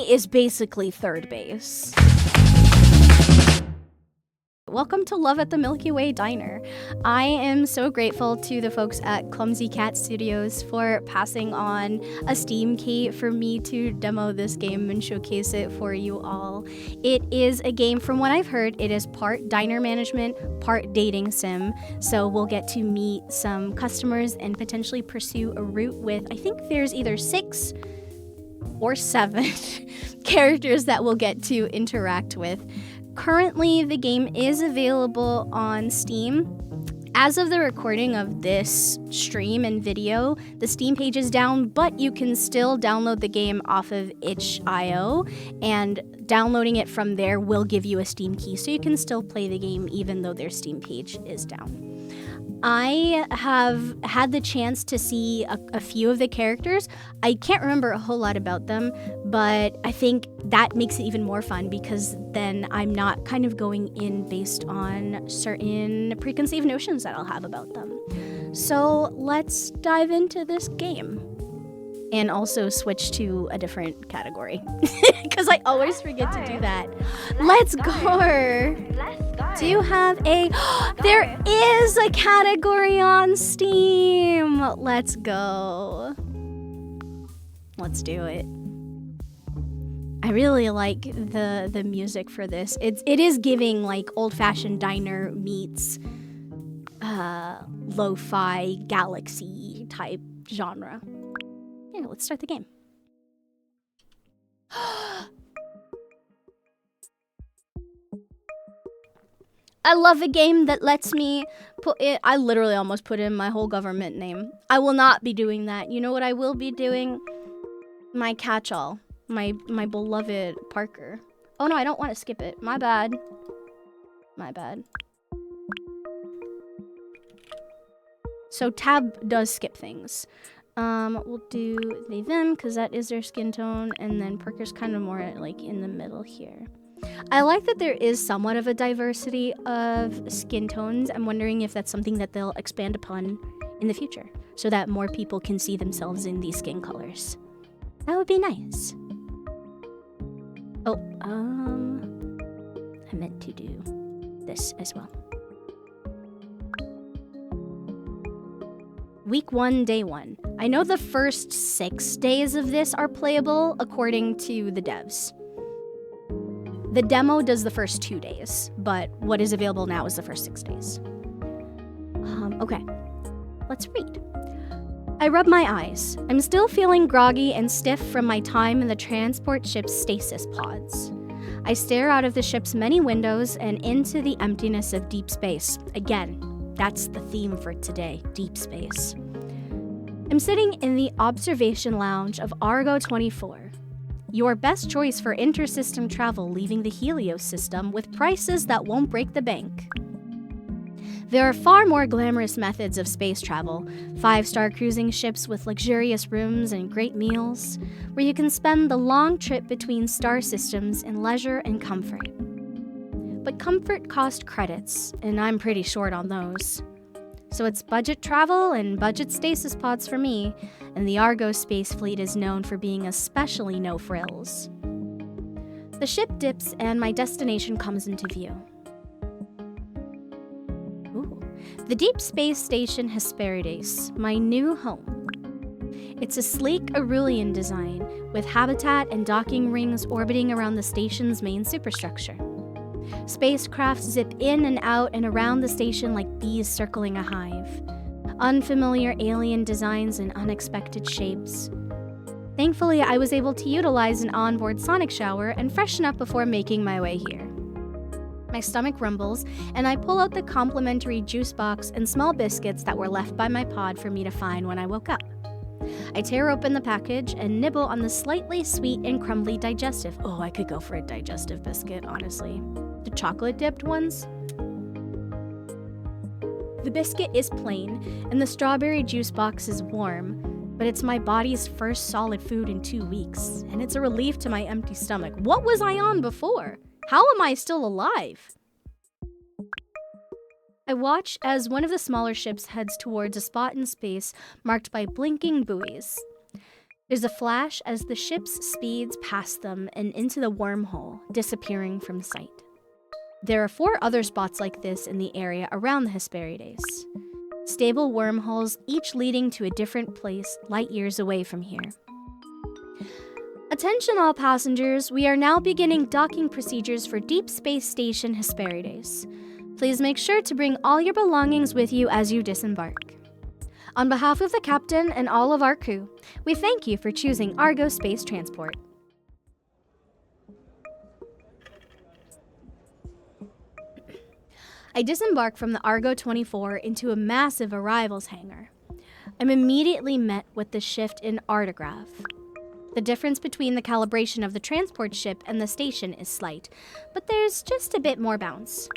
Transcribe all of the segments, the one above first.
is basically third base. Welcome to Love at the Milky Way Diner. I am so grateful to the folks at Clumsy Cat Studios for passing on a Steam key for me to demo this game and showcase it for you all. It is a game, from what I've heard, it is part diner management, part dating sim. So we'll get to meet some customers and potentially pursue a route with, I think there's either 6 or 7 characters that we'll get to interact with. Currently, the game is available on Steam. As of the recording of this stream and video, the Steam page is down, but you can still download the game off of itchio, and downloading it from there will give you a Steam key, so you can still play the game even though their Steam page is down. I have had the chance to see a few of the characters. I can't remember a whole lot about them, but I think that makes it even more fun because then I'm not kind of going in based on certain preconceived notions that I'll have about them. So let's dive into this game. And also switch to a different category because I always forget to do that. Let's go. Do you have a... There is a category on Steam. Let's go. Let's do it. I really like the music for this. It is giving like old-fashioned diner meets lo-fi galaxy type genre. Yeah, let's start the game. I love a game that lets me put it... I literally almost put in my whole government name. I will not be doing that. You know what I will be doing? My catch-all. My beloved Parker. Oh no, I don't want to skip it. My bad. My bad. So tab does skip things. We'll do they, them, because that is their skin tone, and then Parker's kind of more like in the middle here. I like that there is somewhat of a diversity of skin tones. I'm wondering if that's something that they'll expand upon in the future, so that more people can see themselves in these skin colors. That would be nice. Oh, I meant to do this as well. Week 1, day 1. I know the first 6 days of this are playable according to the devs. The demo does the first 2 days, but what is available now is the first 6 days. Okay, let's read. I rub my eyes. I'm still feeling groggy and stiff from my time in the transport ship's stasis pods. I stare out of the ship's many windows and into the emptiness of deep space. Again, that's the theme for today, deep space. I'm sitting in the observation lounge of Argo 24. Your best choice for intersystem travel leaving the Helios system with prices that won't break the bank. There are far more glamorous methods of space travel, 5-star cruising ships with luxurious rooms and great meals, where you can spend the long trip between star systems in leisure and comfort. But comfort costs credits, and I'm pretty short on those. So it's budget travel and budget stasis pods for me, and the Argo space fleet is known for being especially no frills. The ship dips and my destination comes into view. Ooh. The Deep Space Station Hesperides, my new home. It's a sleek Aurelian design, with habitat and docking rings orbiting around the station's main superstructure. Spacecraft zip in and out and around the station like bees circling a hive. Unfamiliar alien designs and unexpected shapes. Thankfully, I was able to utilize an onboard sonic shower and freshen up before making my way here. My stomach rumbles, and I pull out the complimentary juice box and small biscuits that were left by my pod for me to find when I woke up. I tear open the package and nibble on the slightly sweet and crumbly digestive. Oh, I could go for a digestive biscuit, honestly. The chocolate-dipped ones? The biscuit is plain, and the strawberry juice box is warm, but it's my body's first solid food in 2 weeks, and it's a relief to my empty stomach. What was I on before? How am I still alive? I watch as one of the smaller ships heads towards a spot in space marked by blinking buoys. There's a flash as the ship speeds past them and into the wormhole, disappearing from sight. There are 4 other spots like this in the area around the Hesperides. Stable wormholes, each leading to a different place light years away from here. Attention all passengers, we are now beginning docking procedures for Deep Space Station Hesperides. Please make sure to bring all your belongings with you as you disembark. On behalf of the captain and all of our crew, we thank you for choosing Argo Space Transport. I disembark from the Argo 24 into a massive arrivals hangar. I'm immediately met with the shift in artograph. The difference between the calibration of the transport ship and the station is slight, but there's just a bit more bounce.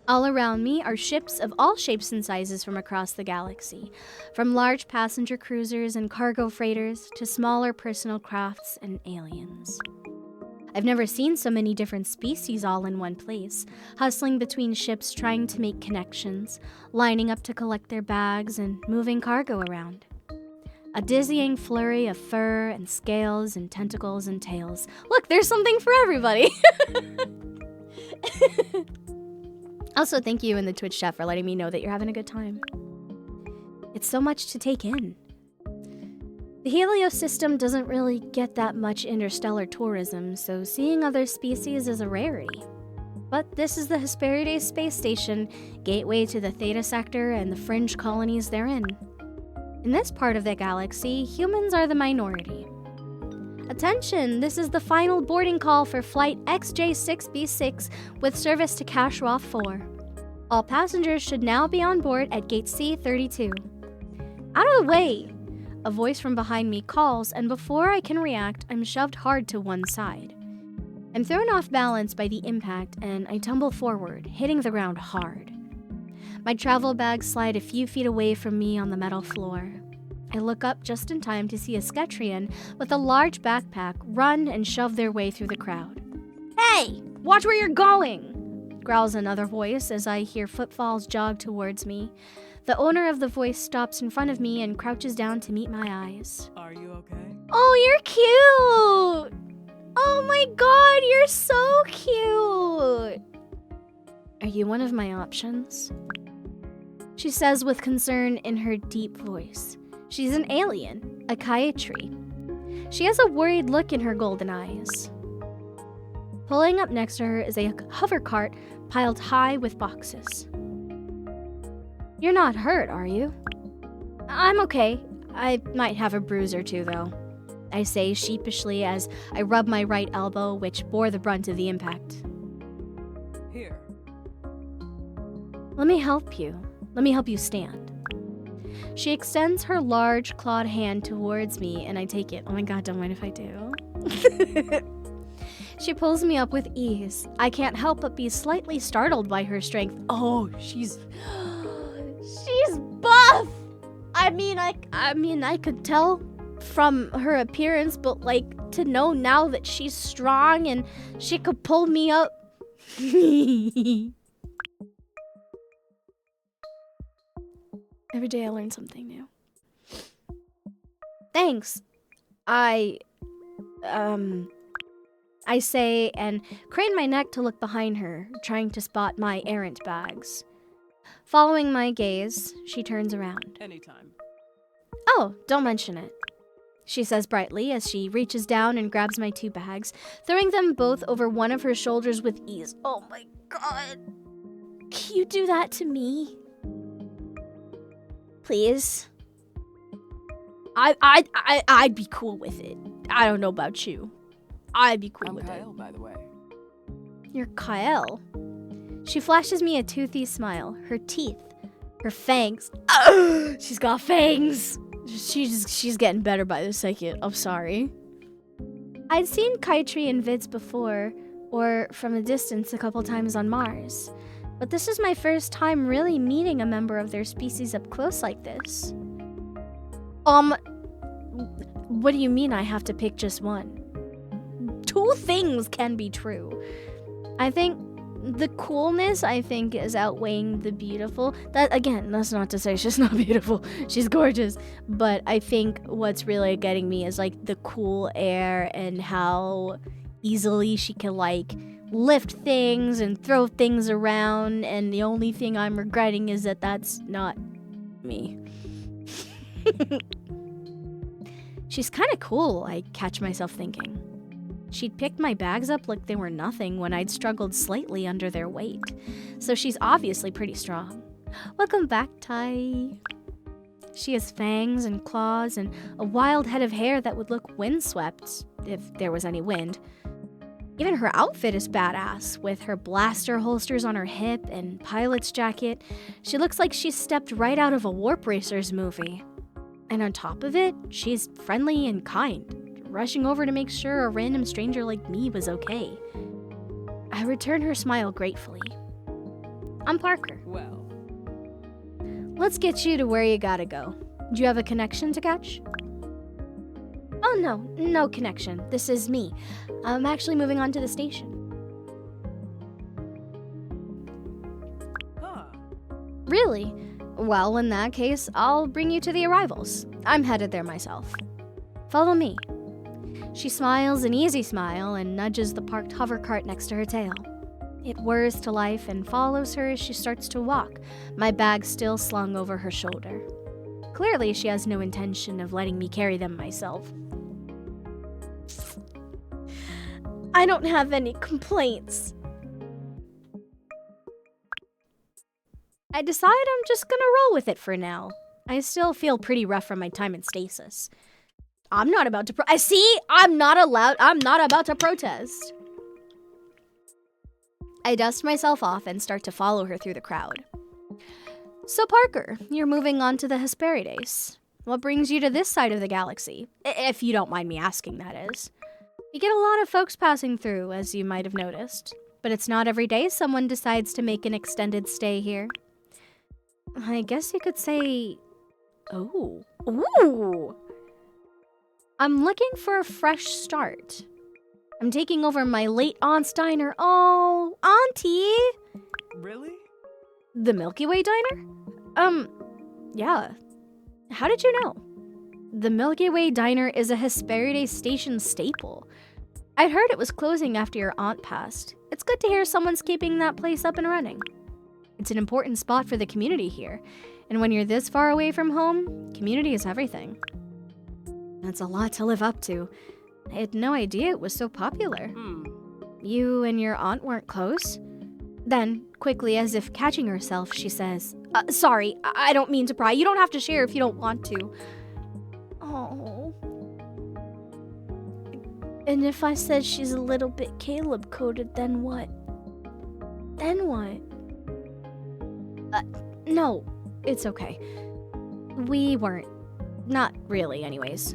All around me are ships of all shapes and sizes from across the galaxy, from large passenger cruisers and cargo freighters to smaller personal crafts and aliens. I've never seen so many different species all in one place, hustling between ships trying to make connections, lining up to collect their bags, and moving cargo around. A dizzying flurry of fur and scales and tentacles and tails. Look, there's something for everybody! Also, thank you in the Twitch chat for letting me know that you're having a good time. It's so much to take in. The Helios system doesn't really get that much interstellar tourism, so seeing other species is a rarity. But this is the Hesperides space station, gateway to the Theta sector and the fringe colonies therein. In this part of the galaxy, humans are the minority. Attention, this is the final boarding call for flight XJ6B6 with service to Kashroth 4. All passengers should now be on board at gate C32. Out of the way! A voice from behind me calls, and before I can react, I'm shoved hard to one side. I'm thrown off balance by the impact, and I tumble forward, hitting the ground hard. My travel bags slide a few feet away from me on the metal floor. I look up just in time to see a Sketrian with a large backpack run and shove their way through the crowd. "Hey, watch where you're going!" growls another voice as I hear footfalls jog towards me. The owner of the voice stops in front of me and crouches down to meet my eyes. "Are you okay?" "Oh, you're cute! Oh my god, you're so cute! Are you one of my options?" She says with concern in her deep voice. She's an alien, a Kaiatri. She has a worried look in her golden eyes. Pulling up next to her is a hover cart piled high with boxes. "You're not hurt, are you?" "I'm okay. I might have a bruise or two, though," I say sheepishly as I rub my right elbow, which bore the brunt of the impact. "Here." Let me help you stand." She extends her large clawed hand towards me, and I take it. Oh my god, don't mind if I do. She pulls me up with ease. I can't help but be slightly startled by her strength. Oh, she's buff! I mean, I could tell from her appearance, but like, to know now that she's strong and she could pull me up. Every day I learn something new. "Thanks. I say and crane my neck to look behind her, trying to spot my errant bags. Following my gaze, she turns around. "Anytime." "Oh, don't mention it," she says brightly as she reaches down and grabs my 2 bags, throwing them both over one of her shoulders with ease. Oh my god. Can you do that to me? Please? I'd be cool with it. I don't know about you. I'd be cool with Kyle, it. by the way. You're Kyle? She flashes me a toothy smile. Her teeth. Her fangs. She's got fangs! She's getting better by the second. I'm sorry. I'd seen Kaitri in vids before, or from a distance a couple times on Mars. But this is my first time really meeting a member of their species up close like this. What do you mean I have to pick just one? 2 things can be true. I think The coolness, I think, is outweighing the beautiful. That, again, that's not to say she's not beautiful. She's gorgeous. But I think what's really getting me is, like, the cool air and how easily she can, like, lift things and throw things around. And the only thing I'm regretting is that that's not me. She's kind of cool, I catch myself thinking. She'd picked my bags up like they were nothing when I'd struggled slightly under their weight. So she's obviously pretty strong. Welcome back, Tai. She has fangs and claws and a wild head of hair that would look windswept, if there was any wind. Even her outfit is badass, with her blaster holsters on her hip and pilot's jacket. She looks like she stepped right out of a Warp Racers movie. And on top of it, she's friendly and kind, rushing over to make sure a random stranger like me was okay. I return her smile gratefully. I'm Parker. Well, Let's get you to where you gotta go. Do you have a connection to catch? Oh no connection. This is me. I'm actually moving on to the station. huh. Really? Well, in that case, I'll bring you to the arrivals. I'm headed there myself. Follow me. She smiles an easy smile and nudges the parked hover cart next to her tail. It whirs to life and follows her as she starts to walk, my bag still slung over her shoulder. Clearly, she has no intention of letting me carry them myself. I don't have any complaints. I decide I'm just gonna roll with it for now. I still feel pretty rough from my time in stasis. I'm not about to I'm not about to protest. I dust myself off and start to follow her through the crowd. So Parker, you're moving on to the Hesperides. What brings you to this side of the galaxy? If you don't mind me asking, that is. We get a lot of folks passing through, as you might have noticed. But it's not every day someone decides to make an extended stay here. I guess you could say... Oh. Ooh! I'm looking for a fresh start. I'm taking over my late aunt's diner. Oh, Auntie! Really? The Milky Way Diner? Yeah. How did you know? The Milky Way Diner is a Hesperides station staple. I'd heard it was closing after your aunt passed. It's good to hear someone's keeping that place up and running. It's an important spot for the community here, and when you're this far away from home, community is everything. That's a lot to live up to. I had no idea it was so popular. You and your aunt weren't close? Then, quickly, as if catching herself, she says, sorry, I don't mean to pry. You don't have to share if you don't want to. Oh. And if I said she's a little bit Caleb-coded, then what? Then what? No, it's okay. We weren't. Not really, anyways.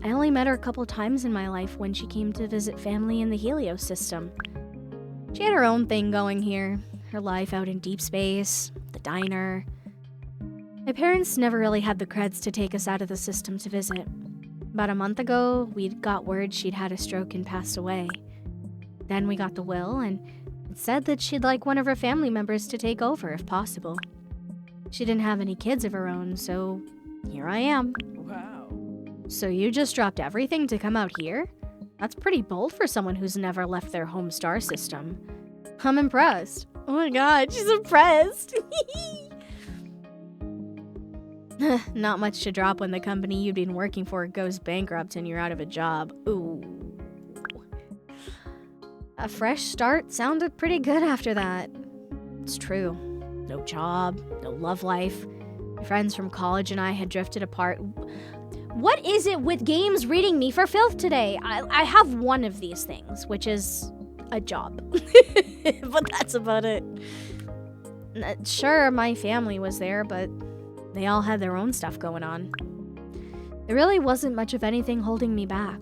I only met her a couple times in my life when she came to visit family in the Helios system. She had her own thing going here. Her life out in deep space, the diner. My parents never really had the creds to take us out of the system to visit. About a month ago, we'd got word she'd had a stroke and passed away. Then we got the will, and it said that she'd like one of her family members to take over if possible. She didn't have any kids of her own, so here I am. Wow. So you just dropped everything to come out here? That's pretty bold for someone who's never left their home star system. I'm impressed. Oh my god, she's impressed. Not much to drop when the company you've been working for goes bankrupt and you're out of a job. Ooh. A fresh start sounded pretty good after that. It's true. No job, no love life. My friends from college and I had drifted apart. What is it with games reading me for filth today? I have one of these things, which is a job. But that's about it. Sure, my family was there, but they all had their own stuff going on. There really wasn't much of anything holding me back.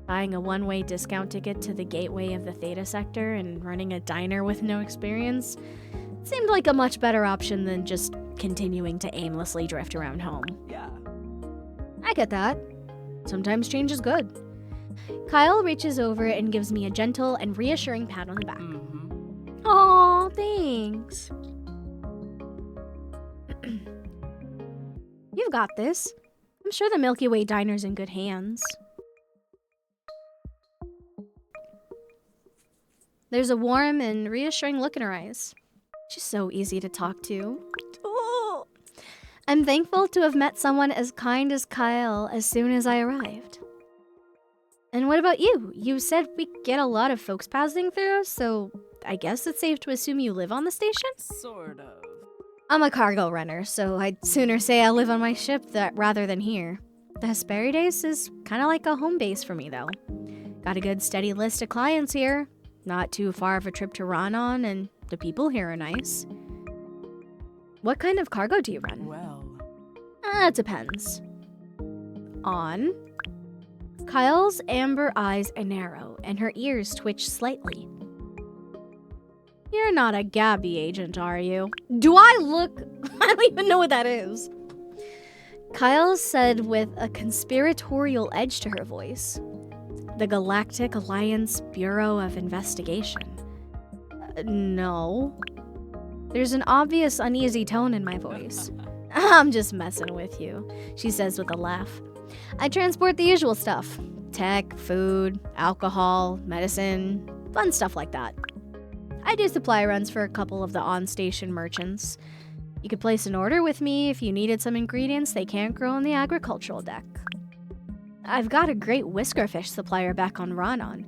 Buying a one-way discount ticket to the gateway of the Theta sector and running a diner with no experience seemed like a much better option than just continuing to aimlessly drift around home. Yeah. I get that. Sometimes change is good. Kyle reaches over and gives me a gentle and reassuring pat on the back. Aw, thanks. You've got this. I'm sure the Milky Way Diner's in good hands. There's a warm and reassuring look in her eyes. She's so easy to talk to. Oh. I'm thankful to have met someone as kind as Kyle as soon as I arrived. And what about you? You said we get a lot of folks passing through, so I guess it's safe to assume you live on the station? Sort of. I'm a cargo runner, so I'd sooner say I live on my ship rather than here. The Hesperides is kind of like a home base for me, though. Got a good steady list of clients here. Not too far of a trip to Ronon, and the people here are nice. What kind of cargo do you run? Well. It depends. On. Kyle's amber eyes narrow, and her ears twitch slightly. You're not a Gabby agent, are you? Do I look? I don't even know what that is. Kyle said with a conspiratorial edge to her voice. The Galactic Alliance Bureau of Investigation. No. There's an obvious uneasy tone in my voice. I'm just messing with you, she says with a laugh. I transport the usual stuff. Tech, food, alcohol, medicine, fun stuff like that. I do supply runs for a couple of the on-station merchants. You could place an order with me if you needed some ingredients they can't grow on the agricultural deck. I've got a great whiskerfish supplier back on Ronon.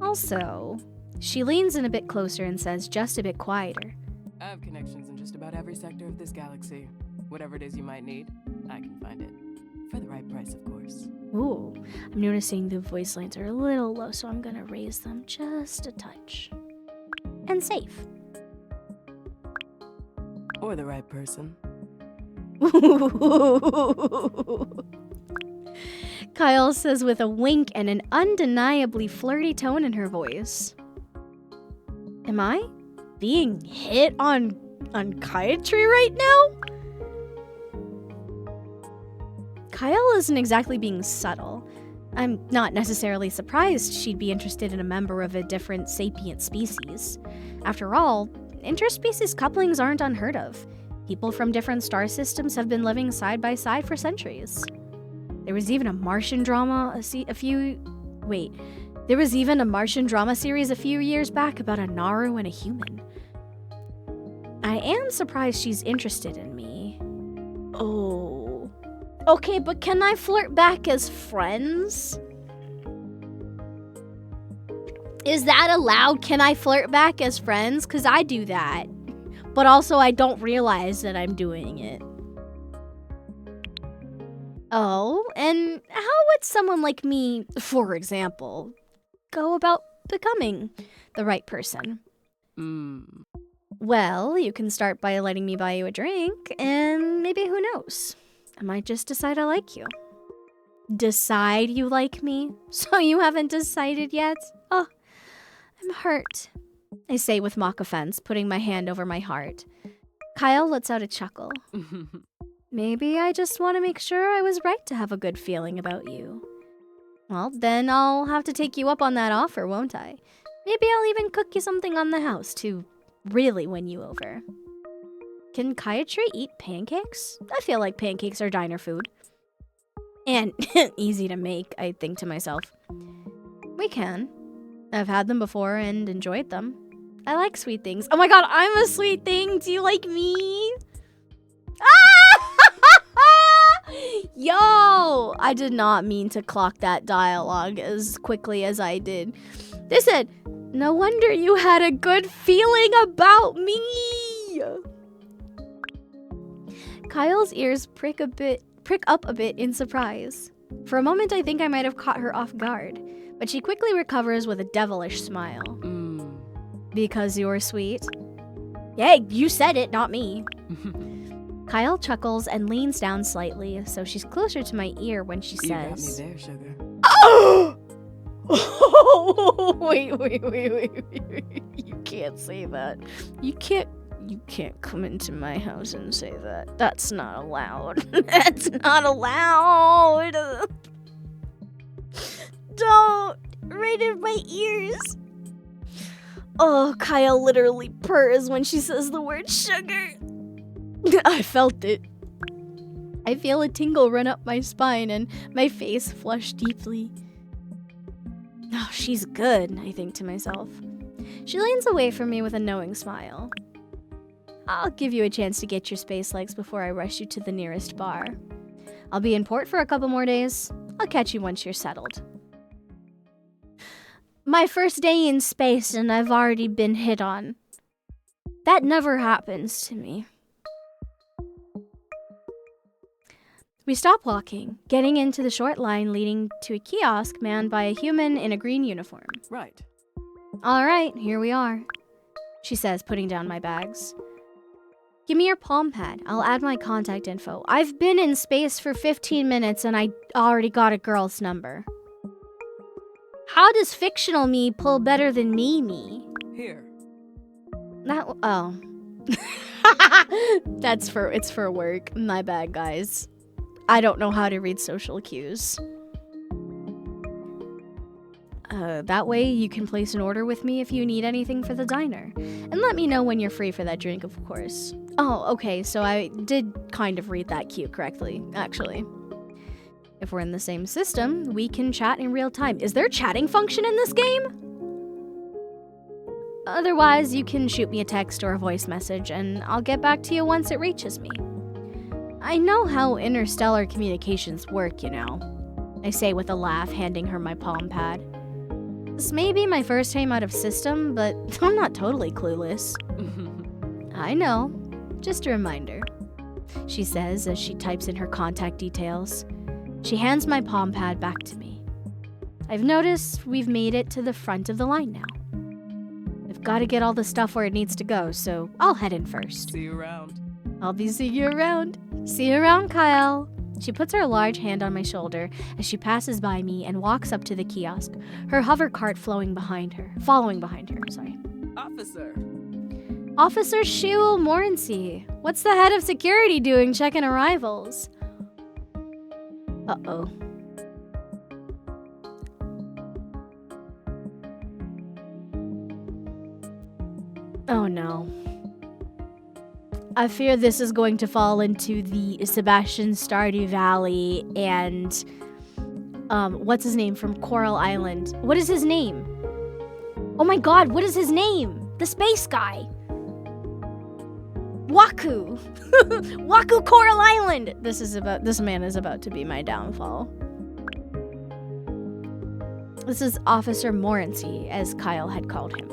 Also, she leans in a bit closer and says just a bit quieter. I have connections in just about every sector of this galaxy. Whatever it is you might need, I can find it. For the right price, of course. Ooh, I'm noticing the voice lines are a little low, so I'm gonna raise them just a touch. And safe. Or the right person. Kyle says with a wink and an undeniably flirty tone in her voice. Am I being hit on Kayatri right now? Kyle isn't exactly being subtle. I'm not necessarily surprised she'd be interested in a member of a different sapient species. After all, interspecies couplings aren't unheard of. People from different star systems have been living side by side for centuries. There was even a Martian drama series a few years back about a Naru and a human. I am surprised she's interested in me. Oh. Okay, but can I flirt back as friends? Is that allowed? Can I flirt back as friends? Because I do that. But also I don't realize that I'm doing it. Oh, and how would someone like me, for example, go about becoming the right person? Well, you can start by letting me buy you a drink, and maybe who knows? I might just decide I like you. Decide you like me? So you haven't decided yet? Oh, I'm hurt, I say with mock offense, putting my hand over my heart. Kyle lets out a chuckle. Maybe I just want to make sure I was right to have a good feeling about you. Well, then I'll have to take you up on that offer, won't I? Maybe I'll even cook you something on the house to really win you over. Can Kayatri eat pancakes? I feel like pancakes are diner food. And easy to make, I think to myself. We can. I've had them before and enjoyed them. I like sweet things. Oh my god, I'm a sweet thing! Do you like me? Yo! I did not mean to clock that dialogue as quickly as I did. They said, no wonder you had a good feeling about me! Kyle's ears prick up a bit in surprise. For a moment, I think I might have caught her off guard, but she quickly recovers with a devilish smile. Because you're sweet? Hey, you said it, not me. Kyle chuckles and leans down slightly, so she's closer to my ear when she says, You got me there, sugar. Oh! Wait. You can't say that. You can't come into my house and say that. That's not allowed. That's not allowed. Don't. Right in my ears. Oh, Kyle literally purrs when she says the word sugar. I felt it. I feel a tingle run up my spine and my face flush deeply. Oh, she's good, I think to myself. She leans away from me with a knowing smile. I'll give you a chance to get your space legs before I rush you to the nearest bar. I'll be in port for a couple more days. I'll catch you once you're settled. My first day in space and I've already been hit on. That never happens to me. We stop walking, getting into the short line leading to a kiosk manned by a human in a green uniform. Right. All right, here we are, she says, putting down my bags. Give me your palm pad. I'll add my contact info. I've been in space for 15 minutes and I already got a girl's number. How does fictional me pull better than me? Here. It's for work. My bad, guys. I don't know how to read social cues. That way you can place an order with me if you need anything for the diner. And let me know when you're free for that drink, of course. Oh, okay, so I did kind of read that cue correctly, actually. If we're in the same system, we can chat in real time. Is there a chatting function in this game? Otherwise, you can shoot me a text or a voice message, and I'll get back to you once it reaches me. I know how interstellar communications work, you know. I say with a laugh, handing her my palm pad. This may be my first time out of system, but I'm not totally clueless. I know. Just a reminder, she says as she types in her contact details. She hands my palm pad back to me. I've noticed we've made it to the front of the line now. I've got to get all the stuff where it needs to go, so I'll head in first. See you around. I'll be seeing you around. See you around, Kyle. She puts her large hand on my shoulder as she passes by me and walks up to the kiosk, her hover cart following behind her. Officer. Officer Shiwoo Morency. What's the head of security doing checking arrivals? Uh-oh. Oh no. I fear this is going to fall into the Sebastian Stardew Valley and, what's his name from Coral Island? What is his name? Oh my god, what is his name? The space guy. Waku. Waku Coral Island. This man is about to be my downfall. This is Officer Morency, as Kyle had called him.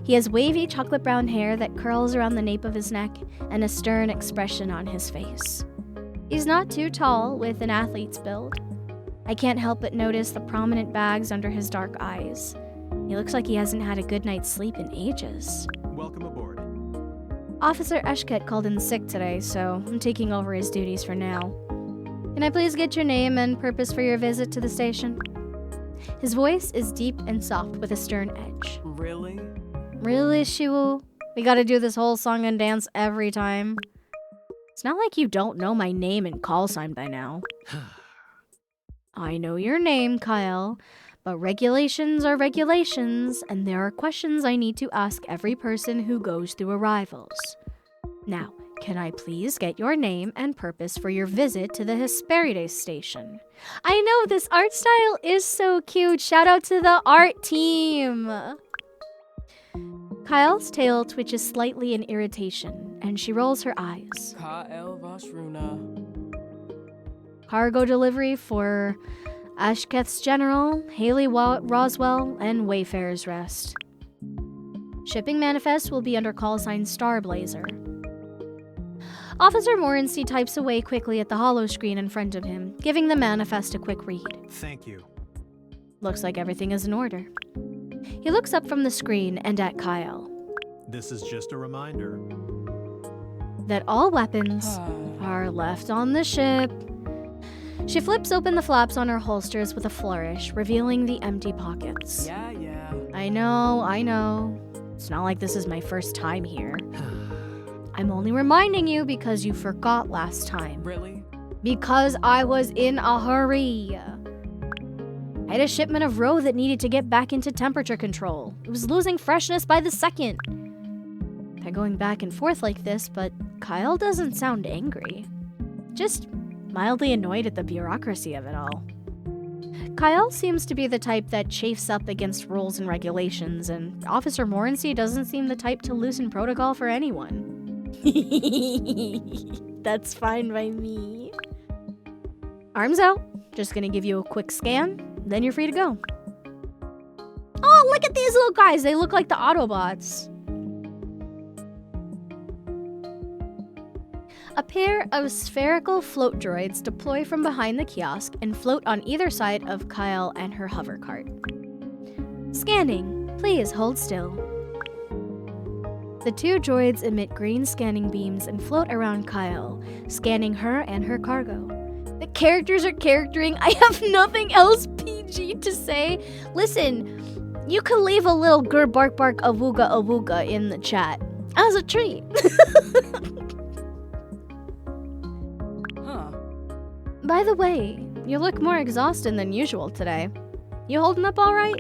He has wavy chocolate brown hair that curls around the nape of his neck and a stern expression on his face. He's not too tall, with an athlete's build. I can't help but notice the prominent bags under his dark eyes. He looks like he hasn't had a good night's sleep in ages. Welcome aboard. Officer Eshket called in sick today, so I'm taking over his duties for now. Can I please get your name and purpose for your visit to the station? His voice is deep and soft with a stern edge. Really? Really, Shiwoo? We gotta do this whole song and dance every time? It's not like you don't know my name and call sign by now. I know your name, Kyle, but regulations are regulations, and there are questions I need to ask every person who goes through arrivals. Now, can I please get your name and purpose for your visit to the Hesperides station? I know, this art style is so cute. Shout out to the art team. Kyle's tail twitches slightly in irritation, and she rolls her eyes. Ka-el Vashruna. Cargo delivery for Ashketh's General, Roswell, and Wayfarer's Rest. Shipping manifest will be under call sign Starblazer. Officer Morency types away quickly at the hollow screen in front of him, giving the manifest a quick read. Thank you. Looks like everything is in order. He looks up from the screen and at Kyle. This is just a reminder That all weapons are left on the ship. She flips open the flaps on her holsters with a flourish, revealing the empty pockets. Yeah. I know. It's not like this is my first time here. I'm only reminding you because you forgot last time. Really? Because I was in a hurry. I had a shipment of roe that needed to get back into temperature control. It was losing freshness by the second. They're going back and forth like this, but Kyle doesn't sound angry. Just mildly annoyed at the bureaucracy of it all. Kyle seems to be the type that chafes up against rules and regulations, and Officer Morency doesn't seem the type to loosen protocol for anyone. That's fine by me. Arms out. Just gonna give you a quick scan, then you're free to go. Oh, look at these little guys. They look like the Autobots. A pair of spherical float droids deploy from behind the kiosk and float on either side of Kyle and her hover cart. Scanning. Please hold still. The two droids emit green scanning beams and float around Kyle, scanning her and her cargo. The characters are charactering. I have nothing else PG to say. Listen, you can leave a little grr bark bark awooga awooga in the chat as a treat. By the way, you look more exhausted than usual today. You holding up all right?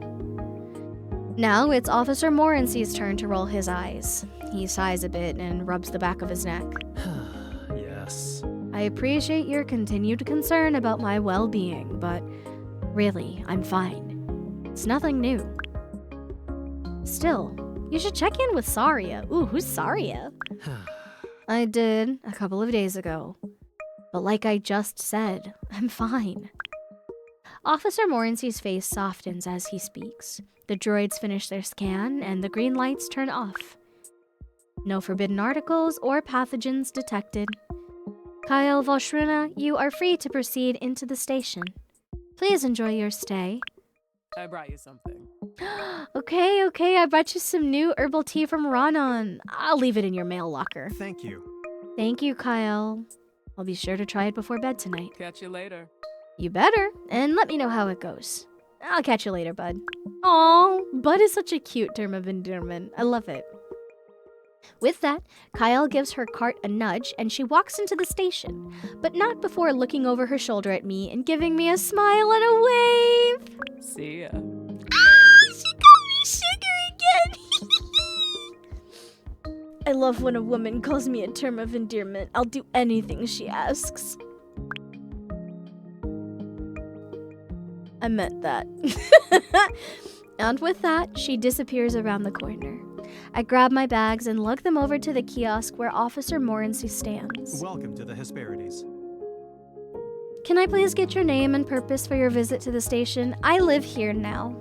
Now it's Officer Morency's turn to roll his eyes. He sighs a bit and rubs the back of his neck. Yes. I appreciate your continued concern about my well-being, but really, I'm fine. It's nothing new. Still, you should check in with Saria. Ooh, who's Saria? I did a couple of days ago. But like I just said, I'm fine. Officer Morency's face softens as he speaks. The droids finish their scan, and the green lights turn off. No forbidden articles or pathogens detected. Kyle Volshruna, you are free to proceed into the station. Please enjoy your stay. I brought you something. Okay, I brought you some new herbal tea from Ranon. I'll leave it in your mail locker. Thank you. Thank you, Kyle. I'll be sure to try it before bed tonight. Catch you later. You better, and let me know how it goes. I'll catch you later, bud. Aw, bud is such a cute term of endearment. I love it. With that, Kyle gives her cart a nudge and she walks into the station, but not before looking over her shoulder at me and giving me a smile and a wave. See ya. She called me sugar again. I love when a woman calls me a term of endearment. I'll do anything she asks. I meant that. And with that, she disappears around the corner. I grab my bags and lug them over to the kiosk where Officer Morency stands. Welcome to the Hesperides. Can I please get your name and purpose for your visit to the station? I live here now.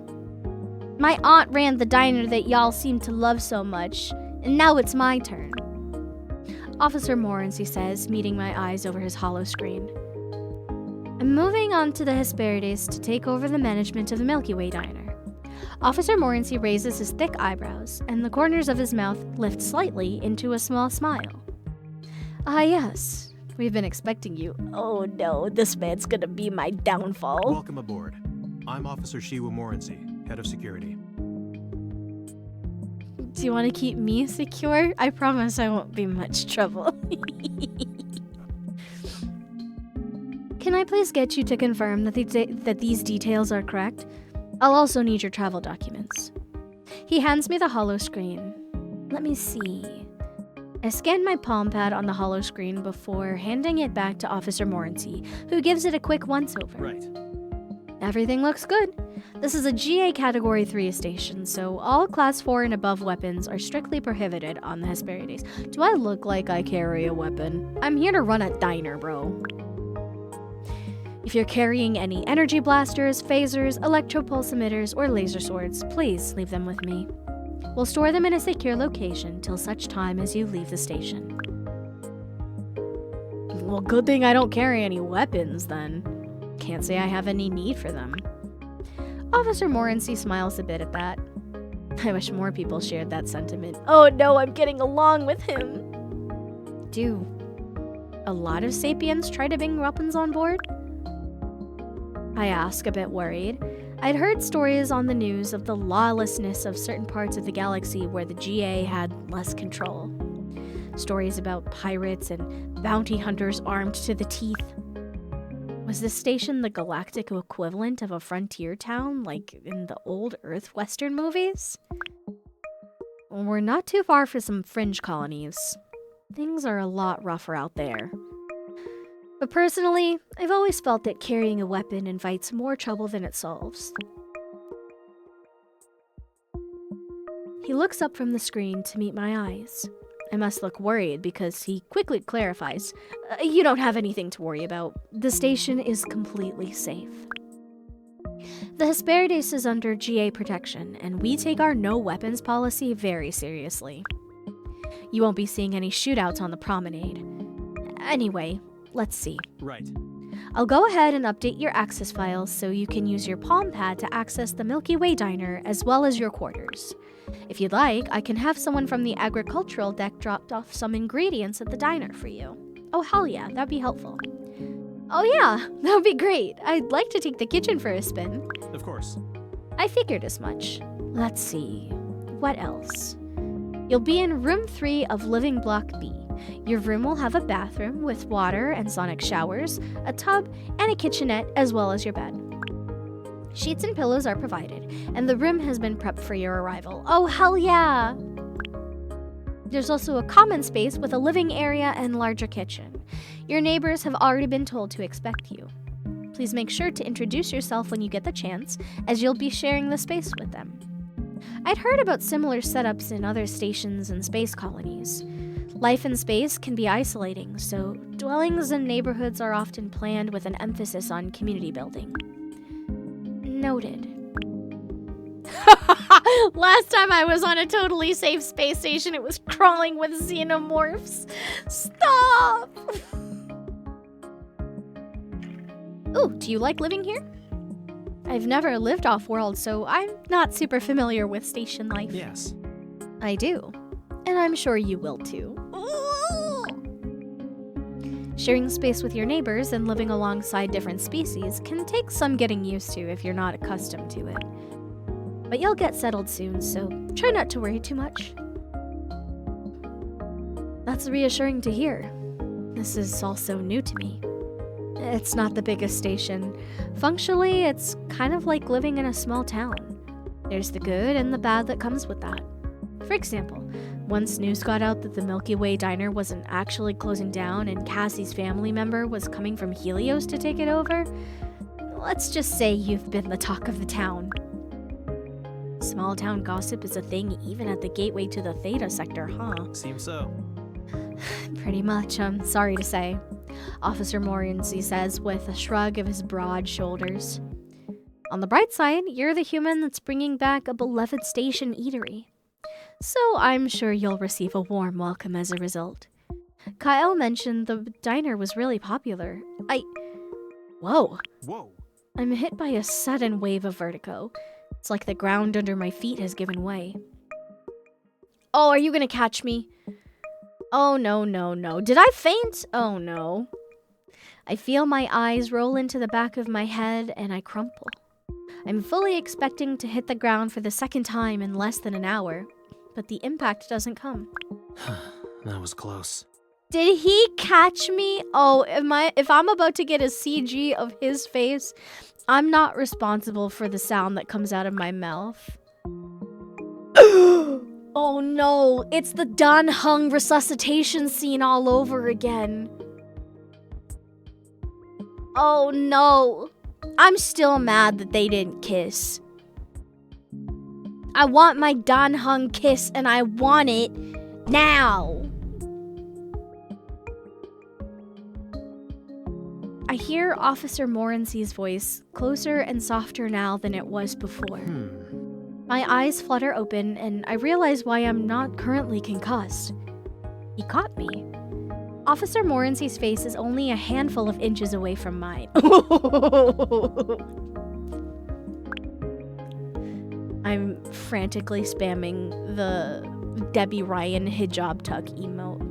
My aunt ran the diner that y'all seem to love so much, and now it's my turn. Officer Morency says, meeting my eyes over his hollow screen. I'm moving on to the Hesperides to take over the management of the Milky Way Diner. Officer Morency raises his thick eyebrows, and the corners of his mouth lift slightly into a small smile. Ah, yes. We've been expecting you. Oh no, this man's gonna be my downfall. Welcome aboard. I'm Officer Shiwoo Morency, Head of Security. Do you want to keep me secure? I promise I won't be much trouble. Can I please get you to confirm that these details are correct? I'll also need your travel documents. He hands me the hollow screen. Let me see. I scan my palm pad on the hollow screen before handing it back to Officer Morency, who gives it a quick once-over. Right. Everything looks good. This is a GA Category 3 station, so all Class 4 and above weapons are strictly prohibited on the Hesperides. Do I look like I carry a weapon? I'm here to run a diner, bro. If you're carrying any energy blasters, phasers, electropulse emitters, or laser swords, please leave them with me. We'll store them in a secure location till such time as you leave the station. Well, good thing I don't carry any weapons, then. Can't say I have any need for them. Officer Morency smiles a bit at that. I wish more people shared that sentiment. Oh no, I'm getting along with him. Do a lot of sapiens try to bring weapons on board? I ask, a bit worried. I'd heard stories on the news of the lawlessness of certain parts of the galaxy where the GA had less control. Stories about pirates and bounty hunters armed to the teeth. Was this station the galactic equivalent of a frontier town, like in the old Earth Western movies? We're not too far from some fringe colonies. Things are a lot rougher out there. But personally, I've always felt that carrying a weapon invites more trouble than it solves. He looks up from the screen to meet my eyes. I must look worried because he quickly clarifies, "You don't have anything to worry about. The station is completely safe." The Hesperides is under GA protection, and we take our no weapons policy very seriously. You won't be seeing any shootouts on the promenade. Anyway, let's see. Right. I'll go ahead and update your access files so you can use your palm pad to access the Milky Way Diner as well as your quarters. If you'd like, I can have someone from the agricultural deck drop off some ingredients at the diner for you. Oh, hell yeah, that'd be helpful. Oh yeah, that would be great. I'd like to take the kitchen for a spin. Of course. I figured as much. Let's see. What else? You'll be in room 3 of Living Block B. Your room will have a bathroom with water and sonic showers, a tub, and a kitchenette, as well as your bed. Sheets and pillows are provided, and the room has been prepped for your arrival. Oh, hell yeah! There's also a common space with a living area and larger kitchen. Your neighbors have already been told to expect you. Please make sure to introduce yourself when you get the chance, as you'll be sharing the space with them. I'd heard about similar setups in other stations and space colonies. Life in space can be isolating, so dwellings and neighborhoods are often planned with an emphasis on community building. Noted. Last time I was on a totally safe space station, it was crawling with xenomorphs. Stop! Ooh, do you like living here? I've never lived off-world, so I'm not super familiar with station life. Yes. I do. And I'm sure you will too. Sharing space with your neighbors and living alongside different species can take some getting used to if you're not accustomed to it. But you'll get settled soon, so try not to worry too much. That's reassuring to hear. This is also new to me. It's not the biggest station. Functionally, it's kind of like living in a small town. There's the good and the bad that comes with that. For example, once news got out that the Milky Way Diner wasn't actually closing down and Cassie's family member was coming from Helios to take it over, let's just say you've been the talk of the town. Small town gossip is a thing even at the gateway to the Theta sector, huh? Seems so. Pretty much, I'm sorry to say. Officer Morency says with a shrug of his broad shoulders. On the bright side, you're the human that's bringing back a beloved station eatery. So I'm sure you'll receive a warm welcome as a result. Kyle mentioned the diner was really popular. Whoa. I'm hit by a sudden wave of vertigo. It's like the ground under my feet has given way. Oh, are you gonna catch me? Oh, no. Did I faint? Oh, no. I feel my eyes roll into the back of my head and I crumple. I'm fully expecting to hit the ground for the second time in less than an hour, but the impact doesn't come. That was close. Did he catch me? Oh, if I'm about to get a CG of his face, I'm not responsible for the sound that comes out of my mouth. Oh no, it's the Dan Hung resuscitation scene all over again. Oh no, I'm still mad that they didn't kiss. I want my Dan Hung kiss and I want it now. I hear Officer Morency's voice closer and softer now than it was before. My eyes flutter open, and I realize why I'm not currently concussed. He caught me. Officer Morency's face is only a handful of inches away from mine. I'm frantically spamming the Debbie Ryan hijab tuck emote.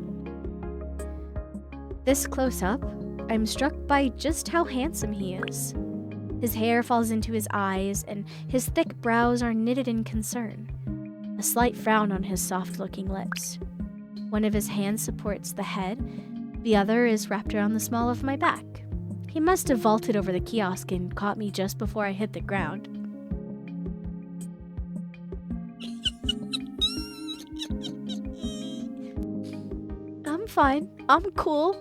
This close up, I'm struck by just how handsome he is. His hair falls into his eyes, and his thick brows are knitted in concern. A slight frown on his soft-looking lips. One of his hands supports the head, the other is wrapped around the small of my back. He must have vaulted over the kiosk and caught me just before I hit the ground. I'm fine. I'm cool.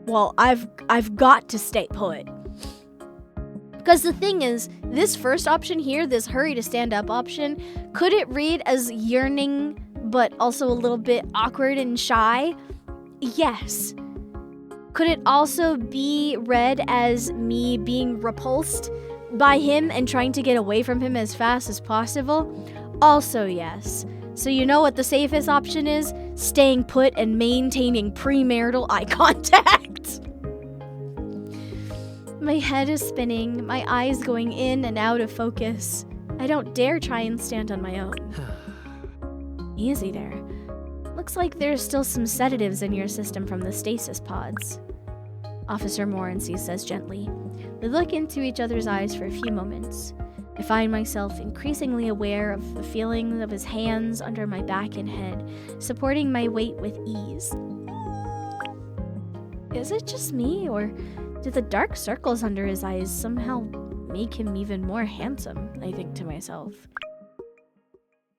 Well, I've got to stay put. Because the thing is, this first option here, this hurry to stand up option, could it read as yearning but also a little bit awkward and shy? Yes. Could it also be read as me being repulsed by him and trying to get away from him as fast as possible? Also yes. So you know what the safest option is? Staying put and maintaining premarital eye contact. My head is spinning, my eyes going in and out of focus. I don't dare try and stand on my own. Easy there. Looks like there's still some sedatives in your system from the stasis pods. Officer Morency says gently. We look into each other's eyes for a few moments. I find myself increasingly aware of the feeling of his hands under my back and head, supporting my weight with ease. Is it just me, or do the dark circles under his eyes somehow make him even more handsome, I think to myself.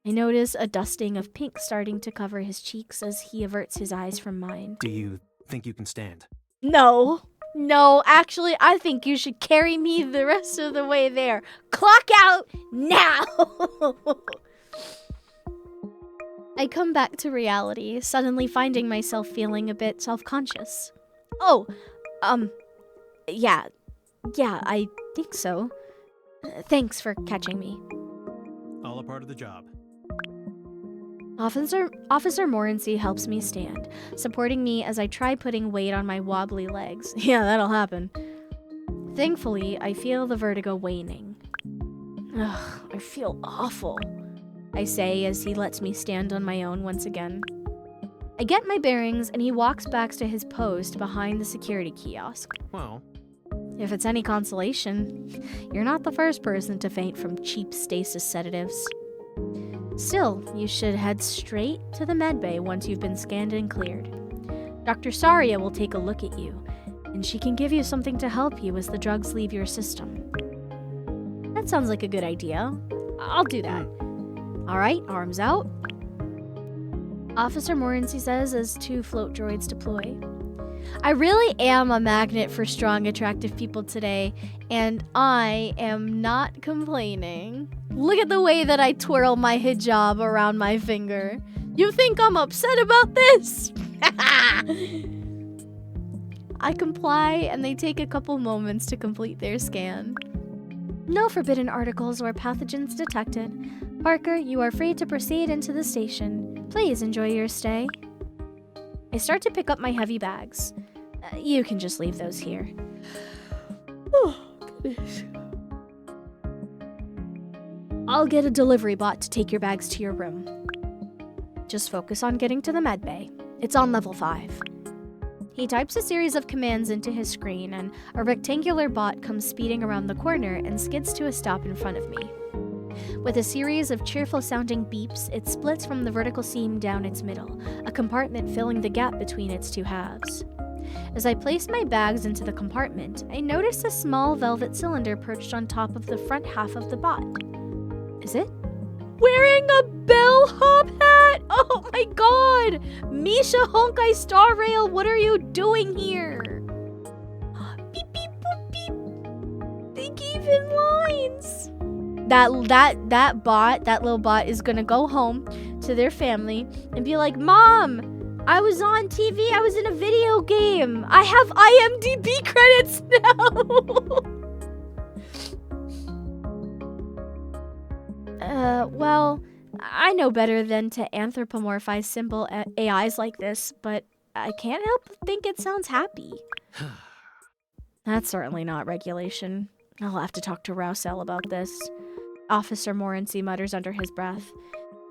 I notice a dusting of pink starting to cover his cheeks as he averts his eyes from mine. Do you think you can stand? No, actually, I think you should carry me the rest of the way there. Clock out now! I come back to reality, suddenly finding myself feeling a bit self-conscious. Yeah, I think so. Thanks for catching me. All a part of the job. Officer Morency helps me stand, supporting me as I try putting weight on my wobbly legs. Yeah, that'll happen. Thankfully, I feel the vertigo waning. Ugh, I feel awful, I say as he lets me stand on my own once again. I get my bearings and he walks back to his post behind the security kiosk. Well, if it's any consolation, you're not the first person to faint from cheap stasis sedatives. Still, you should head straight to the medbay once you've been scanned and cleared. Dr. Saria will take a look at you, and she can give you something to help you as the drugs leave your system. That sounds like a good idea. I'll do that. All right, arms out. Officer Morency says as 2 float droids deploy. I really am a magnet for strong, attractive people today, and I am not complaining. Look at the way that I twirl my hijab around my finger. You think I'm upset about this? I comply, and they take a couple moments to complete their scan. No forbidden articles or pathogens detected. Parker, you are free to proceed into the station. Please enjoy your stay. I start to pick up my heavy bags. You can just leave those here. Oh, goodness. I'll get a delivery bot to take your bags to your room. Just focus on getting to the medbay. It's on level 5. He types a series of commands into his screen, and a rectangular bot comes speeding around the corner and skids to a stop in front of me. With a series of cheerful-sounding beeps, it splits from the vertical seam down its middle, a compartment filling the gap between its 2 halves. As I place my bags into the compartment, I notice a small velvet cylinder perched on top of the front half of the bot. Is it? Wearing a bellhop hat? Oh my god! Misha Honkai Star Rail, what are you doing here? Beep beep boop beep. They gave him lines. That little bot is gonna go home to their family and be like, Mom, I was on TV, I was in a video game. I have IMDb credits now. Well, I know better than to anthropomorphize simple AIs like this, but I can't help but think it sounds happy. That's certainly not regulation. I'll have to talk to Roswell about this. Officer Morency mutters under his breath.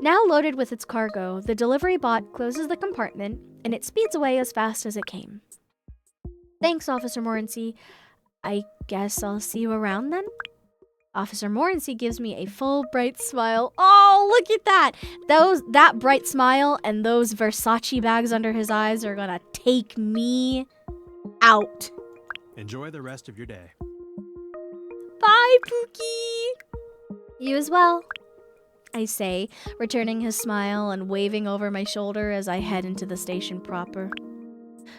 Now loaded with its cargo, the delivery bot closes the compartment, and it speeds away as fast as it came. Thanks, Officer Morency. I guess I'll see you around then? Officer Morency gives me a full bright smile. Oh, look at that! That bright smile and those Versace bags under his eyes are gonna take me out. Enjoy the rest of your day. Bye, Pookie! You as well, I say, returning his smile and waving over my shoulder as I head into the station proper.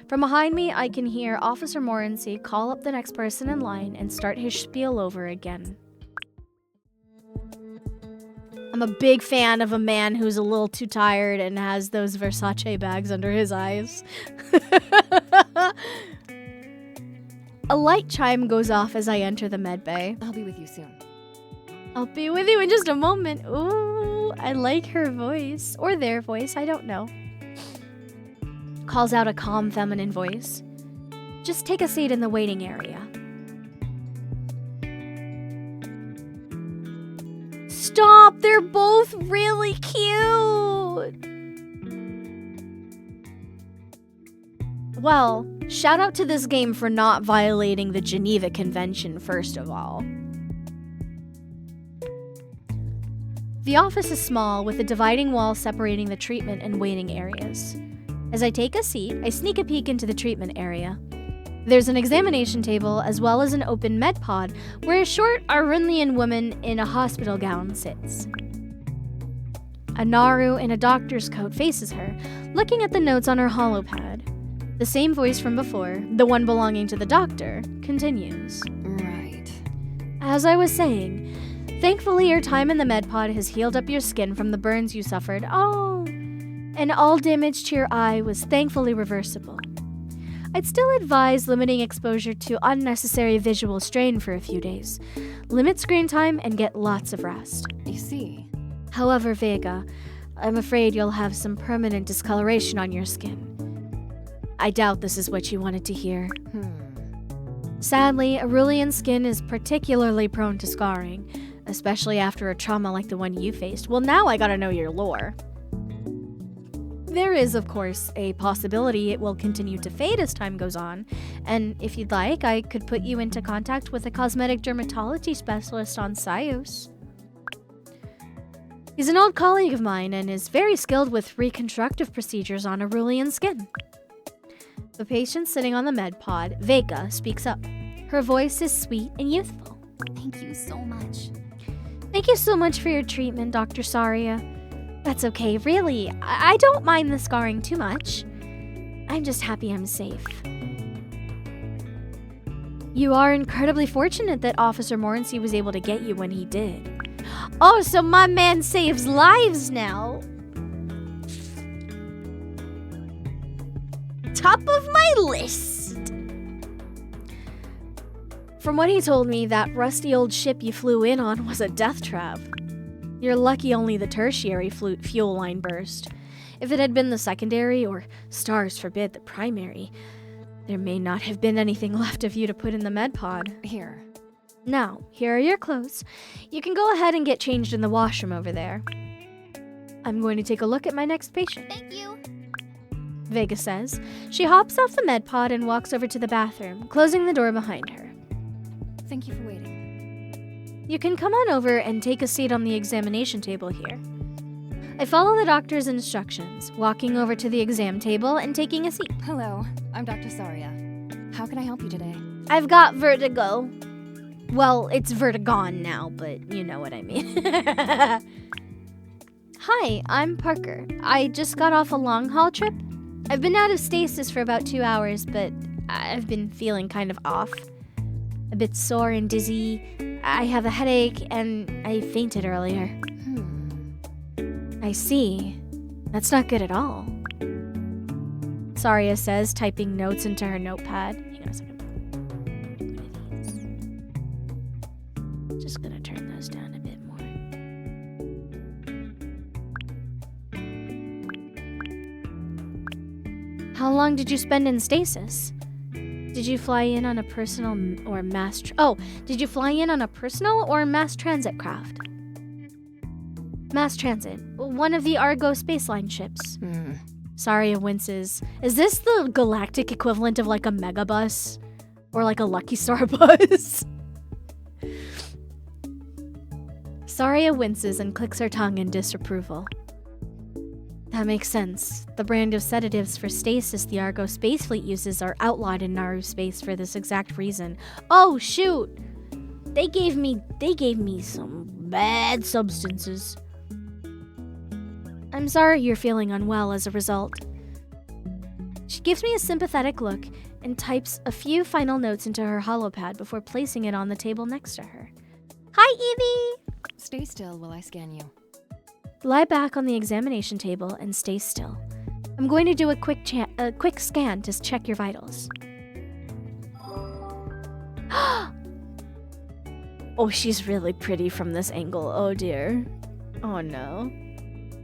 From behind me, I can hear Officer Morency call up the next person in line and start his spiel over again. I'm a big fan of a man who's a little too tired and has those Versace bags under his eyes. A light chime goes off as I enter the med bay. I'll be with you soon. I'll be with you in just a moment. Ooh, I like her voice. Or their voice, I don't know. Calls out a calm feminine voice. Just take a seat in the waiting area. Stop! They're both really cute! Well, shout out to this game for not violating the Geneva Convention, first of all. The office is small, with a dividing wall separating the treatment and waiting areas. As I take a seat, I sneak a peek into the treatment area. There's an examination table as well as an open med pod where a short Arunlian woman in a hospital gown sits. A Naru in a doctor's coat faces her, looking at the notes on her holopad. The same voice from before, the one belonging to the doctor, continues. Right. As I was saying, thankfully your time in the med pod has healed up your skin from the burns you suffered. Oh, and all damage to your eye was thankfully reversible. I'd still advise limiting exposure to unnecessary visual strain for a few days. Limit screen time and get lots of rest. You see. However, Vega, I'm afraid you'll have some permanent discoloration on your skin. I doubt this is what you wanted to hear. Sadly, Arulian skin is particularly prone to scarring, especially after a trauma like the one you faced. Well, now I gotta know your lore. There is, of course, a possibility it will continue to fade as time goes on, and if you'd like, I could put you into contact with a cosmetic dermatology specialist on Sios. He's an old colleague of mine and is very skilled with reconstructive procedures on Arulian skin. The patient sitting on the med pod, Vega, speaks up. Her voice is sweet and youthful. Thank you so much. Thank you so much for your treatment, Dr. Saria. That's okay, really. I don't mind the scarring too much. I'm just happy I'm safe. You are incredibly fortunate that Officer Morency was able to get you when he did. Oh, so my man saves lives now. Top of my list. From what he told me, that rusty old ship you flew in on was a death trap. You're lucky only the tertiary fuel line burst. If it had been the secondary, or stars forbid, the primary, there may not have been anything left of you to put in the med pod. Here. Now, here are your clothes. You can go ahead and get changed in the washroom over there. I'm going to take a look at my next patient. Thank you. Vega says. She hops off the med pod and walks over to the bathroom, closing the door behind her. Thank you for waiting. You can come on over and take a seat on the examination table here. I follow the doctor's instructions, walking over to the exam table and taking a seat. Hello, I'm Dr. Saria. How can I help you today? I've got vertigo. Well, it's vertigon now, but you know what I mean. Hi, I'm Parker. I just got off a long-haul trip. I've been out of stasis for about 2 hours, but I've been feeling kind of off. A bit sore and dizzy. I have a headache, and I fainted earlier. I see. That's not good at all. Saria says, typing notes into her notepad. Hang on a second. Just gonna turn those down a bit more. How long did you spend in stasis? Did you fly in on a personal or mass... did you fly in on a personal or mass transit craft? Mass transit. One of the Argo spaceline ships. Saria winces. Is this the galactic equivalent of like a megabus? Or like a Lucky Star bus? Saria winces and clicks her tongue in disapproval. That makes sense. The brand of sedatives for stasis the Argo space fleet uses are outlawed in Naru space for this exact reason. Oh, shoot! They gave me some bad substances. I'm sorry you're feeling unwell as a result. She gives me a sympathetic look and types a few final notes into her holopad before placing it on the table next to her. Hi, Evie! Stay still while I scan you. Lie back on the examination table and stay still. I'm going to do a quick scan to check your vitals. Oh, she's really pretty from this angle. Oh dear. Oh no.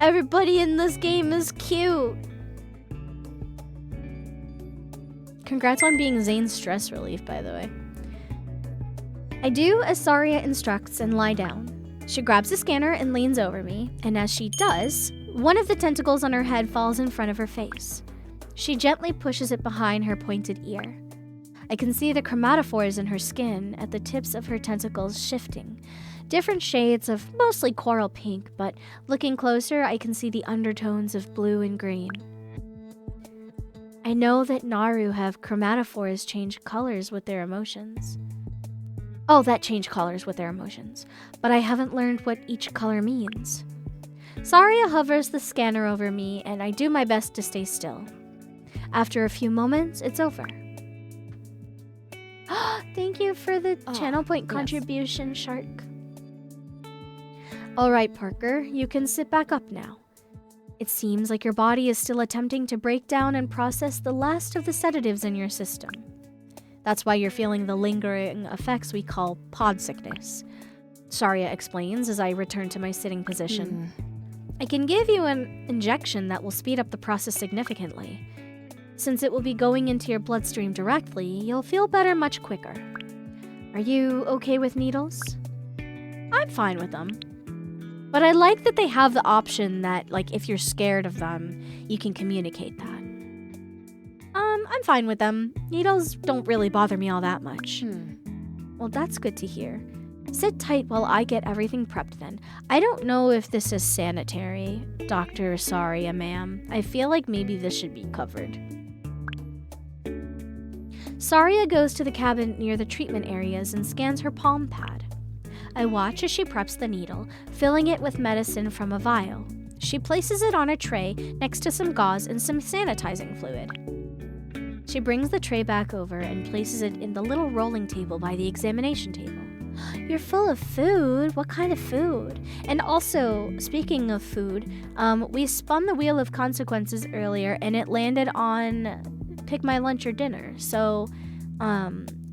Everybody in this game is cute. Congrats on being Zane's stress relief, by the way. I do as Saria instructs and lie down. She grabs the scanner and leans over me, and as she does, one of the tentacles on her head falls in front of her face. She gently pushes it behind her pointed ear. I can see the chromatophores in her skin at the tips of her tentacles shifting. Different shades of mostly coral pink, but looking closer, I can see the undertones of blue and green. I know that Naru have chromatophores change colors with their emotions. That change colors with their emotions, but I haven't learned what each color means. Saria hovers the scanner over me, and I do my best to stay still. After a few moments, it's over. Thank you for the channel point contribution, Shark. Alright, Parker, you can sit back up now. It seems like your body is still attempting to break down and process the last of the sedatives in your system. That's why you're feeling the lingering effects we call pod sickness. Saria explains as I return to my sitting position. I can give you an injection that will speed up the process significantly. Since it will be going into your bloodstream directly, you'll feel better much quicker. Are you okay with needles? I'm fine with them. But I like that they have the option that, like, if you're scared of them, you can communicate that. I'm fine with them. Needles don't really bother me all that much. Well, that's good to hear. Sit tight while I get everything prepped then. I don't know if this is sanitary, Dr. Saria, ma'am. I feel like maybe this should be covered. Saria goes to the cabinet near the treatment areas and scans her palm pad. I watch as she preps the needle, filling it with medicine from a vial. She places it on a tray next to some gauze and some sanitizing fluid. She brings the tray back over and places it in the little rolling table by the examination table. You're full of food. What kind of food? And also, speaking of food, we spun the wheel of consequences earlier and it landed on pick my lunch or dinner. So,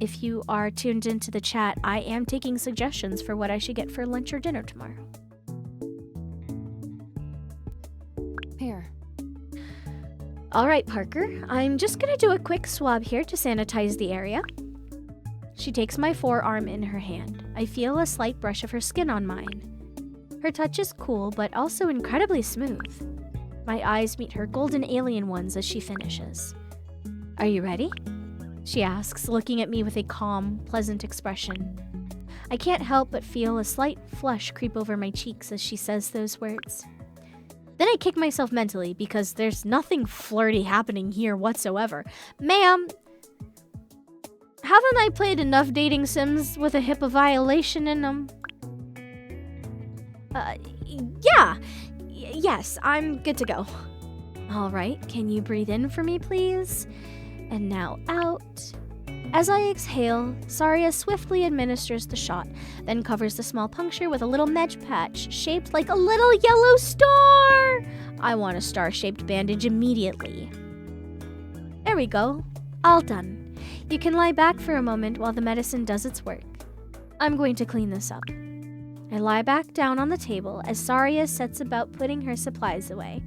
if you are tuned into the chat, I am taking suggestions for what I should get for lunch or dinner tomorrow. Here. All right, Parker. I'm just gonna do a quick swab here to sanitize the area. She takes my forearm in her hand. I feel a slight brush of her skin on mine. Her touch is cool, but also incredibly smooth. My eyes meet her golden alien ones as she finishes. Are you ready? She asks, looking at me with a calm, pleasant expression. I can't help but feel a slight flush creep over my cheeks as she says those words. Then I kick myself mentally because there's nothing flirty happening here whatsoever. Ma'am, haven't I played enough dating sims with a HIPAA violation in them? Yes, I'm good to go. All right, can you breathe in for me, please? And now out. As I exhale, Saria swiftly administers the shot, then covers the small puncture with a little medj patch shaped like a little yellow star. I want a star-shaped bandage immediately. There we go. All done. You can lie back for a moment while the medicine does its work. I'm going to clean this up. I lie back down on the table as Saria sets about putting her supplies away.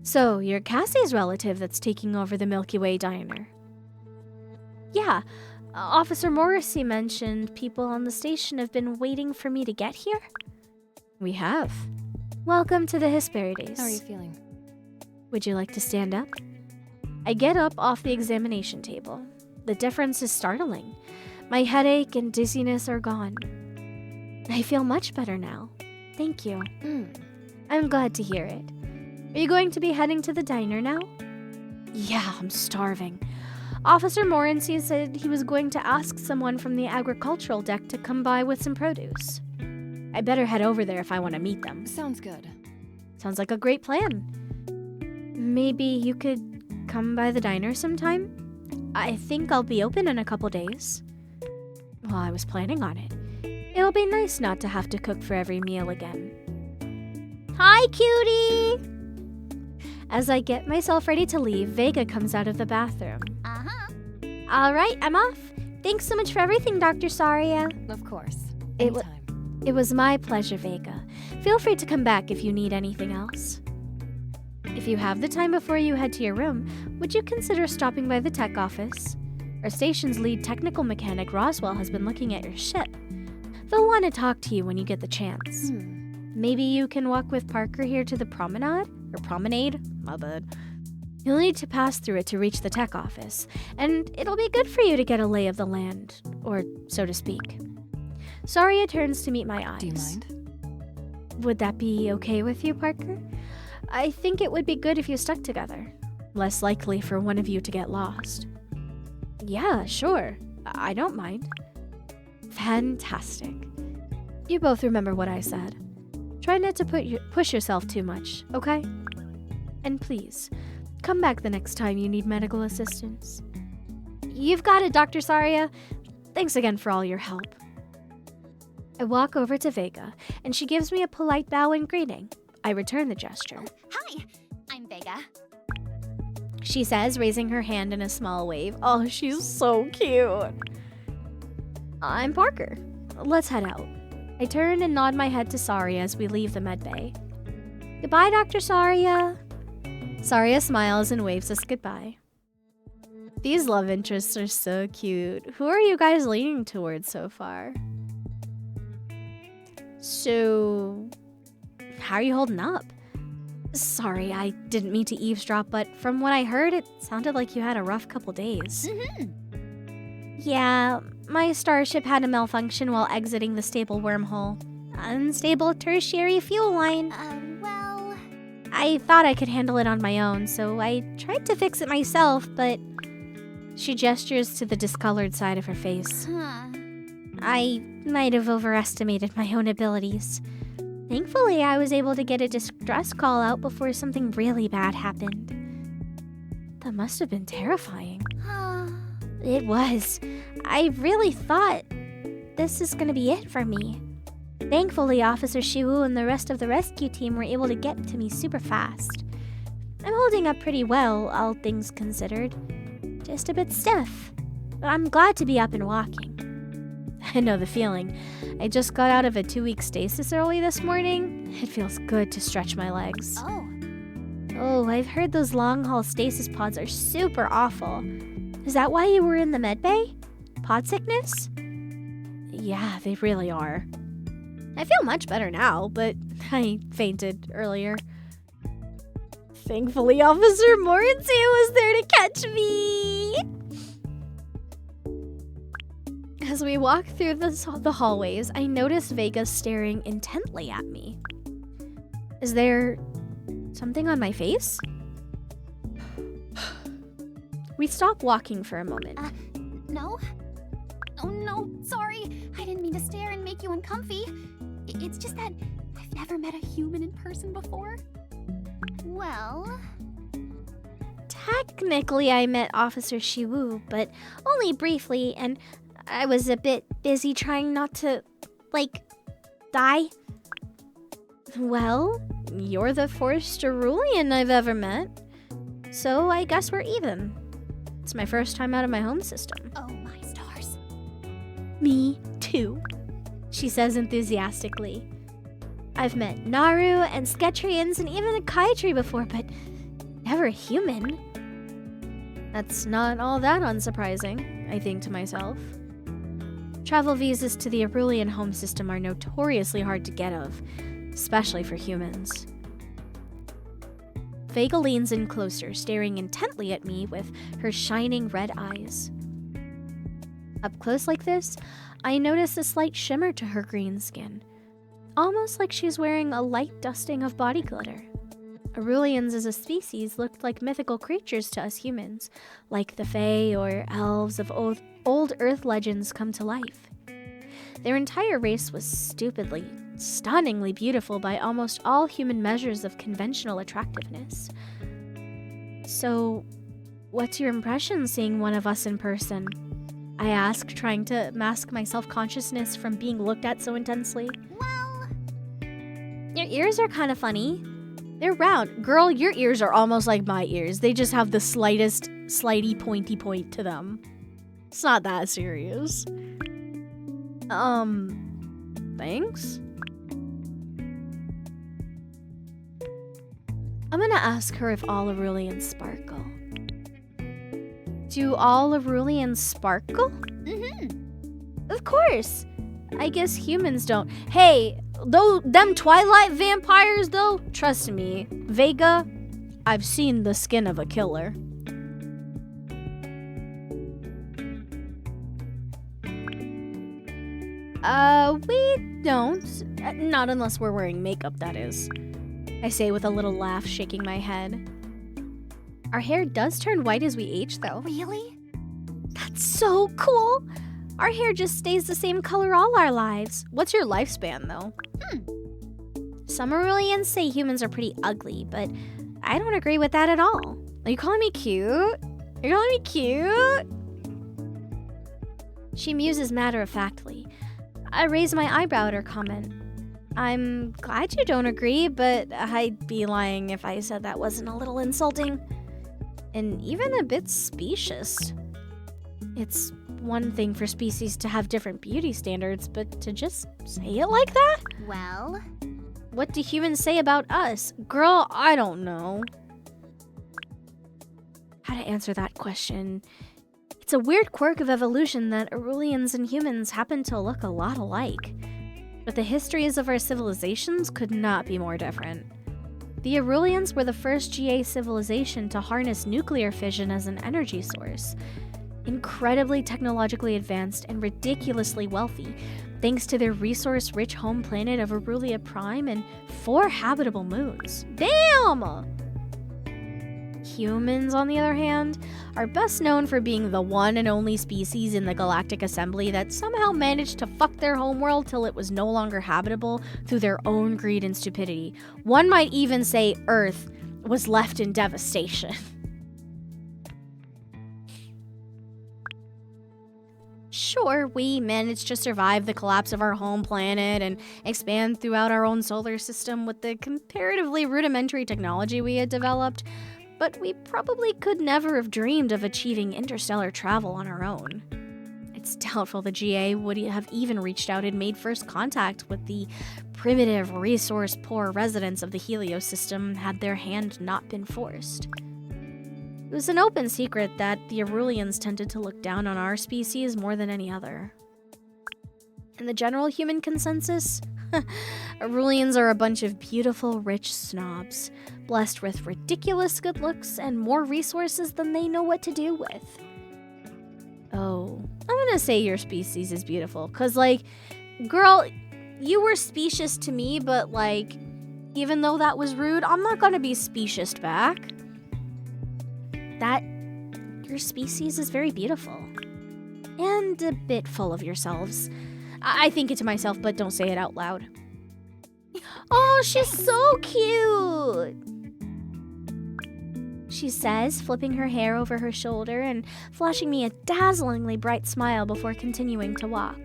So, you're Cassie's relative that's taking over the Milky Way Diner. Yeah, Officer Morrissey mentioned people on the station have been waiting for me to get here. We have. Welcome to the Hesperides. How are you feeling? Would you like to stand up? I get up off the examination table. The difference is startling. My headache and dizziness are gone. I feel much better now. Thank you. Hmm. I'm glad to hear it. Are you going to be heading to the diner now? Yeah, I'm starving. Officer Morency said he was going to ask someone from the agricultural deck to come by with some produce. I better head over there if I want to meet them. Sounds good. Sounds like a great plan. Maybe you could come by the diner sometime? I think I'll be open in a couple days. Well, I was planning on it. It'll be nice not to have to cook for every meal again. Hi, cutie! As I get myself ready to leave, Vega comes out of the bathroom. Uh-huh. All right, I'm off. Thanks so much for everything, Dr. Saria. Of course. It wa- Anytime. It was my pleasure, Vega. Feel free to come back if you need anything else. If you have the time before you head to your room, would you consider stopping by the tech office? Our station's lead technical mechanic, Roswell, has been looking at your ship. They'll want to talk to you when you get the chance. Maybe you can walk with Parker here to the promenade? Or promenade? My bad. You'll need to pass through it to reach the tech office, and it'll be good for you to get a lay of the land, or so to speak. Saria turns to meet my eyes. Do you mind? Would that be okay with you, Parker? I think it would be good if you stuck together. Less likely for one of you to get lost. Yeah, sure. I don't mind. Fantastic. You both remember what I said. Try not to push yourself too much, okay? And please, come back the next time you need medical assistance. You've got it, Dr. Saria. Thanks again for all your help. I walk over to Vega, and she gives me a polite bow and greeting. I return the gesture. Hi, I'm Vega. She says, raising her hand in a small wave. Oh, she's so cute. I'm Parker. Let's head out. I turn and nod my head to Saria as we leave the medbay. Goodbye, Dr. Saria. Saria smiles and waves us goodbye. These love interests are so cute. Who are you guys leaning towards so far? So, how are you holding up? Sorry, I didn't mean to eavesdrop, but from what I heard, it sounded like you had a rough couple days. Yeah, my starship had a malfunction while exiting the stable wormhole. Unstable tertiary fuel line. Well... I thought I could handle it on my own, so I tried to fix it myself, but... She gestures to the discolored side of her face. I might have overestimated my own abilities. Thankfully, I was able to get a distress call out before something really bad happened. That must have been terrifying. It was. I really thought this is gonna be it for me. Thankfully, Officer Shiwoo and the rest of the rescue team were able to get to me super fast. I'm holding up pretty well, all things considered. Just a bit stiff, but I'm glad to be up and walking. I know the feeling. I just got out of a 2-week stasis early this morning. It feels good to stretch my legs. Oh, I've heard those long-haul stasis pods are super awful. Is that why you were in the medbay? Pod sickness? Yeah, they really are. I feel much better now, but I fainted earlier. Thankfully, Officer Morency was there to catch me! As we walk through the hallways, I notice Vega staring intently at me. Is there something on my face? We stop walking for a moment. No? Oh, no, sorry. I didn't mean to stare and make you uncomfy. It's just that I've never met a human in person before. Well... Technically, I met Officer Shiwoo, but only briefly, and I was a bit busy trying not to, die. Well, you're the first Cerulean I've ever met, so I guess we're even. It's my first time out of my home system. Oh, my stars. Me too, she says enthusiastically. I've met Naru and Sketrians and even a Kaitri before, but never a human. That's not all that unsurprising, I think to myself. Travel visas to the Cerulean home system are notoriously hard to get of, especially for humans. Vega leans in closer, staring intently at me with her shining red eyes. Up close like this, I notice a slight shimmer to her green skin, almost like she's wearing a light dusting of body glitter. Arulians as a species looked like mythical creatures to us humans, like the Fae or elves of old Earth legends come to life. Their entire race was stupidly, stunningly beautiful by almost all human measures of conventional attractiveness. So, what's your impression seeing one of us in person? I asked, trying to mask my self-consciousness from being looked at so intensely. Well, Your ears are kind of funny. They're round. Girl, your ears are almost like my ears. They just have the slightest, slighty pointy point to them. It's not that serious. Thanks? I'm gonna ask her if all Arulians sparkle. Do all Arulians sparkle? Of course. I guess humans don't. Hey, them Twilight vampires though, trust me, Vega, I've seen the skin of a killer. We don't. Not unless we're wearing makeup, that is. I say with a little laugh, shaking my head. Our hair does turn white as we age, though. really? That's so cool! Our hair just stays the same color all our lives. What's your lifespan, though? Some Aurelians say humans are pretty ugly, but I don't agree with that at all. Are you calling me cute? You're calling me cute? She muses matter-of-factly. I raise my eyebrow at her comment. I'm glad you don't agree, but I'd be lying if I said that wasn't a little insulting. And even a bit specious. It's one thing for species to have different beauty standards, but to just say it like that? Well, What do humans say about us? Girl, I don't know. How to answer that question? It's a weird quirk of evolution that Arulians and humans happen to look a lot alike. But the histories of our civilizations could not be more different. The Arulians were the first GA civilization to harness nuclear fission as an energy source. Incredibly technologically advanced and ridiculously wealthy, thanks to their resource-rich home planet of Arulia Prime and 4 habitable moons. Damn! Humans, on the other hand, are best known for being the one and only species in the Galactic Assembly that somehow managed to fuck their homeworld till it was no longer habitable through their own greed and stupidity. One might even say Earth was left in devastation. Sure, we managed to survive the collapse of our home planet and expand throughout our own solar system with the comparatively rudimentary technology we had developed, but we probably could never have dreamed of achieving interstellar travel on our own. It's doubtful the GA would have even reached out and made first contact with the primitive, resource-poor residents of the Helios system had their hand not been forced. It was an open secret that the Arulians tended to look down on our species more than any other. In the general human consensus, Arulians are a bunch of beautiful, rich snobs, blessed with ridiculous good looks and more resources than they know what to do with. Oh, I'm gonna say your species is beautiful, cause girl, you were specious to me, but even though that was rude, I'm not gonna be specious back. Your species is very beautiful. And a bit full of yourselves. I think it to myself, but don't say it out loud. Oh, she's so cute! She says, flipping her hair over her shoulder and flashing me a dazzlingly bright smile before continuing to walk.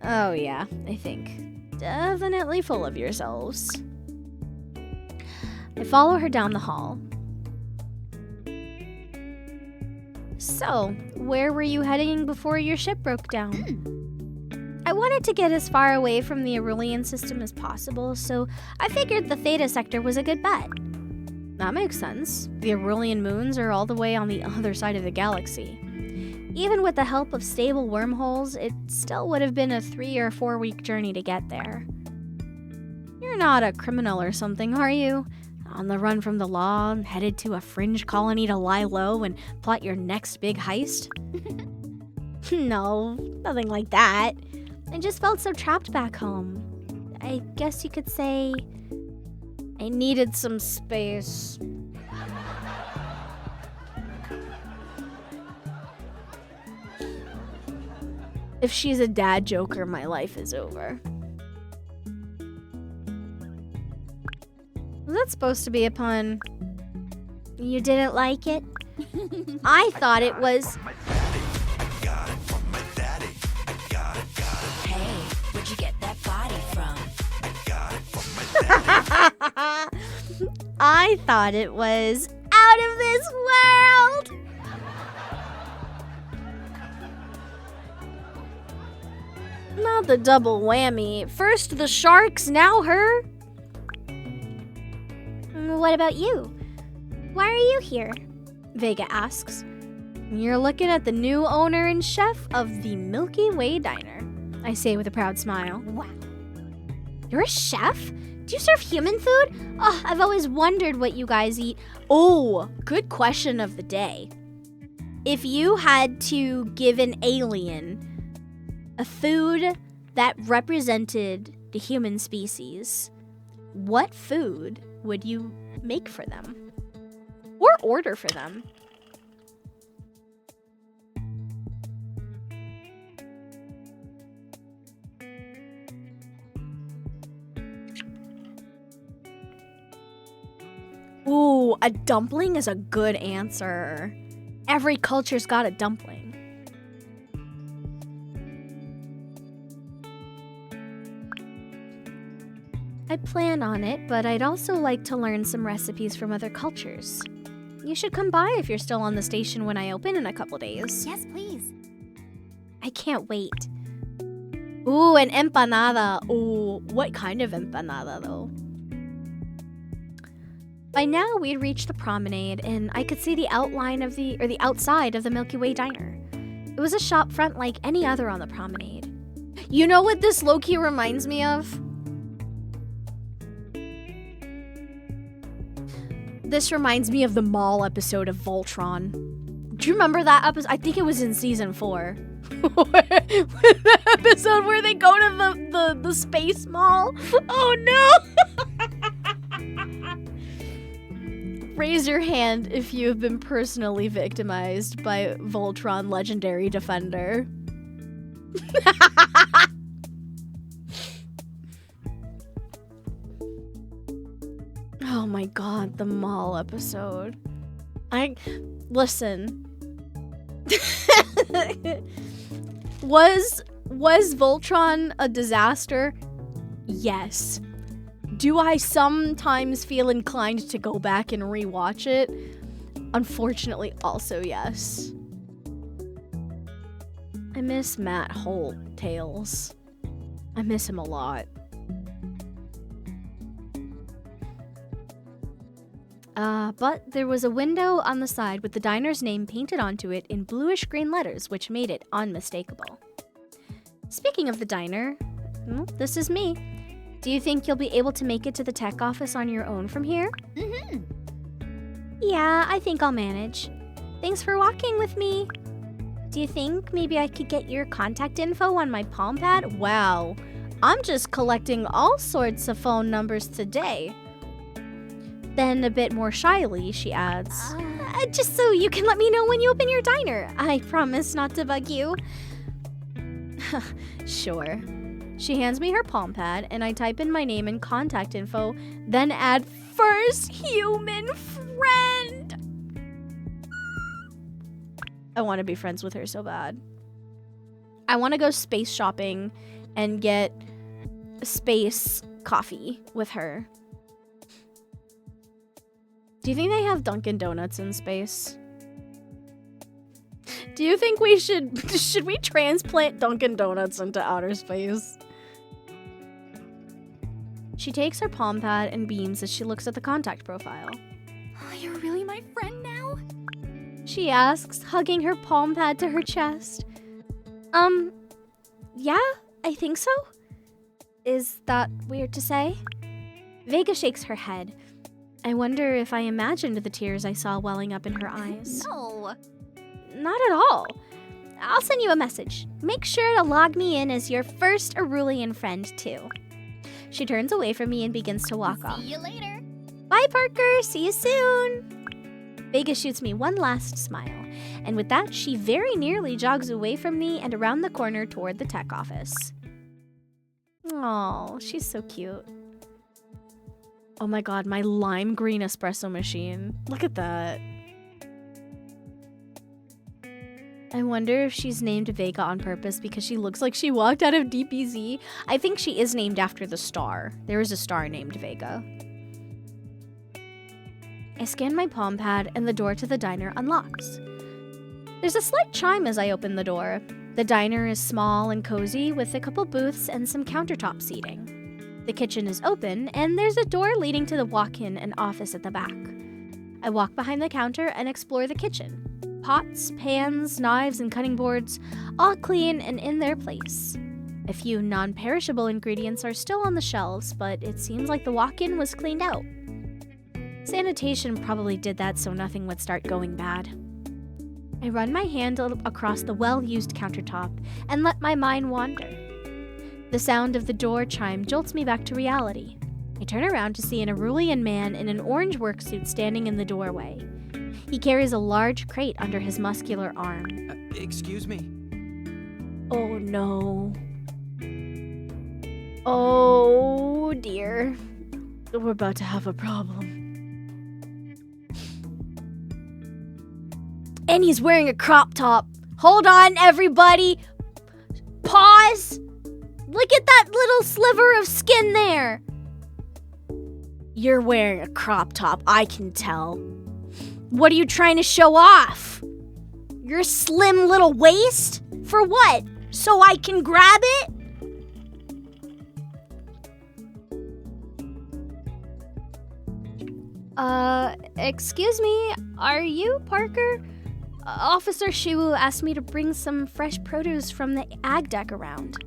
Oh yeah, I think. Definitely full of yourselves. I follow her down the hall. So, where were you heading before your ship broke down? I wanted to get as far away from the Arulian system as possible, so I figured the Theta sector was a good bet. That makes sense. The Arulian moons are all the way on the other side of the galaxy. Even with the help of stable wormholes, it still would have been a 3 or 4 week journey to get there. You're not a criminal or something, are you? On the run from the law, headed to a fringe colony to lie low and plot your next big heist? No, nothing like that. I just felt so trapped back home. I guess you could say I needed some space. If she's a dad joker, my life is over. Was that supposed to be a pun? You didn't like it? I thought it was... Hey, where'd you get that body from? I thought it was out of this world! Not the double whammy. First the sharks, now her. What about you? Why are you here? Vega asks. You're looking at the new owner and chef of the Milky Way Diner, I say with a proud smile. Wow. You're a chef? Do you serve human food? Oh, I've always wondered what you guys eat. Oh, good question of the day. If you had to give an alien a food that represented the human species, what food would you make for them? Or order for them? Ooh, a dumpling is a good answer. Every culture's got a dumpling. I plan on it, but I'd also like to learn some recipes from other cultures. You should come by if you're still on the station when I open in a couple days. Yes, please. I can't wait. Ooh, an empanada. Ooh, what kind of empanada, though? By now, we'd reached the promenade, and I could see the outline of the outside of the Milky Way Diner. It was a shop front like any other on the promenade. You know what this low-key reminds me of? This reminds me of the mall episode of Voltron. Do you remember that episode? I think it was in season 4. The episode where they go to the space mall. Oh no! Raise your hand if you have been personally victimized by Voltron Legendary Defender. Oh my god, the mall episode. Listen. Was Voltron a disaster? Yes. Do I sometimes feel inclined to go back and rewatch it? Unfortunately, also yes. I miss Matt Holt, Tails. I miss him a lot. But there was a window on the side with the diner's name painted onto it in bluish-green letters, which made it unmistakable. Speaking of the diner, this is me. Do you think you'll be able to make it to the tech office on your own from here? Mm-hmm. Yeah, I think I'll manage. Thanks for walking with me. Do you think maybe I could get your contact info on my palm pad? Wow, I'm just collecting all sorts of phone numbers today. Then a bit more shyly, she adds, just so you can let me know when you open your diner. I promise not to bug you. Sure. She hands me her palm pad, and I type in my name and contact info, then add first human friend. I want to be friends with her so bad. I want to go space shopping and get space coffee with her. Do you think they have Dunkin' Donuts in space? Do you think we should we transplant Dunkin' Donuts into outer space? She takes her palm pad and beams as she looks at the contact profile. Oh, you're really my friend now? She asks, hugging her palm pad to her chest. Yeah, I think so. Is that weird to say? Vega shakes her head. I wonder if I imagined the tears I saw welling up in her eyes. No. Not at all. I'll send you a message. Make sure to log me in as your first Arulian friend, too. She turns away from me and begins to walk off. See you later. Bye, Parker. See you soon. Vega shoots me one last smile, and with that, she very nearly jogs away from me and around the corner toward the tech office. Oh, she's so cute. Oh my god, my lime green espresso machine. Look at that. I wonder if she's named Vega on purpose because she looks like she walked out of DBZ. I think she is named after the star. There is a star named Vega. I scan my palm pad and the door to the diner unlocks. There's a slight chime as I open the door. The diner is small and cozy with a couple booths and some countertop seating. The kitchen is open and there's a door leading to the walk-in and office at the back. I walk behind the counter and explore the kitchen. Pots, pans, knives, and cutting boards, all clean and in their place. A few non-perishable ingredients are still on the shelves, but it seems like the walk-in was cleaned out. Sanitation probably did that so nothing would start going bad. I run my hand across the well-used countertop and let my mind wander. The sound of the door chime jolts me back to reality. I turn around to see an Arulian man in an orange worksuit standing in the doorway. He carries a large crate under his muscular arm. Excuse me? Oh no. Oh dear. We're about to have a problem. And he's wearing a crop top. Hold on, everybody. Pause. Look at that little sliver of skin there. You're wearing a crop top, I can tell. What are you trying to show off? Your slim little waist? For what? So I can grab it? Excuse me, are you Parker? Officer Shiwoo asked me to bring some fresh produce from the ag deck around.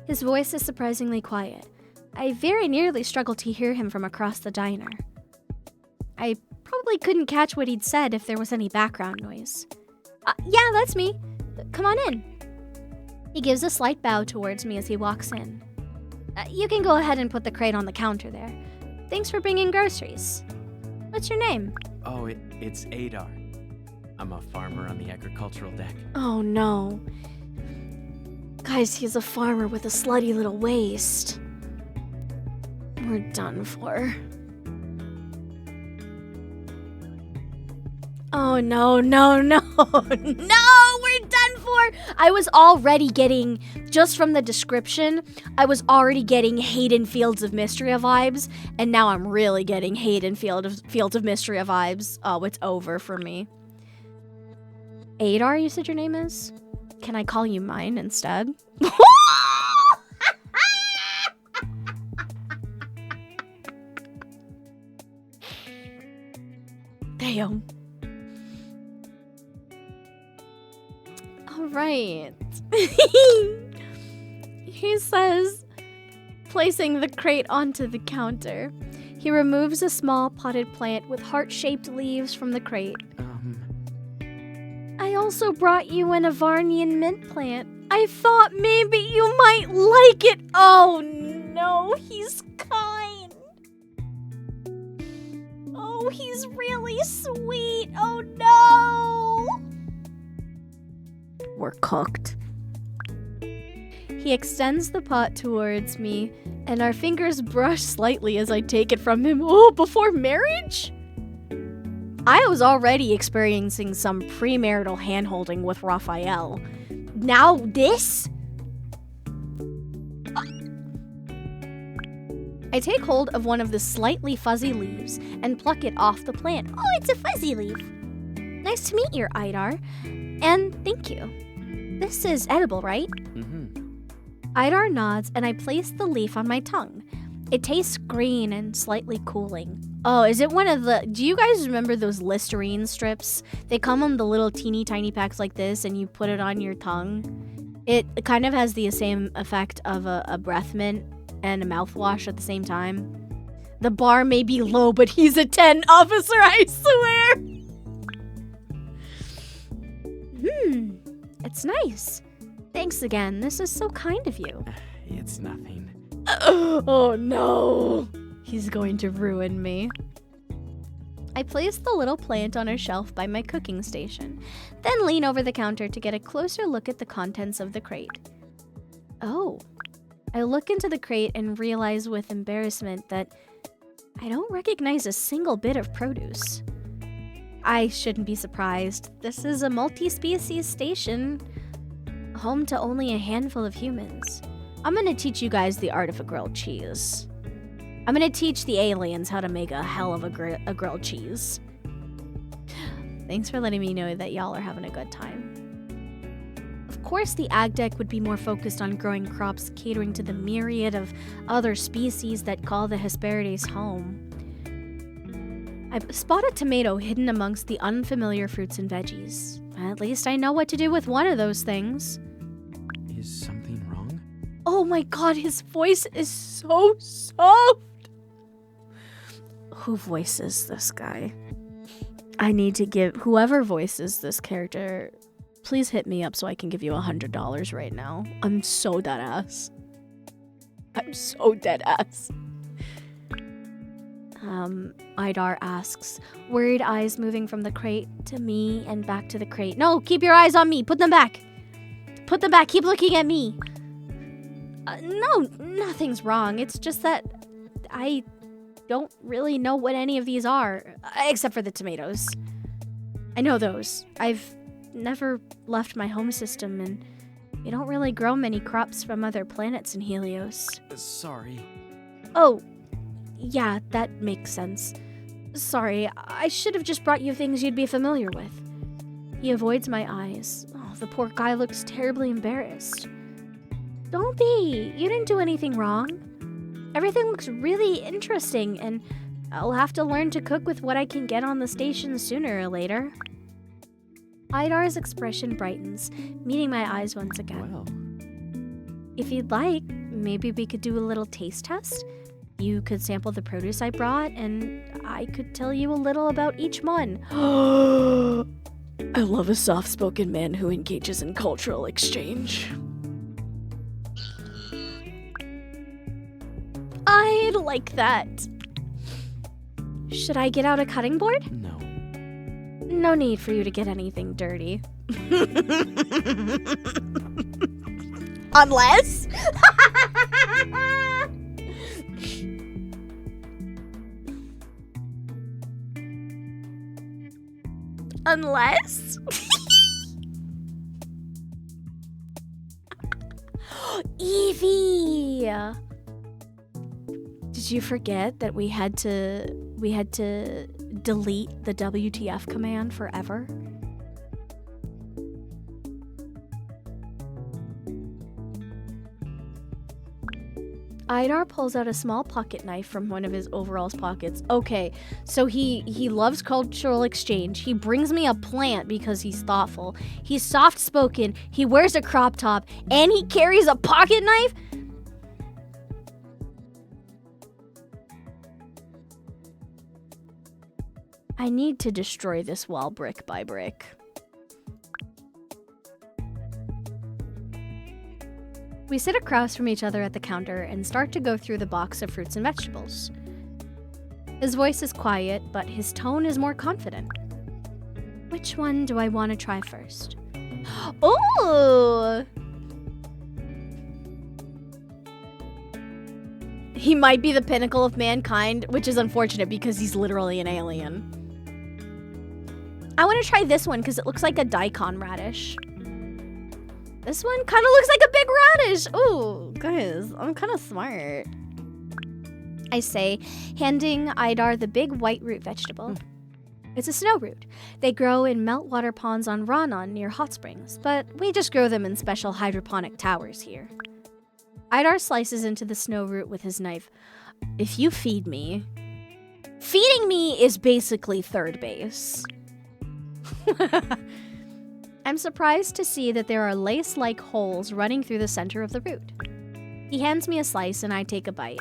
His voice is surprisingly quiet. I very nearly struggled to hear him from across the diner. I probably couldn't catch what he'd said if there was any background noise. Yeah, that's me. Come on in. He gives a slight bow towards me as he walks in. You can go ahead and put the crate on the counter there. Thanks for bringing groceries. What's your name? Oh, it's Aedar. I'm a farmer on the agricultural deck. Oh no. Guys, he's a farmer with a slutty little waist. We're done for. Oh no, no, no, no, we're done for! I was already getting, just from the description, I was already getting Hayden Fields of Mystria vibes, and now I'm really getting Hayden Fields of Mystria vibes. Oh, it's over for me. Aedar, you said your name is? Can I call you mine instead? Damn. All right. He says, placing the crate onto the counter. He removes a small potted plant with heart-shaped leaves from the crate. I also brought you an Avarnian mint plant. I thought maybe you might like it. Oh no, he's kind. Oh, he's really sweet. Oh no. We're cooked. He extends the pot towards me, and our fingers brush slightly as I take it from him. Oh, before marriage? I was already experiencing some premarital handholding with Raphael. Now this? I take hold of one of the slightly fuzzy leaves and pluck it off the plant. Oh, it's a fuzzy leaf. Nice to meet you, Aedar. And thank you. This is edible, right? Aedar nods, and I place the leaf on my tongue. It tastes green and slightly cooling. Oh, is it one of the... Do you guys remember those Listerine strips? They come in the little teeny tiny packs like this, and you put it on your tongue. It kind of has the same effect of a breath mint and a mouthwash at the same time. The bar may be low, but he's a 10 officer, I swear! It That's nice. Thanks again. This is so kind of you. It's nothing. Oh no. He's going to ruin me. I place the little plant on a shelf by my cooking station, then lean over the counter to get a closer look at the contents of the crate. Oh. I look into the crate and realize with embarrassment that I don't recognize a single bit of produce. I shouldn't be surprised. This is a multi-species station, home to only a handful of humans. I'm gonna teach you guys the art of a grilled cheese. I'm gonna teach the aliens how to make a hell of a grilled cheese. Thanks for letting me know that y'all are having a good time. Of course, the ag deck would be more focused on growing crops catering to the myriad of other species that call the Hesperides home. I spot a tomato hidden amongst the unfamiliar fruits and veggies. At least I know what to do with one of those things. Is something wrong? Oh my god, his voice is so soft! Who voices this guy? I need to give whoever voices this character, please hit me up so I can give you $100 right now. I'm so dead ass. Aedar asks, worried eyes moving from the crate to me and back to the crate. No, keep your eyes on me. Put them back. Put them back. Keep looking at me. No, nothing's wrong. It's just that I don't really know what any of these are, except for the tomatoes. I know those. I've never left my home system, and you don't really grow many crops from other planets in Helios. Sorry. Oh, yeah, that makes sense. Sorry, I should have just brought you things you'd be familiar with. He avoids my eyes. Oh, the poor guy looks terribly embarrassed. Don't be. You didn't do anything wrong. Everything looks really interesting, and I'll have to learn to cook with what I can get on the station sooner or later. Aedar's expression brightens, meeting my eyes once again. Well, If you'd like, maybe we could do a little taste test. You could sample the produce I brought, and I could tell you a little about each one. I love a soft-spoken man who engages in cultural exchange. I'd like that. Should I get out a cutting board? no. No need for you to get anything dirty. Unless? Unless? Evie! Did you forget that we had to delete the WTF command forever? Aedar pulls out a small pocket knife from one of his overalls pockets. Okay, so he loves cultural exchange. He brings me a plant because he's thoughtful. He's soft-spoken. He wears a crop top, and he carries a pocket knife? I need to destroy this wall brick by brick. We sit across from each other at the counter and start to go through the box of fruits and vegetables. His voice is quiet, but his tone is more confident. Which one do I want to try first? Oh! He might be the pinnacle of mankind, which is unfortunate because he's literally an alien. I want to try this one because it looks like a daikon radish. This one kind of looks like a big radish. Ooh, guys, I'm kind of smart. I say, handing Aedar the big white root vegetable. It's a snow root. They grow in meltwater ponds on Ranon near hot springs, but we just grow them in special hydroponic towers here. Aedar slices into the snow root with his knife. If you feed me... Feeding me is basically third base. I'm surprised to see that there are lace-like holes running through the center of the root. He hands me a slice and I take a bite.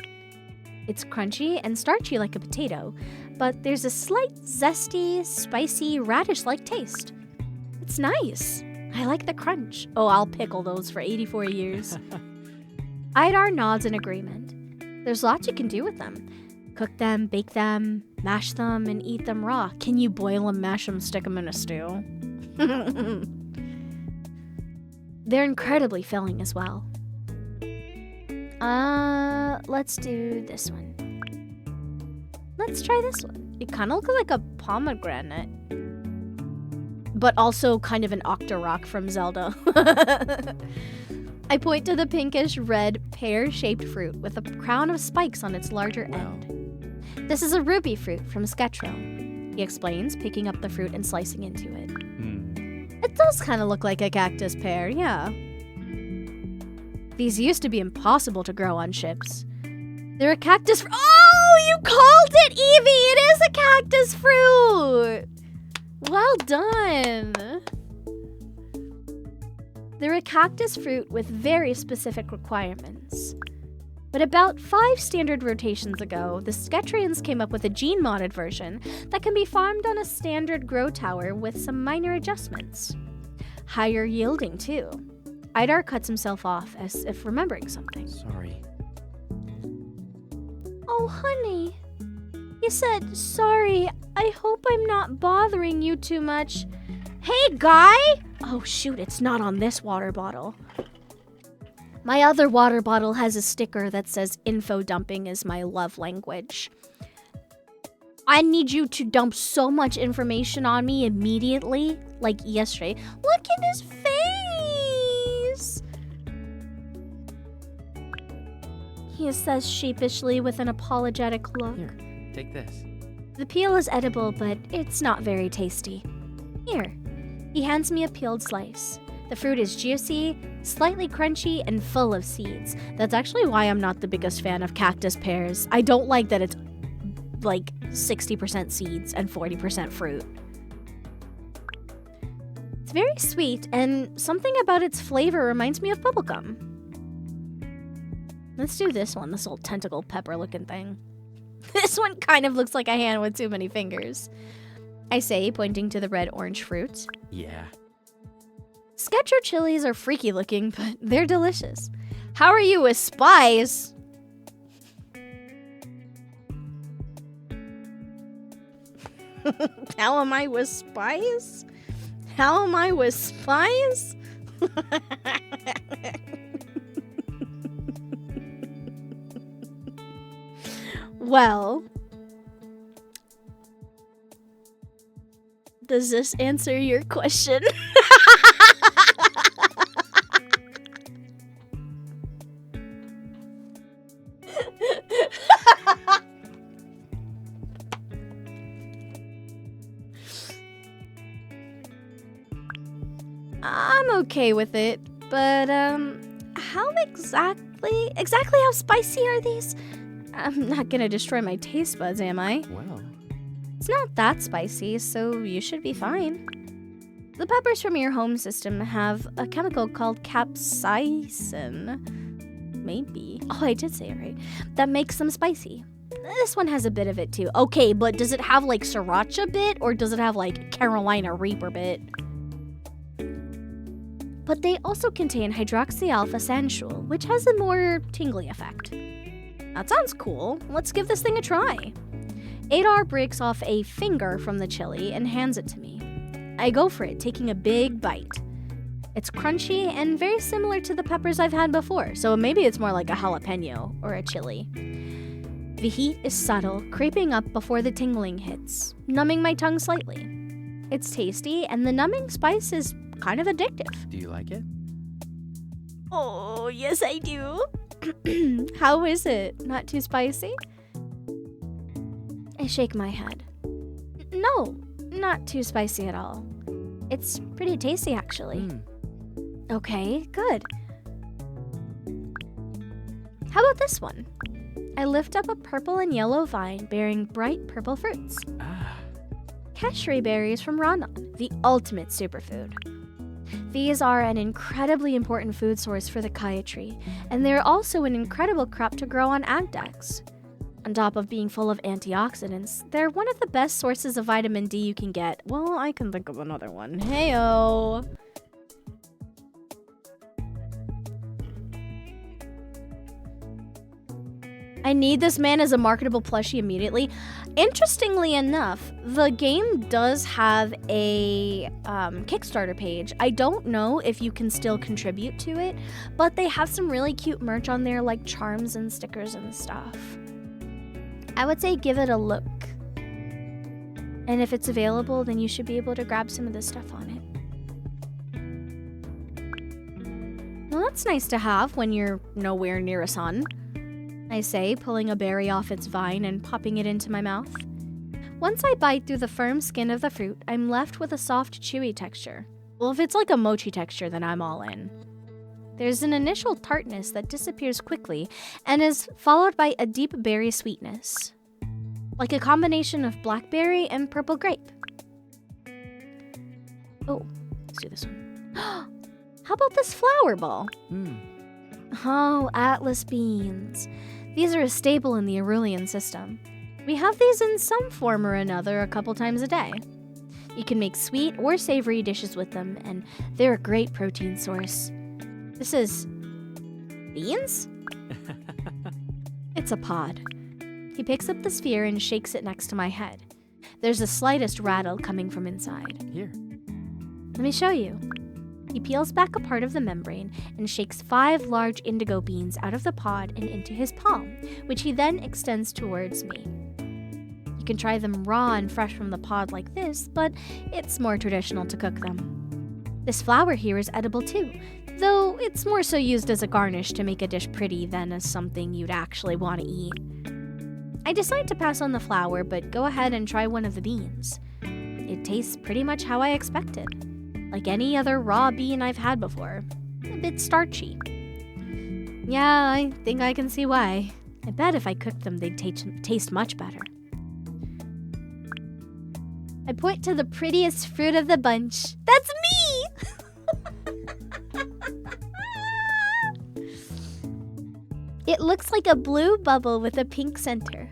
It's crunchy and starchy like a potato, but there's a slight zesty, spicy, radish-like taste. It's nice. I like the crunch. Oh, I'll pickle those for 84 years. Aedar nods in agreement. There's lots you can do with them. Cook them, bake them, mash them, and eat them raw. Can you boil them, mash them, stick them in a stew? They're incredibly filling as well. Let's do this one. Let's try this one. It kind of looks like a pomegranate, but also kind of an Octorok from Zelda. I point to the pinkish red pear-shaped fruit with a crown of spikes on its larger end. This is a ruby fruit from Sketro, he explains, picking up the fruit and slicing into it. It does kind of look like a cactus pear, yeah. These used to be impossible to grow on ships. They're a cactus Oh, you called it, Evie! It is a cactus fruit! Well done! They're a cactus fruit with very specific requirements. But about 5 standard rotations ago, the Sketrians came up with a gene-modded version that can be farmed on a standard grow tower with some minor adjustments. Higher yielding, too. Aedar cuts himself off as if remembering something. Sorry. Oh, honey. You said, sorry, I hope I'm not bothering you too much. Hey, guy! Oh, shoot, it's not on this water bottle. My other water bottle has a sticker that says info dumping is my love language. I need you to dump so much information on me immediately, like yesterday. Look at his face! He says sheepishly with an apologetic look. Here, take this. The peel is edible, but it's not very tasty. Here. He hands me a peeled slice. The fruit is juicy, slightly crunchy, and full of seeds. That's actually why I'm not the biggest fan of cactus pears. I don't like that it's like 60% seeds and 40% fruit. It's very sweet, and something about its flavor reminds me of bubblegum. Let's do this one, this old tentacle pepper looking thing. This one kind of looks like a hand with too many fingers, I say, pointing to the red-orange fruit. Yeah. Sketcher chilies are freaky looking, but they're delicious. How are you with spies? How am I with spies? How am I with spies? Well, does this answer your question? I'm okay with it, but how exactly how spicy are these? I'm not gonna destroy my taste buds, am I? Well. It's not that spicy, so you should be fine. The peppers from your home system have a chemical called capsaicin. Maybe. Oh, I did say it right. That makes them spicy. This one has a bit of it too. Okay, but does it have like sriracha bit or does it have like Carolina Reaper bit? But they also contain hydroxyalpha sansule, which has a more tingly effect. That sounds cool. Let's give this thing a try. Aedar breaks off a finger from the chili and hands it to me. I go for it, taking a big bite. It's crunchy and very similar to the peppers I've had before, so maybe it's more like a jalapeno or a chili. The heat is subtle, creeping up before the tingling hits, numbing my tongue slightly. It's tasty, and the numbing spice is kind of addictive. Do you like it? Oh, yes I do. How is it? Not too spicy? I shake my head. No, not too spicy at all. It's pretty tasty, actually. Okay, good. How about this one? I lift up a purple and yellow vine bearing bright purple fruits. Kashri berries from Ranon, the ultimate superfood. These are an incredibly important food source for the Kaya tree, and they're also an incredible crop to grow on Agdax. On top of being full of antioxidants, they're one of the best sources of vitamin D you can get. Well, I can think of another one. Heyo! I need this man as a marketable plushie immediately. Interestingly enough, the game does have a Kickstarter page. I don't know if you can still contribute to it, but they have some really cute merch on there, like charms and stickers and stuff. I would say give it a look. And if it's available, then you should be able to grab some of this stuff on it. Well, that's nice to have when you're nowhere near a sun, I say, pulling a berry off its vine and popping it into my mouth. Once I bite through the firm skin of the fruit, I'm left with a soft, chewy texture. Well, if it's like a mochi texture, then I'm all in. There's an initial tartness that disappears quickly and is followed by a deep berry sweetness, like a combination of blackberry and purple grape. Oh, let's do this one. How about this flower ball? Oh, Atlas beans. These are a staple in the Aurelian system. We have these in some form or another a couple times a day. You can make sweet or savory dishes with them, and they're a great protein source. This is... beans? It's a pod. He picks up the sphere and shakes it next to my head. There's the slightest rattle coming from inside. Here. Let me show you. He peels back a part of the membrane and shakes 5 large indigo beans out of the pod and into his palm, which he then extends towards me. You can try them raw and fresh from the pod like this, but it's more traditional to cook them. This flower here is edible too, though it's more so used as a garnish to make a dish pretty than as something you'd actually want to eat. I decide to pass on the flower, but go ahead and try one of the beans. It tastes pretty much how I expected. Like any other raw bean I've had before. A bit starchy. Yeah, I think I can see why. I bet if I cooked them, they'd taste much better. I point to the prettiest fruit of the bunch. That's me! It looks like a blue bubble with a pink center.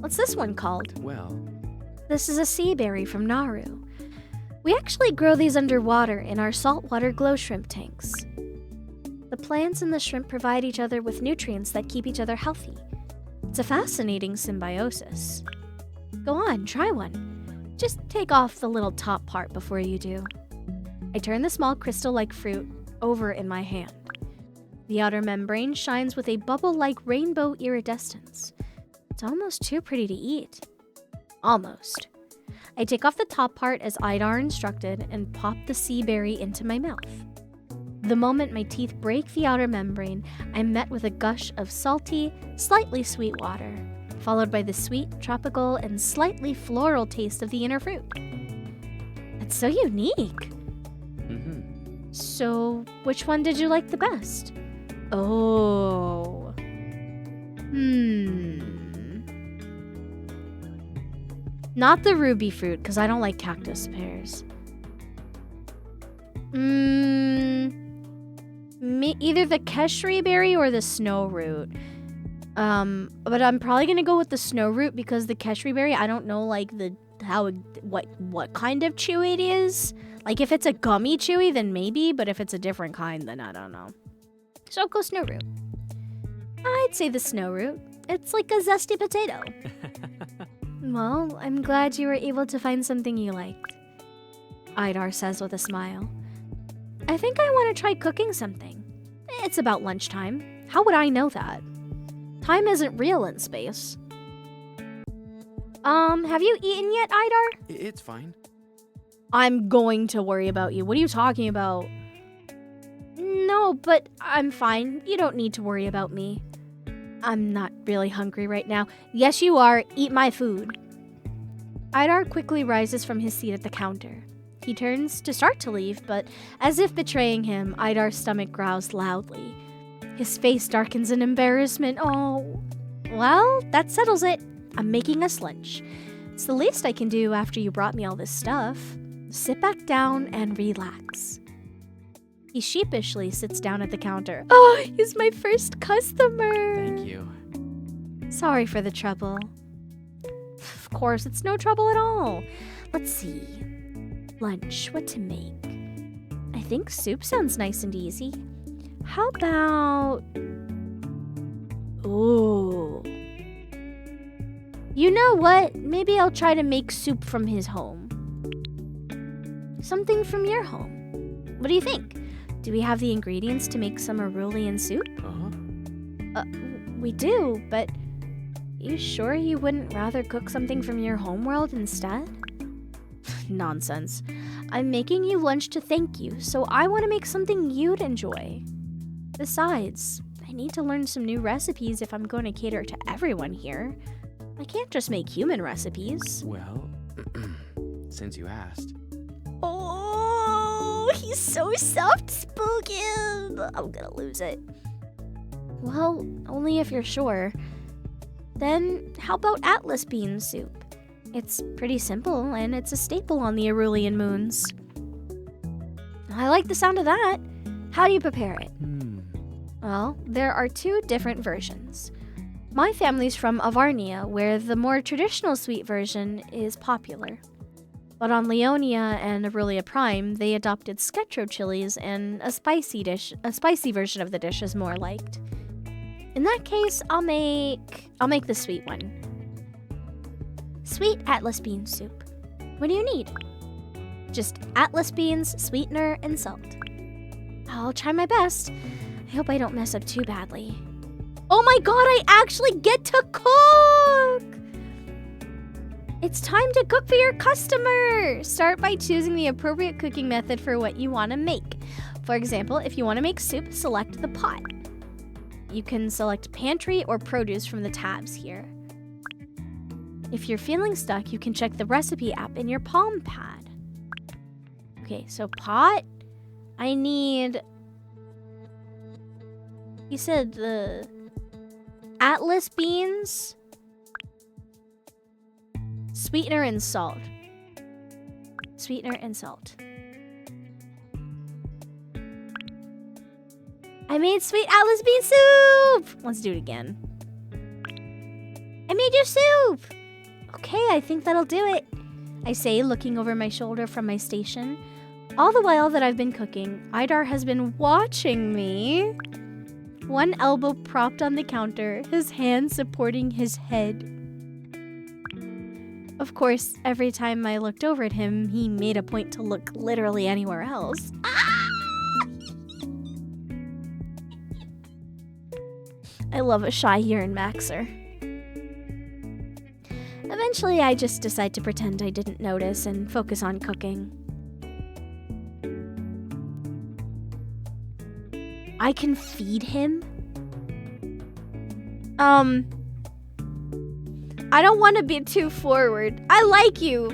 What's this one called? Well, This is a sea berry from Nauru. We actually grow these underwater in our saltwater glow shrimp tanks. The plants and the shrimp provide each other with nutrients that keep each other healthy. It's a fascinating symbiosis. Go on, try one. Just take off the little top part before you do. I turn the small crystal-like fruit over in my hand. The outer membrane shines with a bubble-like rainbow iridescence. It's almost too pretty to eat. Almost. I take off the top part as Aedar instructed and pop the sea berry into my mouth. The moment my teeth break the outer membrane, I'm met with a gush of salty, slightly sweet water, followed by the sweet, tropical, and slightly floral taste of the inner fruit. That's so unique. So, which one did you like the best? Oh. Not the ruby fruit, because I don't like cactus pears. Either the keshri berry or the snow root. But I'm probably gonna go with the snow root because the keshri berry, I don't know like what kind of chewy it is. Like if it's a gummy chewy, then maybe, but if it's a different kind, then I don't know. So I'll go snow root. I'd say the snow root. It's like a zesty potato. Well, I'm glad you were able to find something you liked, Aedar says with a smile. I think I want to try cooking something. It's about lunchtime. How would I know that? Time isn't real in space. Have you eaten yet, Aedar? it's fine. I'm going to worry about you. What are you talking about? No, but I'm fine. You don't need to worry about me. I'm not really hungry right now. Yes, you are. Eat my food. Aedar quickly rises from his seat at the counter. He turns to start to leave, but as if betraying him, Aedar's stomach growls loudly. His face darkens in embarrassment. Oh, well, that settles it. I'm making us lunch. It's the least I can do after you brought me all this stuff. Sit back down and relax. He sheepishly sits down at the counter. Oh, he's my first customer. Thank you. Sorry for the trouble. Of course, it's no trouble at all. Let's see. Lunch, what to make? I think soup sounds nice and easy. How about... Ooh, You know what? Maybe I'll try to make soup from his home. Something from your home. What do you think? Do we have the ingredients to make some Arulian soup? We do, but you sure you wouldn't rather cook something from your homeworld instead? Nonsense. I'm making you lunch to thank you, so I want to make something you'd enjoy. Besides, I need to learn some new recipes if I'm going to cater to everyone here. I can't just make human recipes. Well, since you asked. Oh, he's so soft-spoken. I'm gonna lose it. Well, only if you're sure. Then how about Atlas bean soup? It's pretty simple, and it's a staple on the Arulian moons. I like the sound of that. How do you prepare it? Well, there are 2 different versions. My family's from Avarnia, where the more traditional sweet version is popular. But on Leonia and Arulia Prime, they adopted Sketro chilies, and a spicy version of the dish is more liked. In that case, I'll make the sweet one. Sweet Atlas bean soup. What do you need? Just Atlas beans, sweetener, and salt. I'll try my best. I hope I don't mess up too badly. Oh my god, I actually get to cook! It's time to cook for your customer! Start by choosing the appropriate cooking method for what you want to make. For example, if you want to make soup, select the pot. You can select pantry or produce from the tabs here. If you're feeling stuck, you can check the recipe app in your Palm pad. Okay, so pot. I need... You said the Atlas beans, sweetener and salt. Sweetener and salt. I made sweet Atlas bean soup! Let's do it again. I made your soup! Okay, I think that'll do it, I say, looking over my shoulder from my station. All the while that I've been cooking, Aedar has been watching me. One elbow propped on the counter, his hand supporting his head. Of course, every time I looked over at him, he made a point to look literally anywhere else. I love a shy urine maxer. Eventually, I just decide to pretend I didn't notice and focus on cooking. I can feed him? I don't want to be too forward. I like you,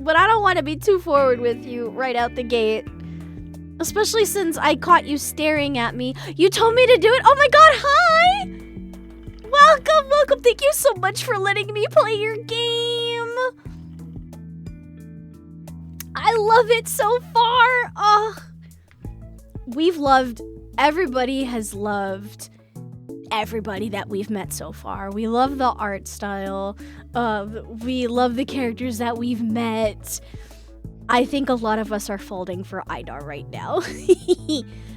but I don't want to be too forward with you right out the gate. Especially since I caught you staring at me. You told me to do it. Oh my god, hi! Welcome. Thank you so much for letting me play your game. I love it so far. Everybody has loved everybody that we've met so far. We love the art style. We love the characters that we've met. I think a lot of us are folding for Aedar right now.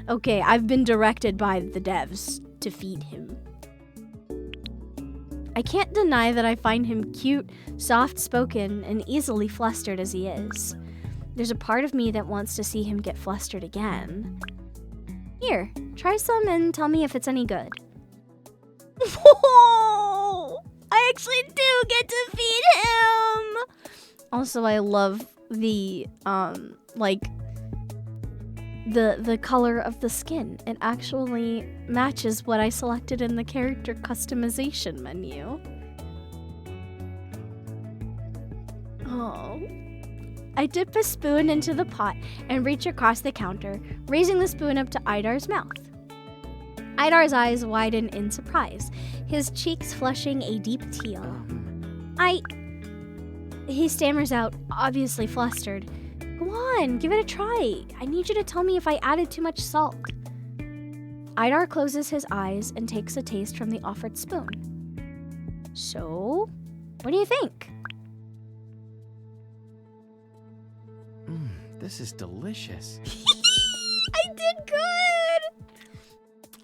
Okay, I've been directed by the devs to feed him. I can't deny that I find him cute, soft-spoken, and easily flustered as he is. There's a part of me that wants to see him get flustered again. Here, try some and tell me if it's any good. Whoa! I actually do get to feed him! Also, I love the color of the skin. It actually matches what I selected in the character customization menu. Oh. I dip a spoon into the pot and reach across the counter, raising the spoon up to Aedar's mouth. Aedar's eyes widen in surprise, his cheeks flushing a deep teal. He stammers out, obviously flustered. Go on, give it a try. I need you to tell me if I added too much salt. Aedar closes his eyes and takes a taste from the offered spoon. So, what do you think? This is delicious. I did good!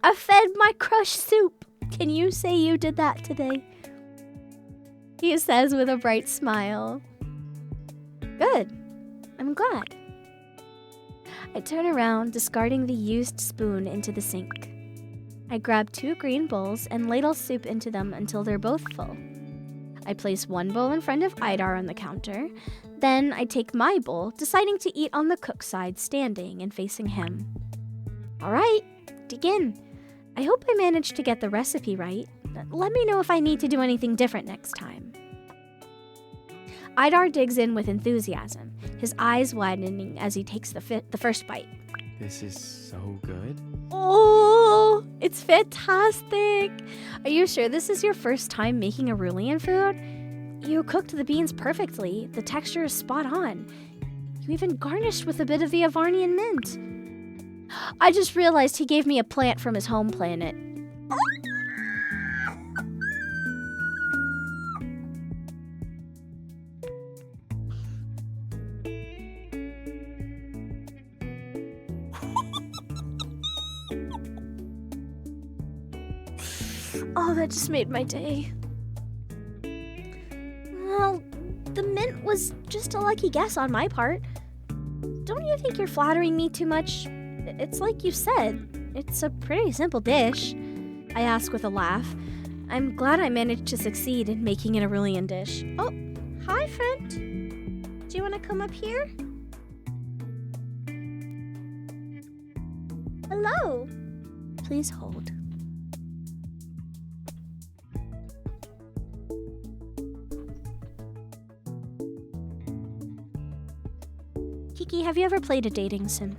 I fed my crush soup. Can you say you did that today? he says with a bright smile. Good. I'm glad. I turn around, discarding the used spoon into the sink. I grab 2 green bowls and ladle soup into them until they're both full. I place one bowl in front of Aedar on the counter. Then I take my bowl, deciding to eat on the cook's side, standing and facing him. All right, dig in. I hope I managed to get the recipe right. Let me know if I need to do anything different next time. Aedar digs in with enthusiasm, his eyes widening as he takes the first bite. This is so good. Oh, it's fantastic! Are you sure this is your first time making Arulian food? You cooked the beans perfectly. The texture is spot on. You even garnished with a bit of the Avarnian mint. I just realized he gave me a plant from his home planet. Oh, that just made my day. Well, the mint was just a lucky guess on my part. Don't you think you're flattering me too much? It's like you said, it's a pretty simple dish. I ask with a laugh. I'm glad I managed to succeed in making an Aurelian dish. Oh, hi, friend. Do you want to come up here? Hello. Please hold. Kiki, have you ever played a dating sim?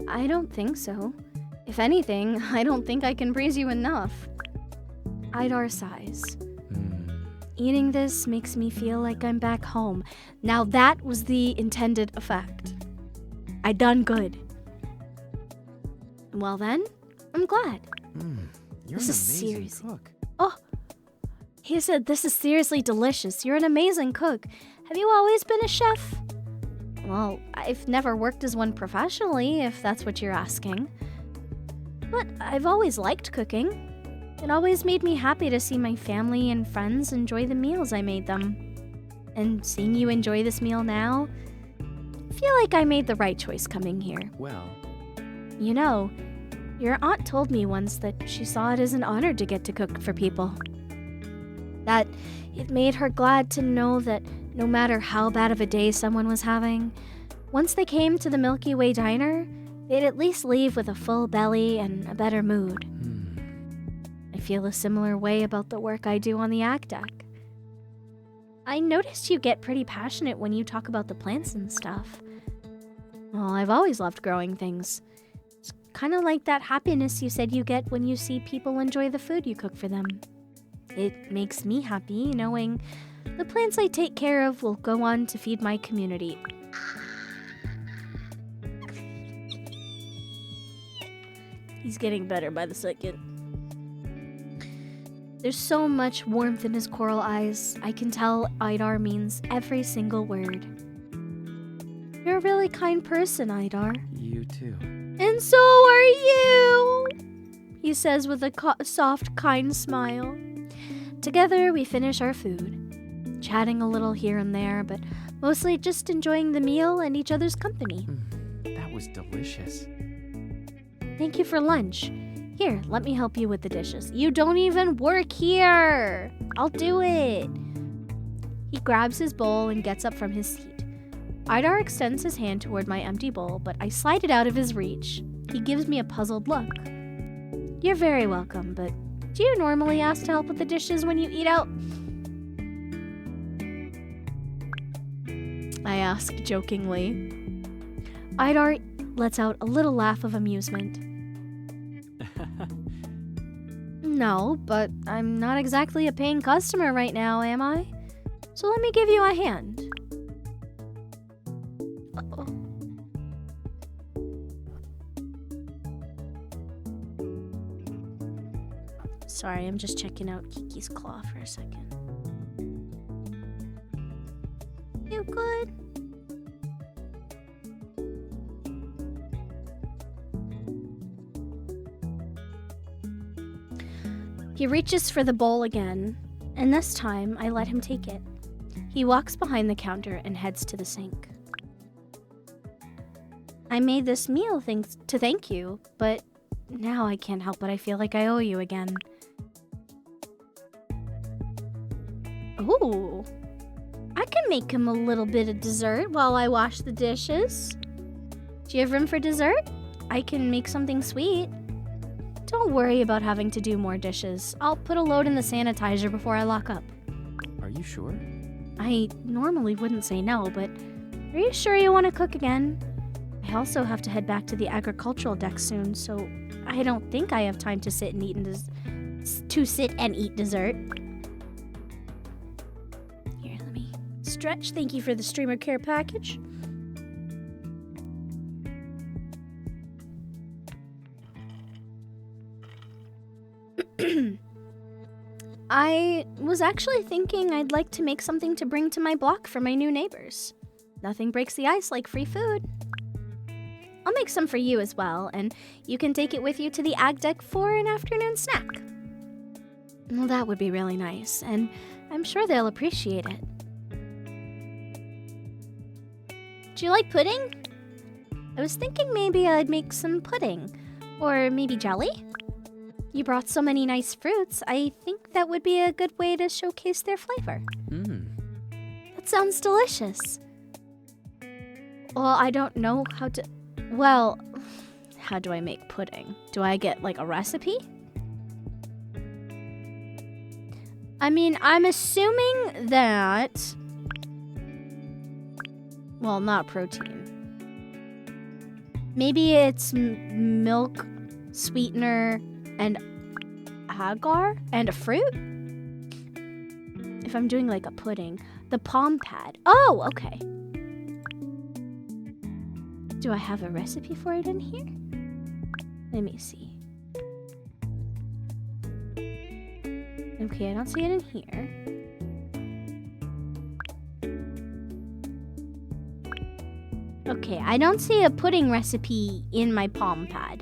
I don't think so. If anything, I don't think I can praise you enough. Aedar sighs. Eating this makes me feel like I'm back home. Now that was the intended effect. I done good. Well then, I'm glad. You're This an is amazing serious. cook. Oh, he said this is seriously delicious. You're an amazing cook. Have you always been a chef? Well, I've never worked as one professionally, if that's what you're asking. But I've always liked cooking. It always made me happy to see my family and friends enjoy the meals I made them. And seeing you enjoy this meal now, I feel like I made the right choice coming here. Well, You know, your aunt told me once that she saw it as an honor to get to cook for people. That it made her glad to know that no matter how bad of a day someone was having, once they came to the Milky Way Diner, they'd at least leave with a full belly and a better mood. I feel a similar way about the work I do on the ACT deck. I noticed you get pretty passionate when you talk about the plants and stuff. Well, I've always loved growing things. It's kind of like that happiness you said you get when you see people enjoy the food you cook for them. It makes me happy knowing the plants I take care of will go on to feed my community. He's getting better by the second. There's so much warmth in his coral eyes. I can tell Aedar means every single word. You're a really kind person, Aedar. you too. And so are you, he says with a soft, kind smile. Together, we finish our food, chatting a little here and there, but mostly just enjoying the meal and each other's company. That was delicious. Thank you for lunch. Here, let me help you with the dishes. You don't even work here. I'll do it. He grabs his bowl and gets up from his seat. Aedar extends his hand toward my empty bowl, but I slide it out of his reach. He gives me a puzzled look. You're very welcome, but do you normally ask to help with the dishes when you eat out? I ask jokingly. Aedar lets out a little laugh of amusement. No, but I'm not exactly a paying customer right now, am I? So let me give you a hand. Uh-oh. Sorry, I'm just checking out Kiki's claw for a second. You good? He reaches for the bowl again, and this time I let him take it. He walks behind the counter and heads to the sink. I made this meal to thank you, but now I can't help but I feel like I owe you again. Ooh, I can make him a little bit of dessert while I wash the dishes. Do you have room for dessert? I can make something sweet. Don't worry about having to do more dishes. I'll put a load in the sanitizer before I lock up. Are you sure? I normally wouldn't say no, but are you sure you want to cook again? I also have to head back to the agricultural deck soon, so I don't think I have time to sit and eat dessert. Here, let me stretch. Thank you for the streamer care package. I was actually thinking I'd like to make something to bring to my block for my new neighbors. Nothing breaks the ice like free food. I'll make some for you as well, and you can take it with you to the ag deck for an afternoon snack. Well, that would be really nice, and I'm sure they'll appreciate it. Do you like pudding? I was thinking maybe I'd make some pudding, or maybe jelly? You brought so many nice fruits, I think that would be a good way to showcase their flavor. That sounds delicious. Well, I don't know how to... Well, how do I make pudding? Do I get, like, a recipe? I mean, I'm assuming that... Well, not protein. Maybe it's milk, sweetener, and agar, and a fruit? If I'm doing, like, a pudding. The palm pad. Oh, okay. Do I have a recipe for it in here? Let me see. Okay, I don't see it in here. Okay, I don't see a pudding recipe in my palm pad.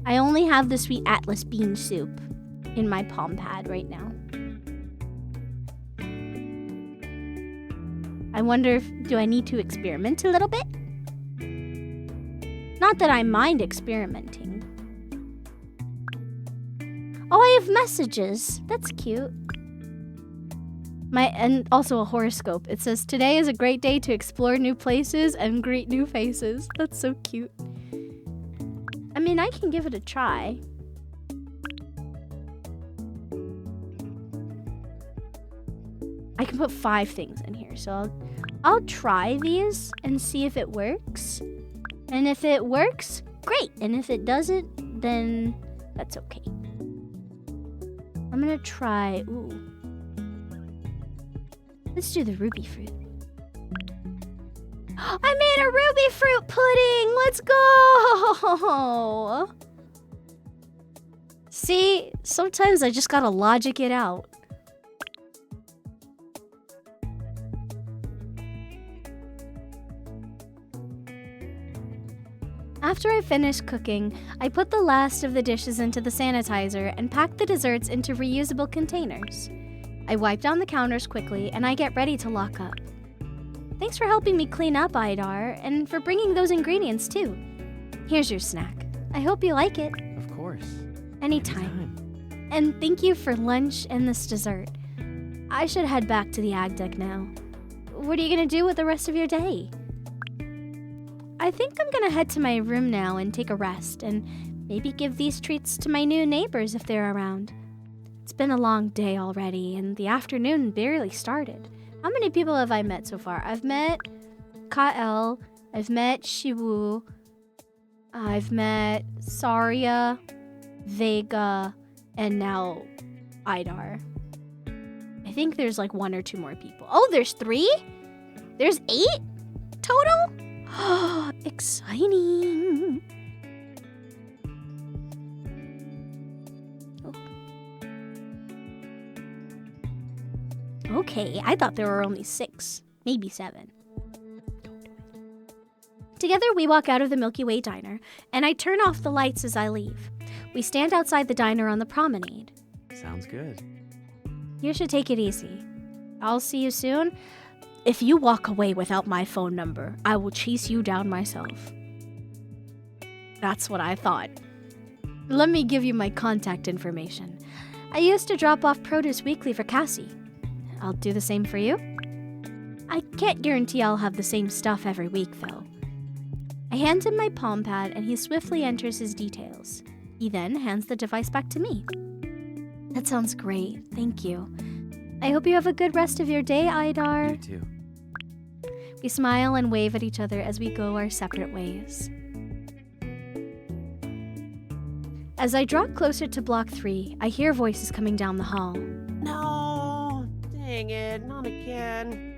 I only have the sweet Atlas bean soup in my palm pad right now. I wonder if, do I need to experiment a little bit? Not that I mind experimenting. Oh, I have messages. That's cute. And also a horoscope. It says, today is a great day to explore new places and greet new faces. That's so cute. I mean, I can give it a try. I can put 5 things in here, so I'll try these and see if it works. And if it works, great. And if it doesn't, then that's okay. I'm gonna try, let's do the ruby fruit. I made a ruby fruit pudding! Let's go! See, sometimes I just gotta logic it out. After I finished cooking, I put the last of the dishes into the sanitizer and packed the desserts into reusable containers. I wipe down the counters quickly and I get ready to lock up. Thanks for helping me clean up, Aedar, and for bringing those ingredients too. Here's your snack. I hope you like it. Of course. Anytime. And thank you for lunch and this dessert. I should head back to the ag deck now. What are you gonna do with the rest of your day? I think I'm gonna head to my room now and take a rest and maybe give these treats to my new neighbors if they're around. It's been a long day already and the afternoon barely started. How many people have I met so far? I've met Kael, I've met Shiwoo, I've met Saria, Vega, and now Aedar. I think there's like 1 or 2 more people. Oh, there's 3? There's 8 total? Exciting. Okay, I thought there were only 6, maybe 7. Together, we walk out of the Milky Way Diner, and I turn off the lights as I leave. We stand outside the diner on the promenade. Sounds good. You should take it easy. I'll see you soon. If you walk away without my phone number, I will chase you down myself. That's what I thought. Let me give you my contact information. I used to drop off produce weekly for Cassie. I'll do the same for you. I can't guarantee I'll have the same stuff every week, though. I hand him my palm pad, and he swiftly enters his details. He then hands the device back to me. That sounds great. Thank you. I hope you have a good rest of your day, Aedar. You too. We smile and wave at each other as we go our separate ways. As I draw closer to Block 3, I hear voices coming down the hall. No! Dang it, not again.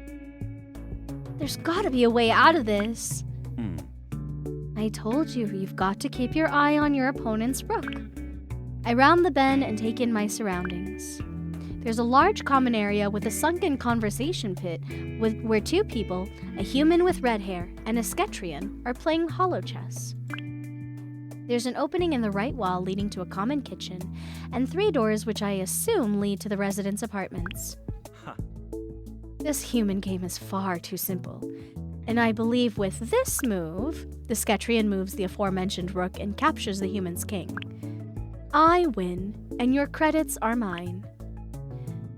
There's gotta be a way out of this. I told you, you've got to keep your eye on your opponent's rook. I round the bend and take in my surroundings. There's a large common area with a sunken conversation pit where two people, a human with red hair and a Sketrian, are playing holo chess. There's an opening in the right wall leading to a common kitchen, and 3 doors which I assume lead to the residents' apartments. Huh. This human game is far too simple, and I believe with this move, the Sketrian moves the aforementioned rook and captures the human's king. I win, and your credits are mine.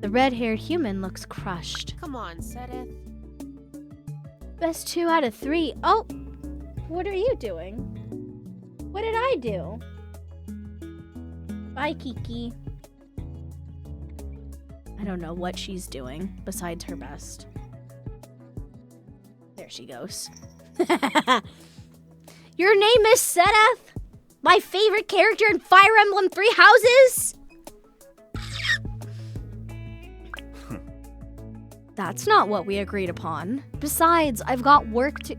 The red-haired human looks crushed. Come on, Setteth. Best 2 out of 3. Oh, what are you doing? What did I do? Bye, Kiki. I don't know what she's doing besides her best. There she goes. Your name is Setteth? My favorite character in Fire Emblem 3 Houses? That's not what we agreed upon. Besides, I've got work to...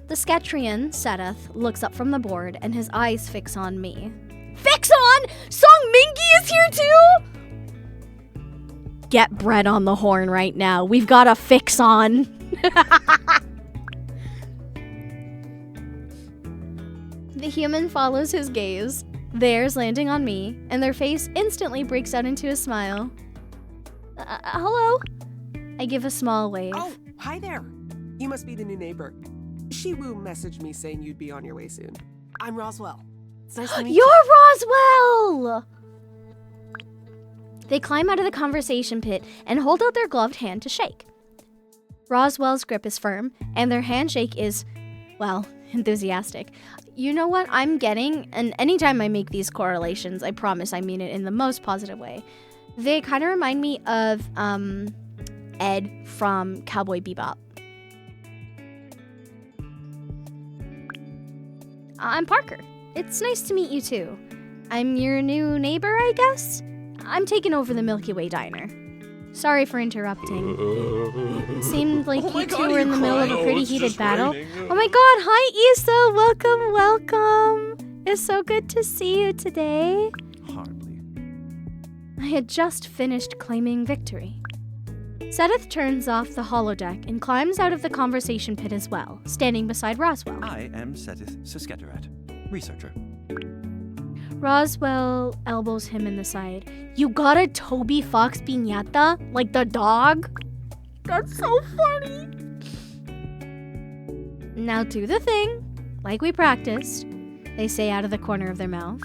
The Sketrian, Setteth, looks up from the board and his eyes fix on me. Fix on? Song Minky is here too? Get bread on the horn right now. We've got a fix on. The human follows his gaze, theirs landing on me, and their face instantly breaks out into a smile. Hello? I give a small wave. Oh, hi there. You must be the new neighbor. Shiwoo messaged me saying you'd be on your way soon. I'm Roswell. It's nice to meet you. You're Roswell! They climb out of the conversation pit and hold out their gloved hand to shake. Roswell's grip is firm, and their handshake is, well, enthusiastic. You know what I'm getting? And anytime I make these correlations, I promise I mean it in the most positive way. They kind of remind me of, Ed from Cowboy Bebop. I'm Parker. It's nice to meet you too. I'm your new neighbor, I guess? I'm taking over the Milky Way Diner. Sorry for interrupting. It seemed like you two were in the middle of a pretty heated battle. Oh my god, hi Issa! Welcome! It's so good to see you today. Hardly. I had just finished claiming victory. Setteth turns off the holodeck and climbs out of the conversation pit as well, standing beside Roswell. I am Setteth Sasketterat, researcher. Roswell elbows him in the side. You got a Toby Fox piñata? Like the dog? That's so funny! Now do the thing, like we practiced, they say out of the corner of their mouth.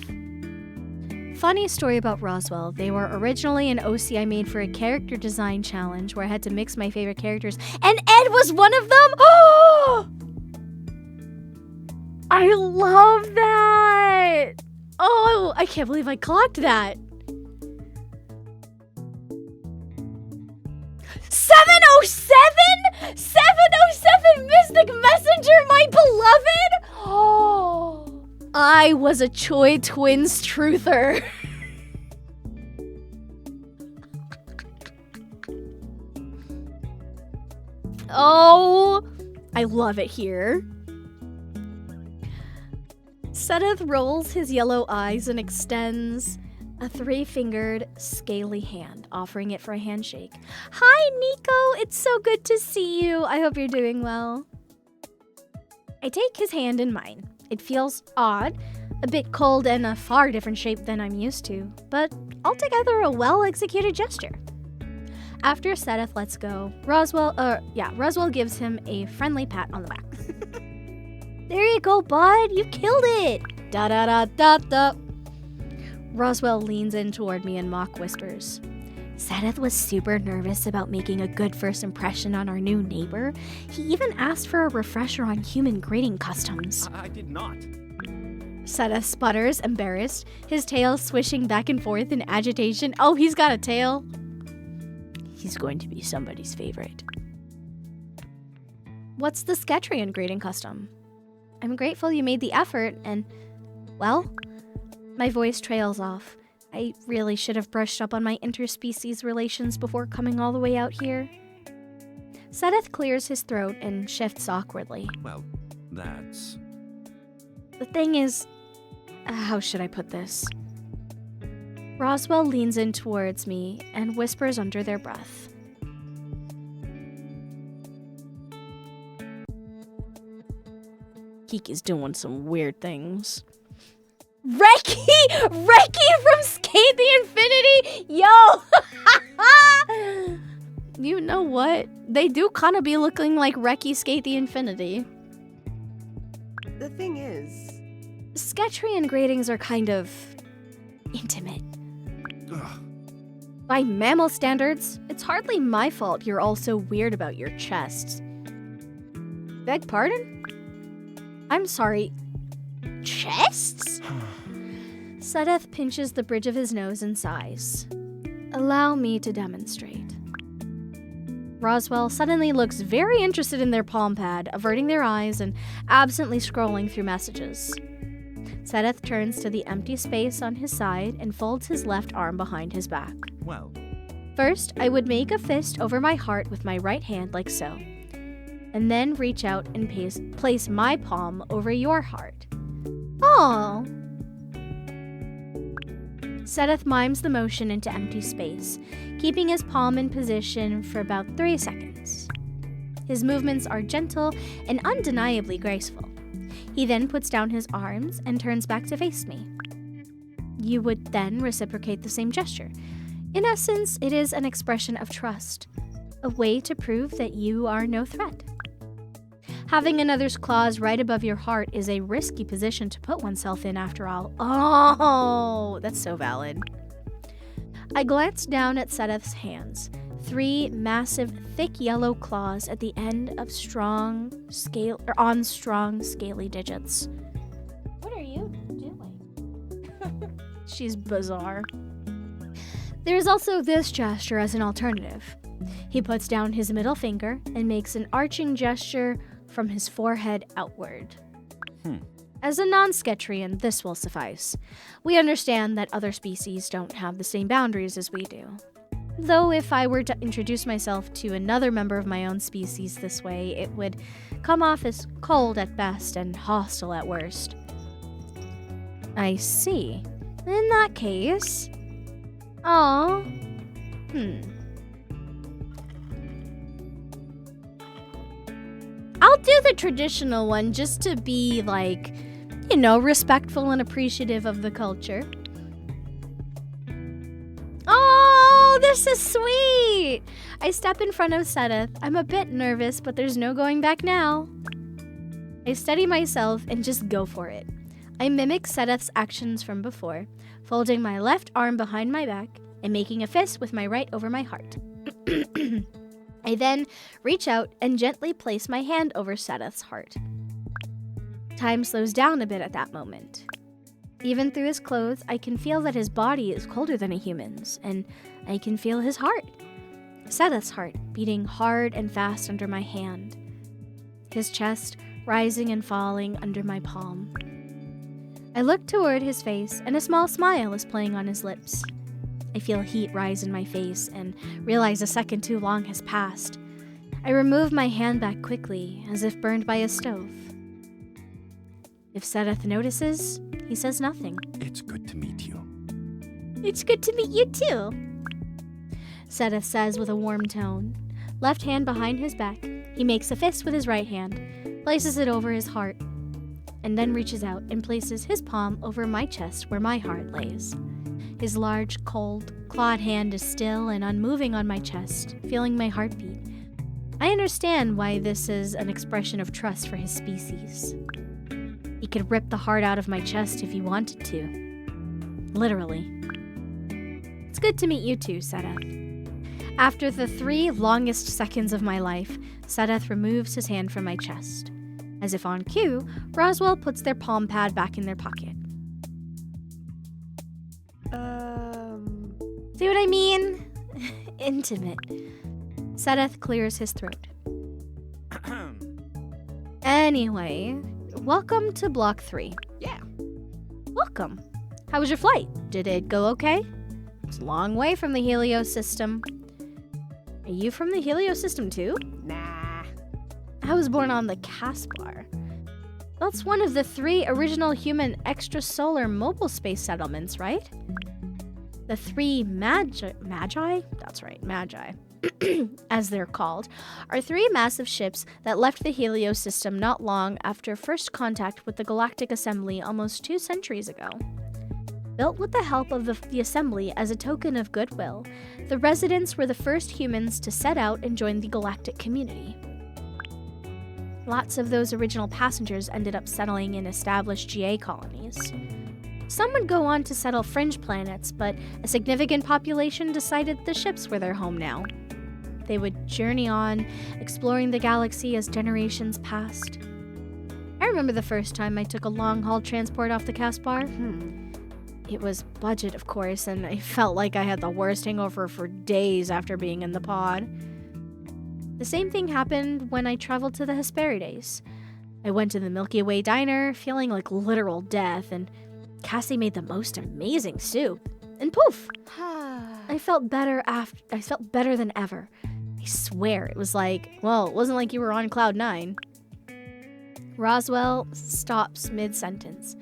Funny story about Roswell. They were originally an OC I made for a character design challenge where I had to mix my favorite characters, and Ed was one of them! Oh! I love that! Oh, I can't believe I clocked that. 707? 707 Mystic Messenger, my beloved! Oh, I was a Choi Twins truther. Oh, I love it here. Setteth rolls his yellow eyes and extends a 3-fingered, scaly hand, offering it for a handshake. Hi, Nico. It's so good to see you. I hope you're doing well. I take his hand in mine. It feels odd, a bit cold and a far different shape than I'm used to, but altogether a well-executed gesture. After Setteth lets go, Roswell gives him a friendly pat on the back. There you go, bud. You killed it. Da-da-da-da-da. Roswell leans in toward me and mock whispers. Setteth was super nervous about making a good first impression on our new neighbor. He even asked for a refresher on human greeting customs. I did not. Setteth sputters, embarrassed, his tail swishing back and forth in agitation. Oh, he's got a tail. He's going to be somebody's favorite. What's the Sketrian greeting custom? I'm grateful you made the effort and, well, my voice trails off. I really should have brushed up on my interspecies relations before coming all the way out here. Setteth clears his throat and shifts awkwardly. Well, that's... The thing is, how should I put this? Roswell leans in towards me and whispers under their breath. Kiki's doing some weird things. Reki from Skate the Infinity? Yo! You know what? They do kind of be looking like Reki Skate the Infinity. The thing is... Sketrian greetings are kind of intimate. Ugh. By mammal standards, it's hardly my fault you're all so weird about your chests. Beg pardon? I'm sorry. Chests? Setteth pinches the bridge of his nose and sighs. Allow me to demonstrate. Roswell suddenly looks very interested in their palm pad, averting their eyes and absently scrolling through messages. Setteth turns to the empty space on his side and folds his left arm behind his back. Well, First, I would make a fist over my heart with my right hand like so, and then reach out and place my palm over your heart. Oh. Setteth mimes the motion into empty space, keeping his palm in position for about 3 seconds. His movements are gentle and undeniably graceful. He then puts down his arms and turns back to face me. You would then reciprocate the same gesture. In essence, it is an expression of trust, a way to prove that you are no threat. Having another's claws right above your heart is a risky position to put oneself in after all. Oh, that's so valid. I glanced down at Setteth's hands. 3 massive, thick yellow claws at the end of strong, scaly digits. What are you doing? She's bizarre. There's also this gesture as an alternative. He puts down his middle finger and makes an arching gesture from his forehead outward. As a non-Sketrian, this will suffice. We understand that other species don't have the same boundaries as we do. Though if I were to introduce myself to another member of my own species this way, it would come off as cold at best and hostile at worst. I see. In that case... I'll do the traditional one just to be, like, you know, respectful and appreciative of the culture. Oh, this is sweet! I step in front of Setteth. I'm a bit nervous, but there's no going back now. I steady myself and just go for it. I mimic Setteth's actions from before, folding my left arm behind my back and making a fist with my right over my heart. I then reach out and gently place my hand over Setteth's heart. Time slows down a bit at that moment. Even through his clothes, I can feel that his body is colder than a human's, and I can feel his heart. Setteth's heart beating hard and fast under my hand. His chest rising and falling under my palm. I look toward his face, and a small smile is playing on his lips. I feel heat rise in my face and realize a second too long has passed. I remove my hand back quickly, as if burned by a stove. If Setteth notices, he says nothing. it's good to meet you. It's good to meet you too, Setteth says with a warm tone. Left hand behind his back, he makes a fist with his right hand. places it over his heart, and then reaches out and places his palm over my chest where my heart lays. His large, cold, clawed hand is still and unmoving on my chest, feeling my heartbeat. I understand why this is an expression of trust for his species. He could rip the heart out of my chest if he wanted to. Literally. It's good to meet you too, Setteth. After the 3 longest seconds of my life, Setteth removes his hand from my chest. As if on cue, Roswell puts their palm pad back in their pocket. See what I mean? Intimate. Setteth clears his throat. Anyway, welcome to Block 3. Yeah. Welcome. How was your flight? Did it go okay? It's a long way from the Helio system. Are you from the Helio system too? Nah. I was born on the Caspar. That's one of the 3 original human extrasolar mobile space settlements, right? The 3 Magi? That's right, Magi, as they're called, are 3 massive ships that left the Helio system not long after first contact with the Galactic Assembly almost 2 centuries ago. Built with the help of the Assembly as a token of goodwill, the residents were the first humans to set out and join the galactic community. Lots of those original passengers ended up settling in established GA colonies. Some would go on to settle fringe planets, but a significant population decided the ships were their home now. They would journey on, exploring the galaxy as generations passed. I remember the first time I took a long-haul transport off the Caspar. It was budget, of course, and I felt like I had the worst hangover for days after being in the pod. The same thing happened when I traveled to the Hesperides. I went to the Milky Way Diner, feeling like literal death, and Cassie made the most amazing soup. And poof! I felt better than ever. I swear, it was like, well, it wasn't like you were on cloud 9. Roswell stops mid-sentence,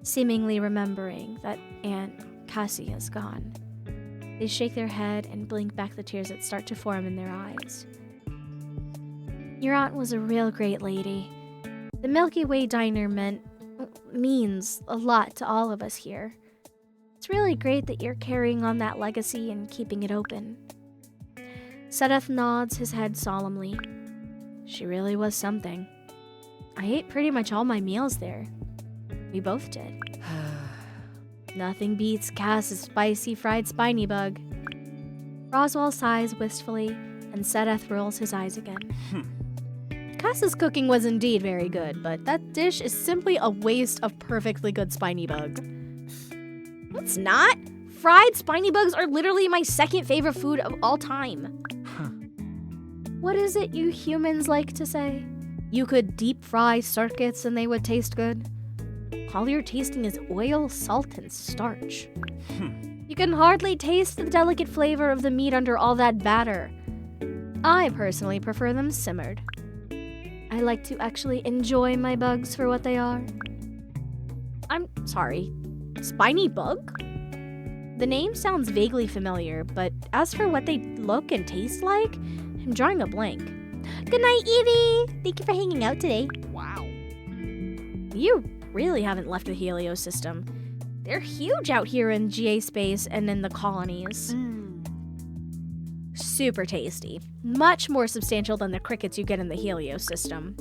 seemingly remembering that Aunt Cassie is gone. They shake their head and blink back the tears that start to form in their eyes. Your aunt was a real great lady. The Milky Way Diner means a lot to all of us here. It's really great that you're carrying on that legacy and keeping it open. Setteth nods his head solemnly. She really was something. I ate pretty much all my meals there. We both did. Nothing beats Cass's spicy fried spiny bug. Roswell sighs wistfully, and Setteth rolls his eyes again. Cass's cooking was indeed very good, but that dish is simply a waste of perfectly good spiny bug. It's not! Fried spiny bugs are literally my second favorite food of all time. What is it you humans like to say? You could deep fry circuits and they would taste good? All you're tasting is oil, salt, and starch. You can hardly taste the delicate flavor of the meat under all that batter. I personally prefer them simmered. I like to actually enjoy my bugs for what they are. I'm sorry, spiny bug? The name sounds vaguely familiar, but as for what they look and taste like, I'm drawing a blank. Good night, Evie! Thank you for hanging out today. Wow. You really haven't left the Helio system. They're huge out here in GA space and in the colonies. Super tasty. Much more substantial than the crickets you get in the Helio system.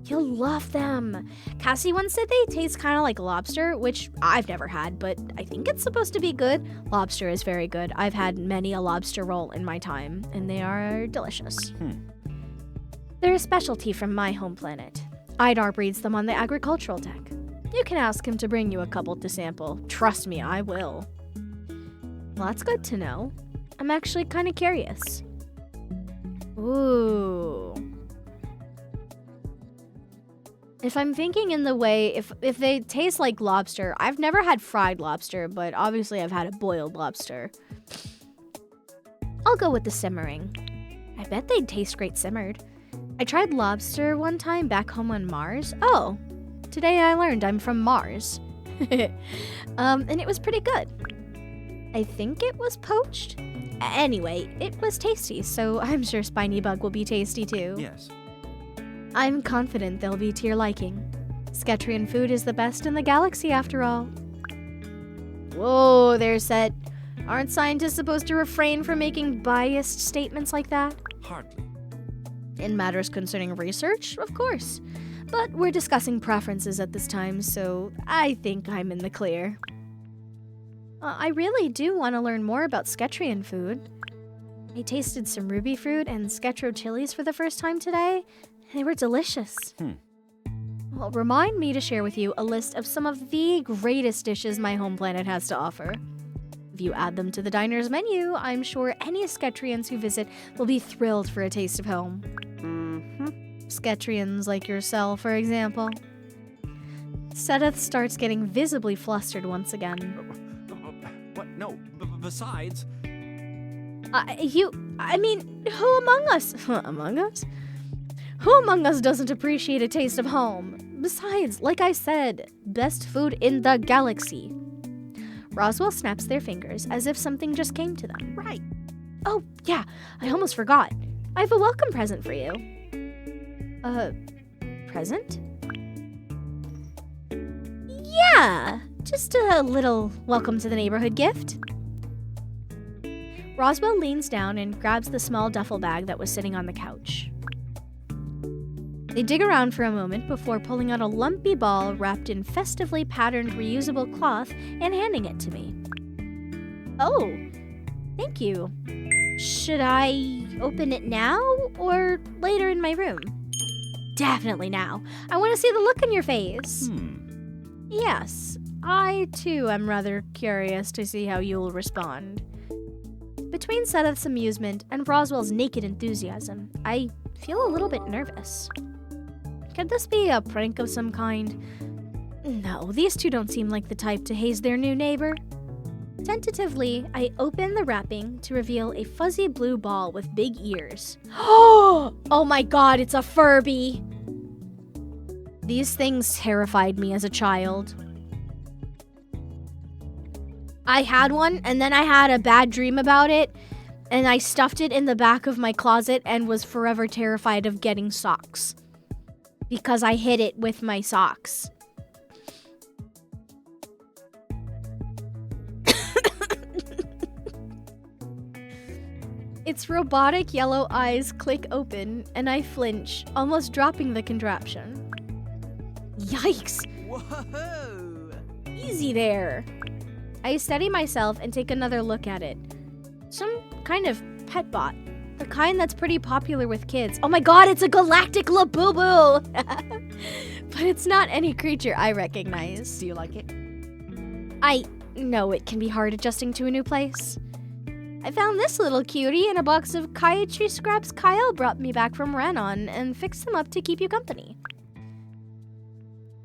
You'll love them. Cassie once said they taste kind of like lobster, which I've never had, but I think it's supposed to be good. Lobster is very good. I've had many a lobster roll in my time, and they are delicious. They're a specialty from my home planet. Aedar breeds them on the agricultural deck. You can ask him to bring you a couple to sample. Trust me, I will. Well, that's good to know. I'm actually kind of curious. Ooh. If I'm thinking in the way, if they taste like lobster, I've never had fried lobster, but obviously I've had a boiled lobster. I'll go with the simmering. I bet they'd taste great simmered. I tried lobster one time back home on Mars. Oh, today I learned I'm from Mars. And it was pretty good. I think it was poached. Anyway, it was tasty, so I'm sure spiny bug will be tasty too. Yes. I'm confident they'll be to your liking. Sketrian food is the best in the galaxy, after all. Whoa there, Set. Aren't scientists supposed to refrain from making biased statements like that? Hardly. In matters concerning research, of course. But we're discussing preferences at this time, so I think I'm in the clear. I really do want to learn more about Sketrian food. I tasted some ruby fruit and Sketro chilies for the first time today. They were delicious. Well, remind me to share with you a list of some of the greatest dishes my home planet has to offer. If you add them to the diner's menu, I'm sure any Sketrians who visit will be thrilled for a taste of home. Sketrians like yourself, for example. Setteth starts getting visibly flustered once again. What? No. Besides... who among us? Among us? Who among us doesn't appreciate a taste of home? Besides, like I said, best food in the galaxy. Roswell snaps their fingers as if something just came to them. Right. Oh, yeah, I almost forgot. I have a welcome present for you. Present? Yeah, just a little welcome to the neighborhood gift. Roswell leans down and grabs the small duffel bag that was sitting on the couch. They dig around for a moment before pulling out a lumpy ball wrapped in festively patterned reusable cloth and handing it to me. Oh, thank you. Should I open it now or later in my room? Definitely now. I want to see the look on your face. Yes, I too am rather curious to see how you'll respond. Between Setteth's amusement and Roswell's naked enthusiasm, I feel a little bit nervous. Could this be a prank of some kind? No, these two don't seem like the type to haze their new neighbor. Tentatively, I open the wrapping to reveal a fuzzy blue ball with big ears. Oh my god, it's a Furby! These things terrified me as a child. I had one, and then I had a bad dream about it, and I stuffed it in the back of my closet and was forever terrified of getting socks. Because I hid it with my socks. Its robotic yellow eyes click open, and I flinch, almost dropping the contraption. Yikes! Whoa! Easy there. I steady myself and take another look at it. Some kind of pet bot. The kind that's pretty popular with kids. Oh my god, it's a galactic Labubu! But it's not any creature I recognize. Do you like it? I know it can be hard adjusting to a new place. I found this little cutie in a box of Kaiichi scraps Kyle brought me back from Renon and fixed them up to keep you company.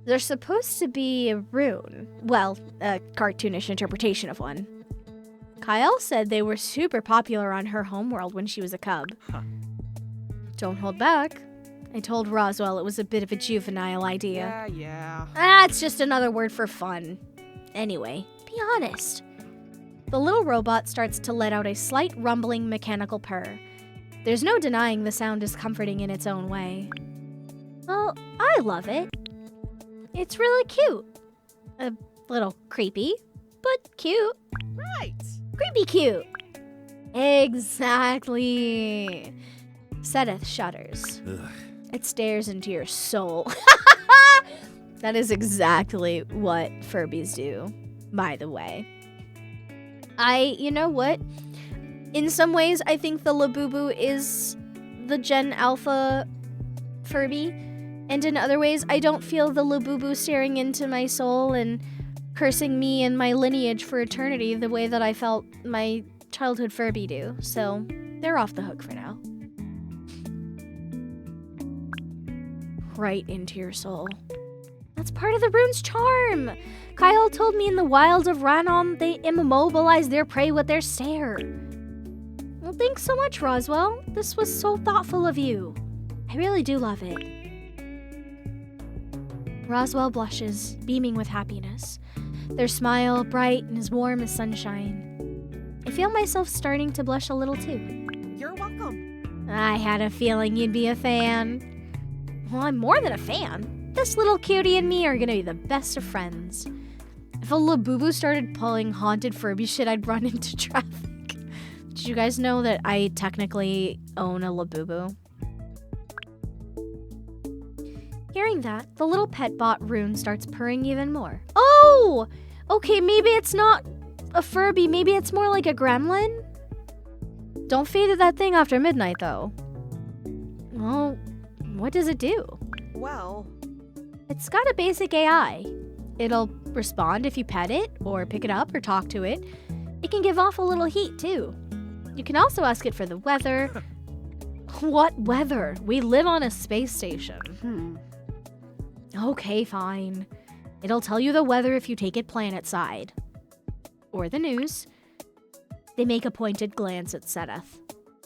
They're supposed to be a rune. Well, a cartoonish interpretation of one. Kyle said they were super popular on her homeworld when she was a cub. Don't hold back. I told Roswell it was a bit of a juvenile idea. Yeah. That's just another word for fun. Anyway, be honest. The little robot starts to let out a slight rumbling mechanical purr. There's no denying the sound is comforting in its own way. Well, I love it. It's really cute. A little creepy, but cute. Right. Creepy cute. Exactly. Setteth shudders. Ugh. It stares into your soul. That is exactly what Furbies do, by the way. You know what? In some ways, I think the Labubu is the Gen Alpha Furby. And in other ways, I don't feel the Labubu staring into my soul and cursing me and my lineage for eternity the way that I felt my childhood Furby do. So, they're off the hook for now. Right into your soul. That's part of the rune's charm. Kyle told me in the wild of Ranon, they immobilize their prey with their stare. Well, thanks so much, Roswell. This was so thoughtful of you. I really do love it. Roswell blushes, beaming with happiness. Their smile bright and as warm as sunshine. I feel myself starting to blush a little too. You're welcome. I had a feeling you'd be a fan. Well, I'm more than a fan. This little cutie and me are gonna be the best of friends. If a Labubu started pulling haunted Furby shit, I'd run into traffic. Did you guys know that I technically own a Labubu? Hearing that, the little pet bot Rune starts purring even more. Oh! Okay, maybe it's not a Furby, maybe it's more like a gremlin? Don't feed it that thing after midnight, though. Well, what does it do? Well, It's got a basic AI. It'll respond if you pet it, or pick it up, or talk to it. It can give off a little heat, too. You can also ask it for the weather. What weather? We live on a space station. Okay, fine. It'll tell you the weather if you take it planet-side. Or the news. They make a pointed glance at Setteth.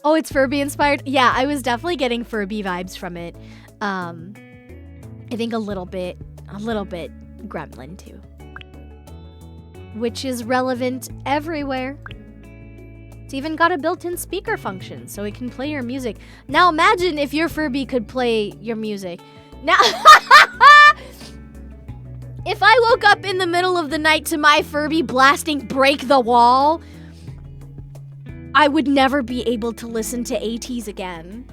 Oh, it's Furby-inspired? Yeah, I was definitely getting Furby vibes from it. I think a little bit gremlin, too. Which is relevant everywhere. It's even got a built-in speaker function, so it can play your music. Now imagine if your Furby could play your music. Now, if I woke up in the middle of the night to my Furby blasting Break the Wall, I would never be able to listen to ATs again.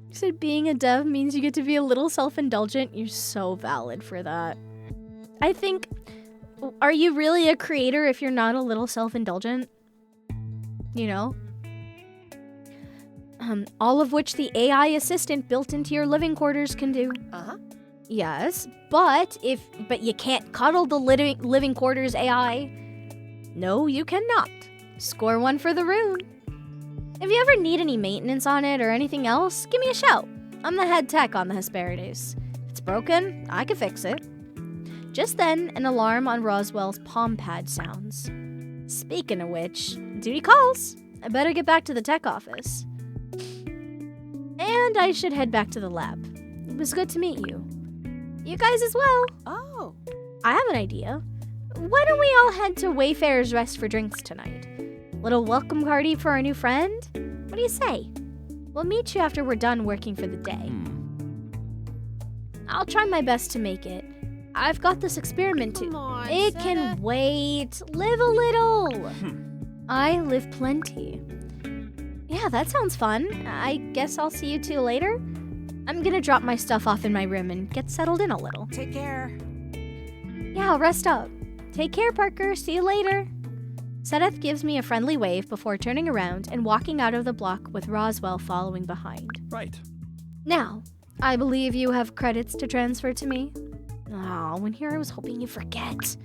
You said being a dev means you get to be a little self-indulgent. You're so valid for that. I think, are you really a creator if you're not a little self-indulgent? You know? All of which the AI assistant built into your living quarters can do. Yes, but you can't cuddle the living quarters AI. No, you cannot. Score one for the Rune. If you ever need any maintenance on it or anything else, give me a shout. I'm the head tech on the Hesperides. If it's broken, I can fix it. Just then, an alarm on Roswell's palm pad sounds. Speaking of which, duty calls. I better get back to the tech office. And I should head back to the lab. It was good to meet you. You guys as well. oh, I have an idea. Why don't we all head to Wayfarer's Rest for drinks tonight? Little welcome party for our new friend? What do you say? We'll meet you after we're done working for the day. I'll try my best to make it. I've got this experiment to... come on. It can wait. Live a little. I live plenty. Yeah, that sounds fun. I guess I'll see you two later. I'm gonna drop my stuff off in my room and get settled in a little. Take care. Yeah, I'll rest up. Take care, Parker. See you later. Setteth gives me a friendly wave before turning around and walking out of the block with Roswell following behind. Right. Now, I believe you have credits to transfer to me. Oh, when here I was hoping you'd forget.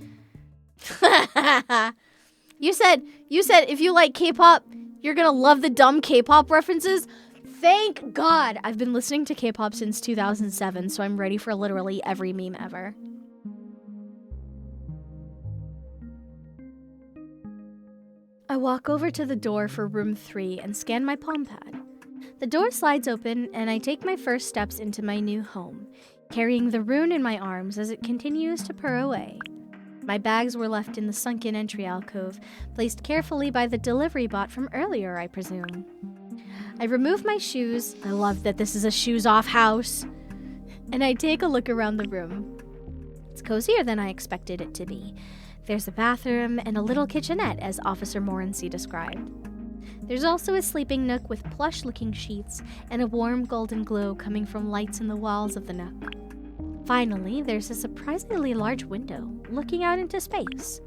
You said if you like K-pop, you're gonna love the dumb K-pop references. Thank God. I've been listening to K-pop since 2007, so I'm ready for literally every meme ever. I walk over to the door for room 3 and scan my palm pad. The door slides open and I take my first steps into my new home, carrying the Rune in my arms as it continues to purr away. My bags were left in the sunken entry alcove, placed carefully by the delivery bot from earlier, I presume. I remove my shoes. I love that this is a shoes-off house. And I take a look around the room. It's cozier than I expected it to be. There's a bathroom and a little kitchenette, as Officer Morency described. There's also a sleeping nook with plush-looking sheets and a warm golden glow coming from lights in the walls of the nook. Finally, there's a surprisingly large window looking out into space.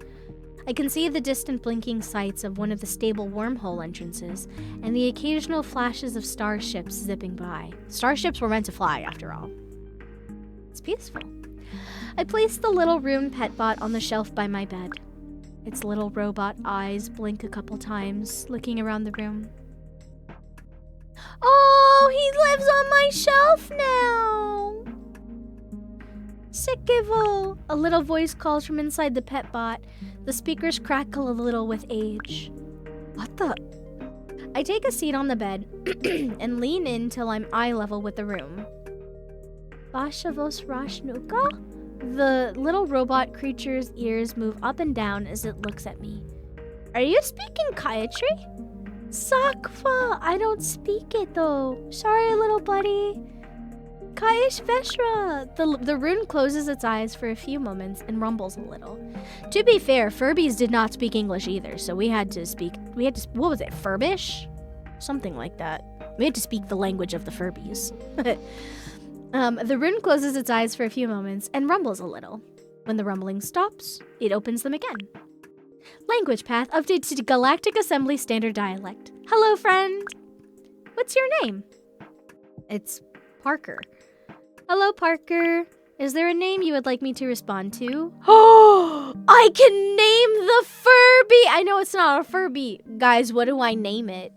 I can see the distant blinking sights of one of the stable wormhole entrances and the occasional flashes of starships zipping by. Starships were meant to fly, after all. It's peaceful. I place the little Rune pet bot on the shelf by my bed. Its little robot eyes blink a couple times, looking around the room. Oh, he lives on my shelf now! Sickivo! A little voice calls from inside the pet bot. The speakers crackle a little with age. What the? I take a seat on the bed and lean in till I'm eye level with the room. Basha vos rashnuka? The little robot creature's ears move up and down as it looks at me. Are you speaking Kaiatri? Sakfa, I don't speak it though. Sorry, little buddy. Kaish Veshra. The rune closes its eyes for a few moments and rumbles a little. To be fair, Furbies did not speak English either, so we had to, what was it, Furbish? Something like that. We had to speak the language of the Furbies. The rune closes its eyes for a few moments and rumbles a little. When the rumbling stops, it opens them again. Language path updated to Galactic Assembly Standard Dialect. Hello, friend. What's your name? It's Parker. Hello, Parker. Is there a name you would like me to respond to? Oh, I can name the Furby. I know it's not a Furby. Guys, what do I name it?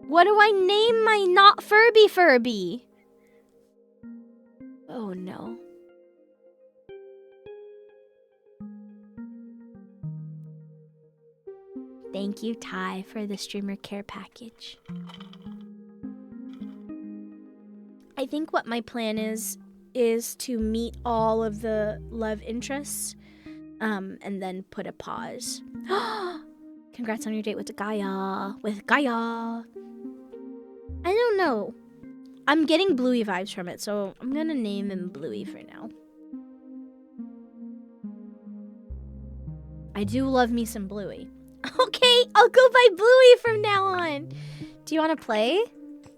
What do I name my not Furby? Oh no. Thank you, Ty, for the streamer care package. I think what my plan is to meet all of the love interests, and then put a pause. Congrats on your date with Gaia. I don't know. I'm getting Bluey vibes from it, so I'm gonna name him Bluey for now. I do love me some Bluey. Okay, I'll go by Bluey from now on. Do you want to play?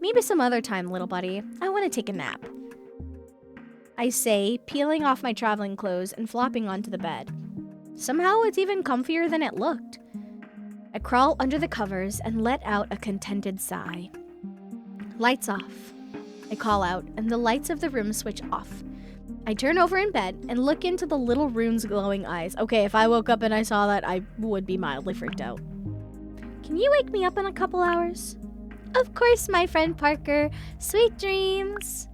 Maybe some other time, little buddy. I want to take a nap. I say, peeling off my traveling clothes and flopping onto the bed. Somehow it's even comfier than it looked. I crawl under the covers and let out a contented sigh. Lights off. I call out, and the lights of the room switch off. I turn over in bed and look into the little rune's glowing eyes. Okay, if I woke up and I saw that, I would be mildly freaked out. Can you wake me up in a couple hours? Of course, my friend Parker. Sweet dreams.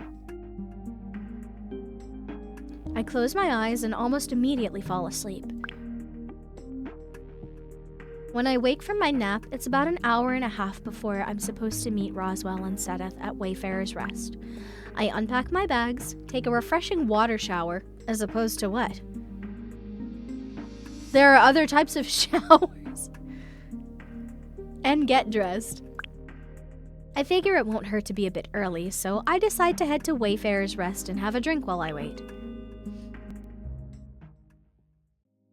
I close my eyes and almost immediately fall asleep. When I wake from my nap, it's about an hour and a half before I'm supposed to meet Roswell Setteth at Wayfarer's Rest. I unpack my bags, take a refreshing water shower, as opposed to what? There are other types of showers. And get dressed. I figure it won't hurt to be a bit early, so I decide to head to Wayfarer's Rest and have a drink while I wait.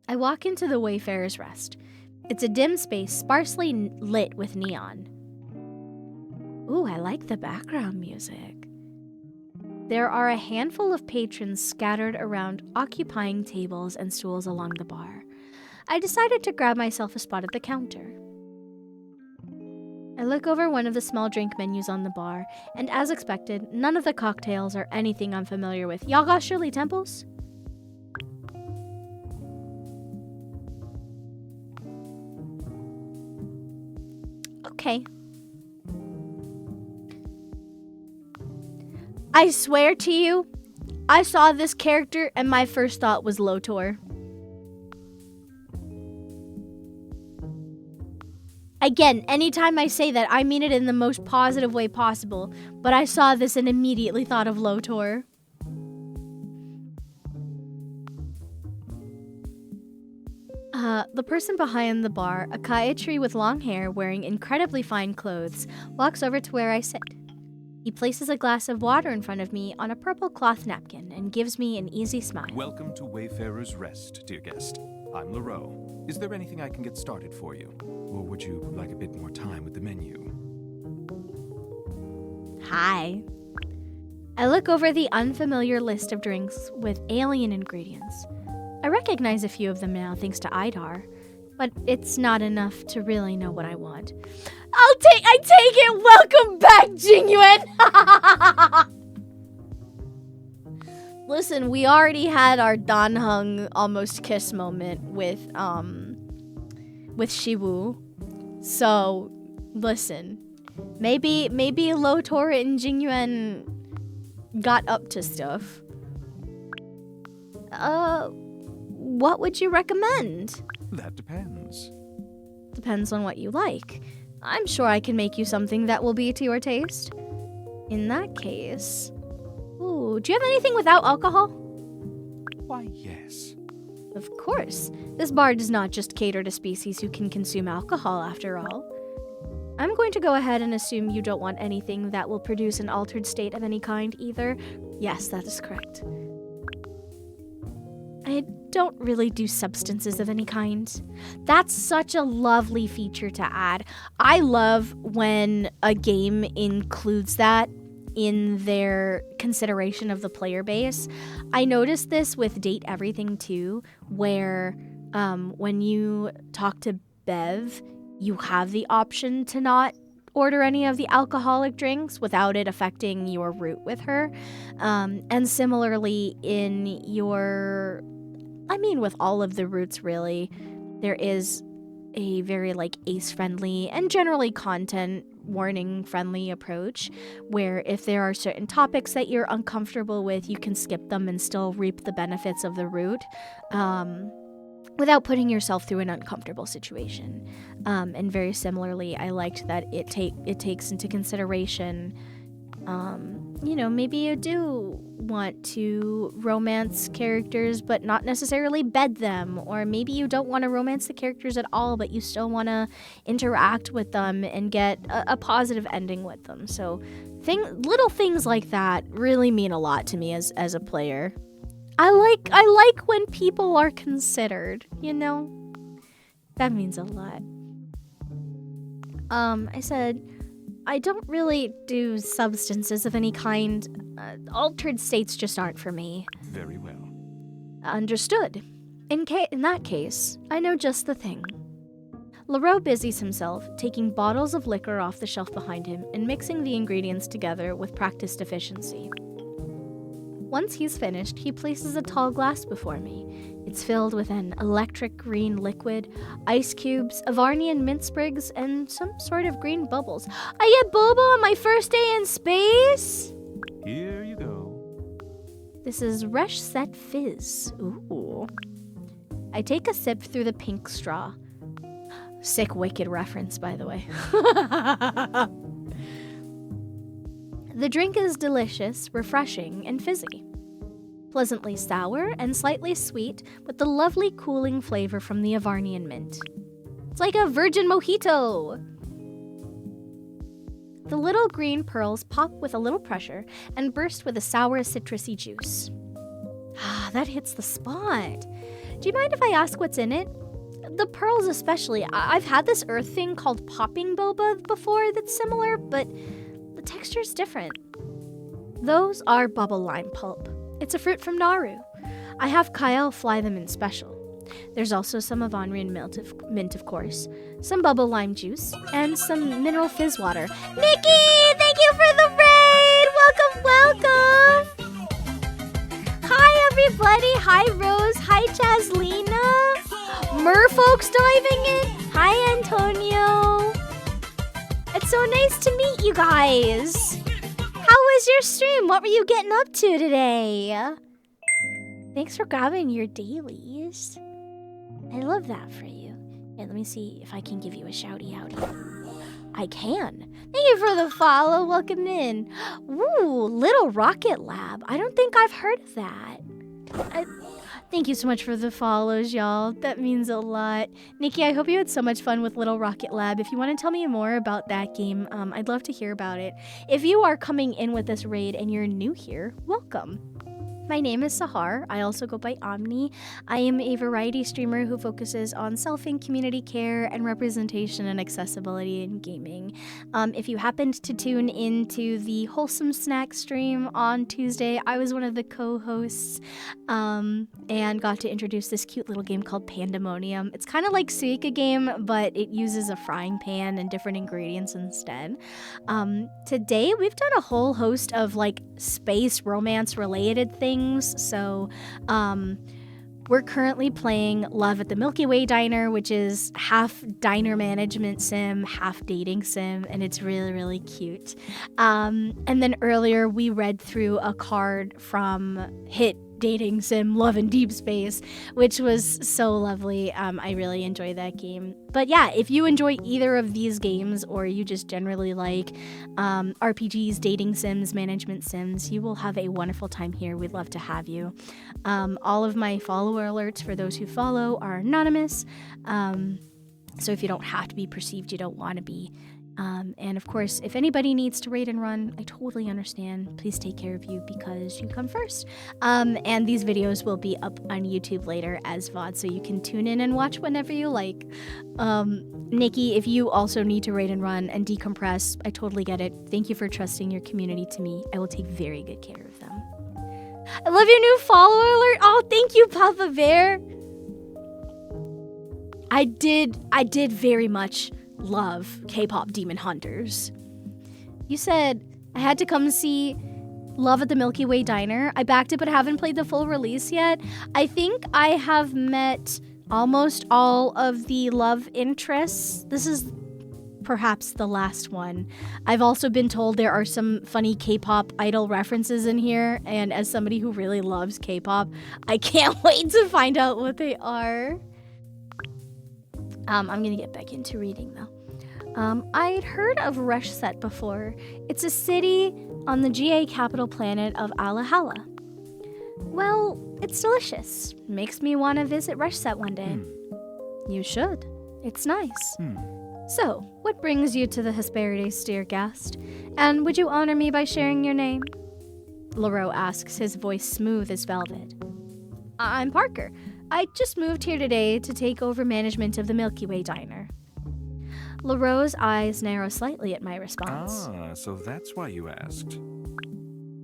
I walk into the Wayfarer's Rest. It's a dim space sparsely lit with neon. Ooh, I like the background music. There are a handful of patrons scattered around, occupying tables and stools along the bar. I decided to grab myself a spot at the counter. I look over one of the small drink menus on the bar, and as expected, none of the cocktails are anything I'm familiar with. Y'all got Shirley Temples? Okay. I swear to you, I saw this character and my first thought was Lotor. Again, anytime I say that, I mean it in the most positive way possible, but I saw this and immediately thought of Lotor. The person behind the bar, a Kaiatri with long hair wearing incredibly fine clothes, walks over to where I sit. He places a glass of water in front of me on a purple cloth napkin and gives me an easy smile. Welcome to Wayfarer's Rest, dear guest. I'm Leroux. Is there anything I can get started for you? Or would you like a bit more time with the menu? Hi. I look over the unfamiliar list of drinks with alien ingredients. I recognize a few of them now thanks to Aedar, but it's not enough to really know what I want. I take it! Welcome back, Genuine! Listen, we already had our Danheng almost kiss moment with Shiwoo. So, listen. Maybe Lotor and Jingyuan got up to stuff. What would you recommend? That depends. Depends on what you like. I'm sure I can make you something that will be to your taste. In that case... Ooh, Oh, do you have anything without alcohol? Why, yes. Of course. This bar does not just cater to species who can consume alcohol, after all. I'm going to go ahead and assume you don't want anything that will produce an altered state of any kind either. Yes, that is correct. I don't really do substances of any kind. That's such a lovely feature to add. I love when a game includes that in their consideration of the player base. I noticed this with Date Everything too, where when you talk to Bev, you have the option to not order any of the alcoholic drinks without it affecting your route with her. And similarly with all of the routes really, there is a very ace-friendly and generally content warning-friendly approach where if there are certain topics that you're uncomfortable with, you can skip them and still reap the benefits of the route without putting yourself through an uncomfortable situation. And very similarly, I liked that it takes into consideration, maybe you do want to romance characters but not necessarily bed them, or maybe you don't want to romance the characters at all but you still want to interact with them and get a positive ending with them. So little things like that really mean a lot to me as a player. I like when people are considered, That means a lot. I said, I don't really do substances of any kind. Altered states just aren't for me. Very well. Understood. In that case, I know just the thing. LaRoe busies himself, taking bottles of liquor off the shelf behind him and mixing the ingredients together with practiced efficiency. Once he's finished, he places a tall glass before me. It's filled with an electric green liquid, ice cubes, Avarnian mint sprigs, and some sort of green bubbles. I get boba on my first day in space? Here you go. This is Resh Set Fizz. Ooh. I take a sip through the pink straw. Sick Wicked reference, by the way. The drink is delicious, refreshing, and fizzy. Pleasantly sour and slightly sweet with the lovely cooling flavor from the Avarnian mint. It's like a virgin mojito! The little green pearls pop with a little pressure and burst with a sour citrusy juice. Ah, that hits the spot. Do you mind if I ask what's in it? The pearls especially. I've had this earth thing called popping boba before that's similar, but the texture's different. Those are bubble lime pulp. It's a fruit from Nauru. I have Kyle fly them in special. There's also some Avarnian mint, of course, some bubble lime juice, and some mineral fizz water. Nikki, thank you for the raid! Welcome! Hi, everybody. Hi, Rose. Hi, Jaslina. Merfolk's diving in. Hi, Antonio. It's so nice to meet you guys. How was your stream? What were you getting up to today? Thanks for grabbing your dailies. I love that for you. And let me see if I can give you a shouty outy. I can. Thank you for the follow. Welcome in. Ooh, Little Rocket Lab. I don't think I've heard of that. Thank you so much for the follows, y'all. That means a lot. Nikki, I hope you had so much fun with Little Rocket Lab. If you want to tell me more about that game, I'd love to hear about it. If you are coming in with this raid and you're new here, welcome. My name is Sahar. I also go by Omni. I am a variety streamer who focuses on selfing, community care, and representation and accessibility in gaming. If you happened to tune into the Wholesome Snack stream on Tuesday, I was one of the co-hosts and got to introduce this cute little game called Pandemonium. It's kind of like Suika game, but it uses a frying pan and different ingredients instead. Today, we've done a whole host of space romance related things. So we're currently playing Love at the Milky Way Diner, which is half diner management sim, half dating sim, and it's really, really cute. And then earlier we read through a card from hit dating sim, Love in Deep Space, which was so lovely. I really enjoyed that game. But yeah, if you enjoy either of these games, or you just generally like RPGs, dating sims, management sims, you will have a wonderful time here. We'd love to have you. All of my follower alerts for those who follow are anonymous. So if you don't have to be perceived, you don't want to be. And of course, if anybody needs to raid and run, I totally understand. Please take care of you because you come first. And these videos will be up on YouTube later as VOD, so you can tune in and watch whenever you like. Nikki, if you also need to raid and run and decompress, I totally get it. Thank you for trusting your community to me. I will take very good care of them. I love your new follower alert. Oh, thank you, Papa Bear. I did very much love K-pop Demon Hunters. You said I had to come see Love at the Milky Way Diner. I backed it but haven't played the full release yet. I think I have met almost all of the love interests. This is perhaps the last one. I've also been told there are some funny K-pop idol references in here, and as somebody who really loves K-pop, I can't wait to find out what they are. I'm gonna get back into reading though. I'd heard of Reshset before. It's a city on the GA capital planet of Alahala. Well, it's delicious. Makes me want to visit Reshset one day. You should. It's nice. So, what brings you to the Hesperides, dear guest? And would you honor me by sharing your name? Leroux asks, his voice smooth as velvet. I'm Parker. I just moved here today to take over management of the Milky Way Diner. Leroux's eyes narrow slightly at my response. Ah, so that's why you asked.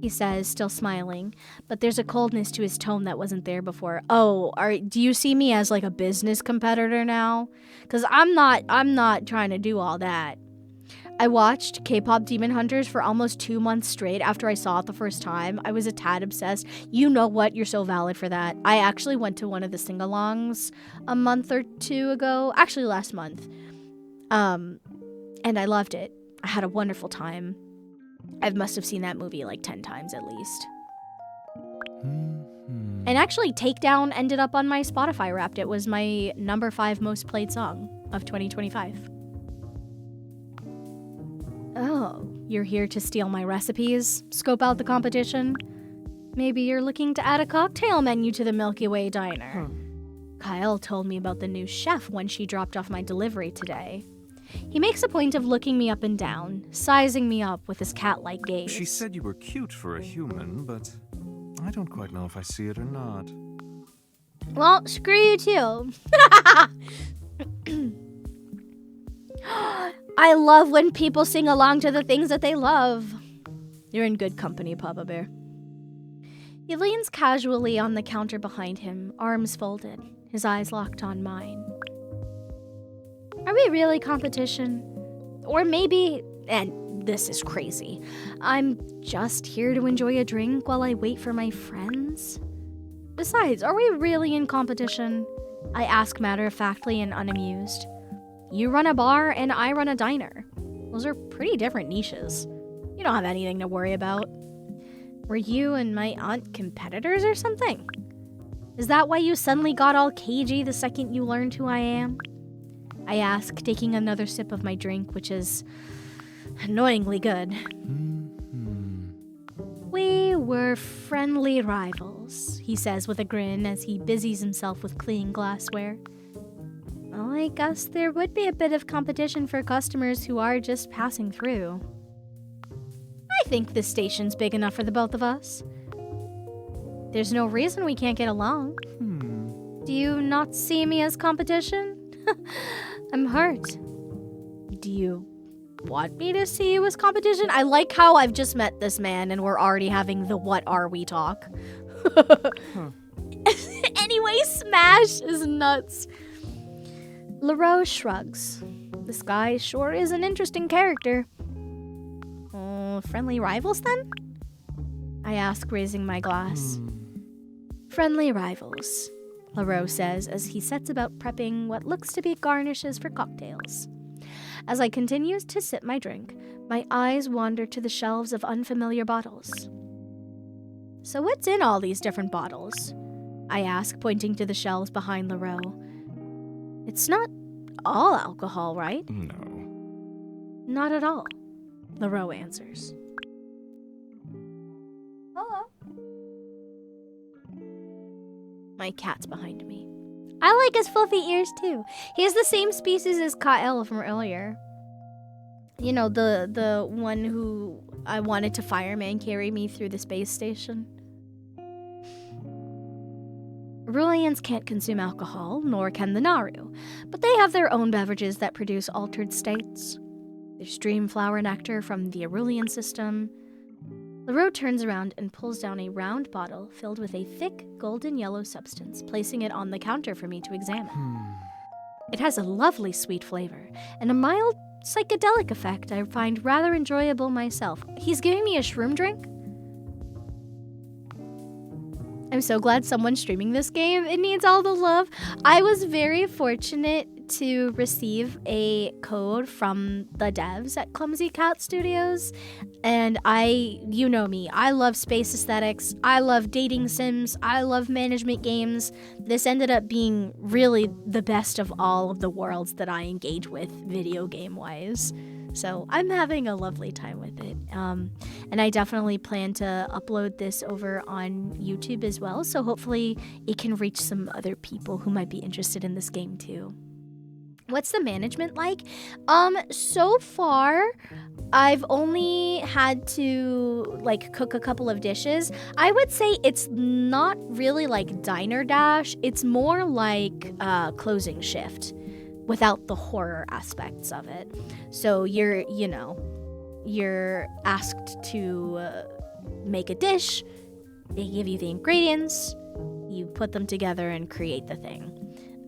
He says, still smiling, but there's a coldness to his tone that wasn't there before. Oh, do you see me as like a business competitor now? Because I'm not trying to do all that. I watched K-pop Demon Hunters for almost 2 months straight after I saw it the first time. I was a tad obsessed. You know what? You're so valid for that. I actually went to one of the sing-alongs a month or two ago. Actually, last month. And I loved it. I had a wonderful time. I must have seen that movie like 10 times at least. And actually, Takedown ended up on my Spotify Wrapped. It was my number 5 most played song of 2025. Oh, you're here to steal my recipes? Scope out the competition? Maybe you're looking to add a cocktail menu to the Milky Way Diner. Kyle told me about the new chef when she dropped off my delivery today. He makes a point of looking me up and down, sizing me up with his cat-like gaze. She said you were cute for a human, but I don't quite know if I see it or not. Well, screw you too. I love when people sing along to the things that they love. You're in good company, Papa Bear. He leans casually on the counter behind him, arms folded, his eyes locked on mine. Are we really competition? Or maybe, and this is crazy, I'm just here to enjoy a drink while I wait for my friends? Besides, are we really in competition? I ask matter-of-factly and unamused. You run a bar and I run a diner. Those are pretty different niches. You don't have anything to worry about. Were you and my aunt competitors or something? Is that why you suddenly got all cagey the second you learned who I am? I ask, taking another sip of my drink, which is annoyingly good. We were friendly rivals, he says with a grin as he busies himself with cleaning glassware. Well, I guess there would be a bit of competition for customers who are just passing through. I think this station's big enough for the both of us. There's no reason we can't get along. Do you not see me as competition? I'm hurt. Do you want me to see you as competition? I like how I've just met this man and we're already having the what are we talk. Anyway, Smash is nuts. Leroux shrugs. This guy sure is an interesting character. Friendly rivals then? I ask, raising my glass. Friendly rivals, Leroux says as he sets about prepping what looks to be garnishes for cocktails. As I continue to sip my drink, my eyes wander to the shelves of unfamiliar bottles. So what's in all these different bottles? I ask, pointing to the shelves behind Leroux. It's not all alcohol, right? No. Not at all, Leroux answers. Hello. My cat's behind me. I like his fluffy ears too. He has the same species as Kyle from earlier. You know, the one who I wanted to fireman carry me through the space station. Arulians can't consume alcohol, nor can the Naru, but they have their own beverages that produce altered states. There's dream flower nectar from the Arulian system. Leroux turns around and pulls down a round bottle filled with a thick, golden yellow substance, placing it on the counter for me to examine. It has a lovely sweet flavor, and a mild psychedelic effect I find rather enjoyable myself. He's giving me a shroom drink? I'm so glad someone's streaming this game. It needs all the love. I was very fortunate to receive a code from the devs at Clumsy Cat Studios. And you know me, I love space aesthetics. I love dating sims. I love management games. This ended up being really the best of all of the worlds that I engage with video game-wise. So I'm having a lovely time with it. And I definitely plan to upload this over on YouTube as well. So hopefully it can reach some other people who might be interested in this game too. What's the management like? So far, I've only had to cook a couple of dishes. I would say it's not really like Diner Dash. It's more like Closing Shift, without the horror aspects of it. So you're asked to make a dish. They give you the ingredients. You put them together and create the thing.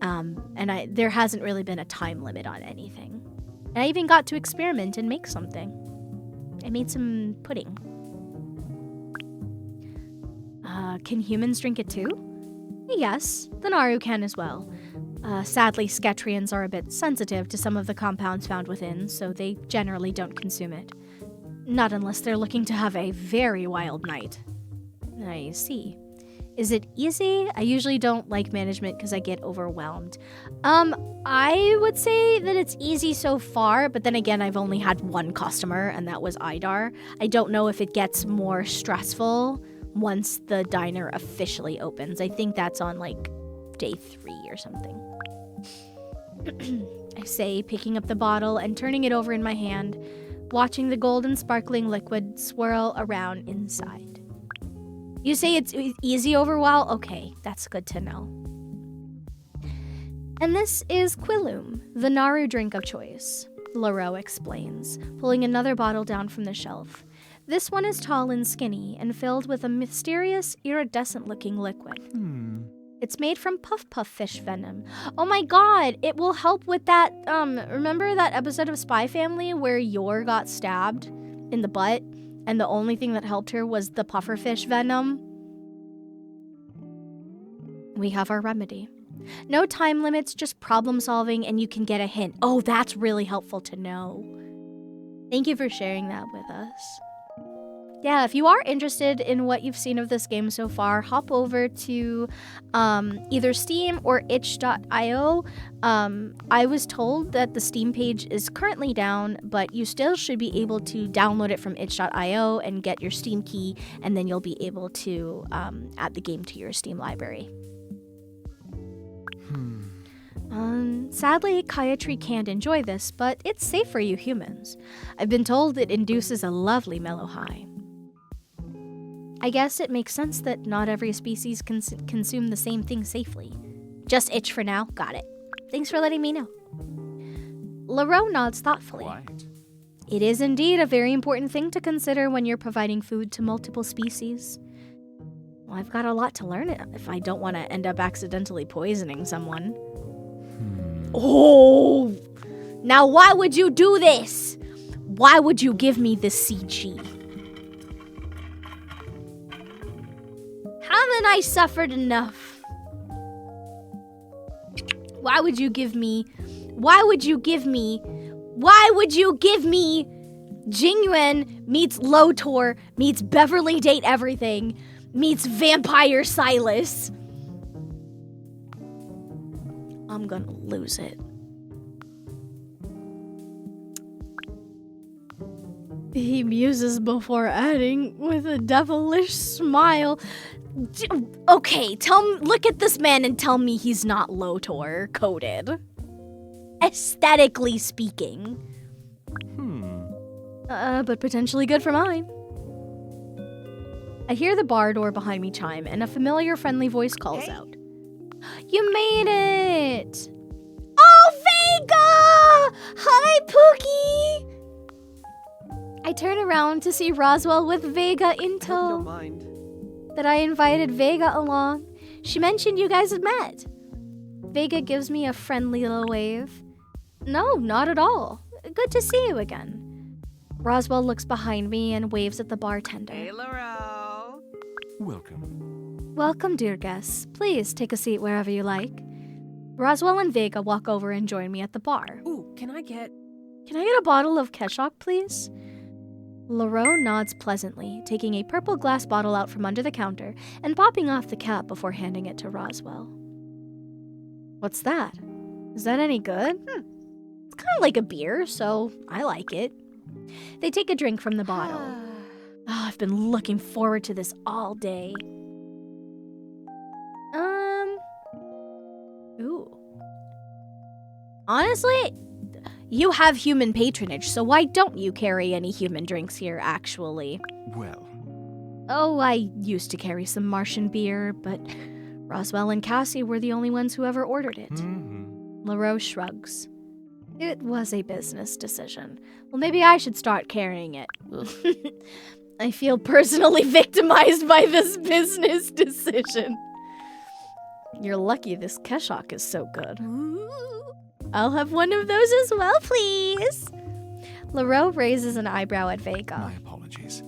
And there hasn't really been a time limit on anything. And I even got to experiment and make something. I made some pudding. Can humans drink it too? Yes, the Naru can as well. Sadly, Sketrians are a bit sensitive to some of the compounds found within, so they generally don't consume it. Not unless they're looking to have a very wild night. I see. Is it easy? I usually don't like management because I get overwhelmed. I would say that it's easy so far, but then again, I've only had one customer, and that was Aedar. I don't know if it gets more stressful once the diner officially opens. I think that's on day 3 or something. I say, picking up the bottle and turning it over in my hand, watching the golden sparkling liquid swirl around inside. You say it's easy overall? Okay, that's good to know. And this is Quilum, the Naru drink of choice, Leroux explains, pulling another bottle down from the shelf. This one is tall and skinny and filled with a mysterious, iridescent-looking liquid. It's made from puff fish venom. Oh my god, it will help with that, remember that episode of Spy Family where Yor got stabbed in the butt and the only thing that helped her was the pufferfish venom? We have our remedy. No time limits, just problem solving, and you can get a hint. Oh, that's really helpful to know. Thank you for sharing that with us. Yeah, if you are interested in what you've seen of this game so far, hop over to either Steam or itch.io. I was told that the Steam page is currently down, but you still should be able to download it from itch.io and get your Steam key, and then you'll be able to add the game to your Steam library. Sadly, Kayatri can't enjoy this, but it's safe for you humans. I've been told it induces a lovely mellow high. I guess it makes sense that not every species can consume the same thing safely. Just itch for now. Got it. Thanks for letting me know. Leroux nods thoughtfully. Right. It is indeed a very important thing to consider when you're providing food to multiple species. Well, I've got a lot to learn if I don't want to end up accidentally poisoning someone. Oh! Now why would you do this? Why would you give me the CG? Haven't I suffered enough? Why would you give me Jingyuan meets Lotor meets Beverly Date Everything meets Vampire Silas. I'm gonna lose it. He muses before adding with a devilish smile. Okay, look at this man and tell me he's not Lotor coded. Aesthetically speaking. But potentially good for mine. I hear the bar door behind me chime and a familiar friendly voice calls out. You made it! Oh, Vega! Hi, Pookie! I turn around to see Roswell with Vega in tow. Don't mind. That I invited Vega along. She mentioned you guys had met. Vega gives me a friendly little wave. No, not at all. Good to see you again. Roswell looks behind me and waves at the bartender. Hey, Laurel. Welcome. Welcome, dear guests. Please take a seat wherever you like. Roswell and Vega walk over and join me at the bar. Ooh, can I get a bottle of Keshok, please? Leroux nods pleasantly, taking a purple glass bottle out from under the counter and popping off the cap before handing it to Roswell. What's that? Is that any good? It's kind of like a beer, so I like it. They take a drink from the bottle. I've been looking forward to this all day. Ooh. Honestly, you have human patronage, so why don't you carry any human drinks here, actually? Well, Oh, I used to carry some Martian beer, but Roswell and Cassie were the only ones who ever ordered it. Leroux shrugs. It was a business decision. Well, maybe I should start carrying it. I feel personally victimized by this business decision. You're lucky this Keshok is so good. I'll have one of those as well, please. Leroux raises an eyebrow at Vega. my apologies.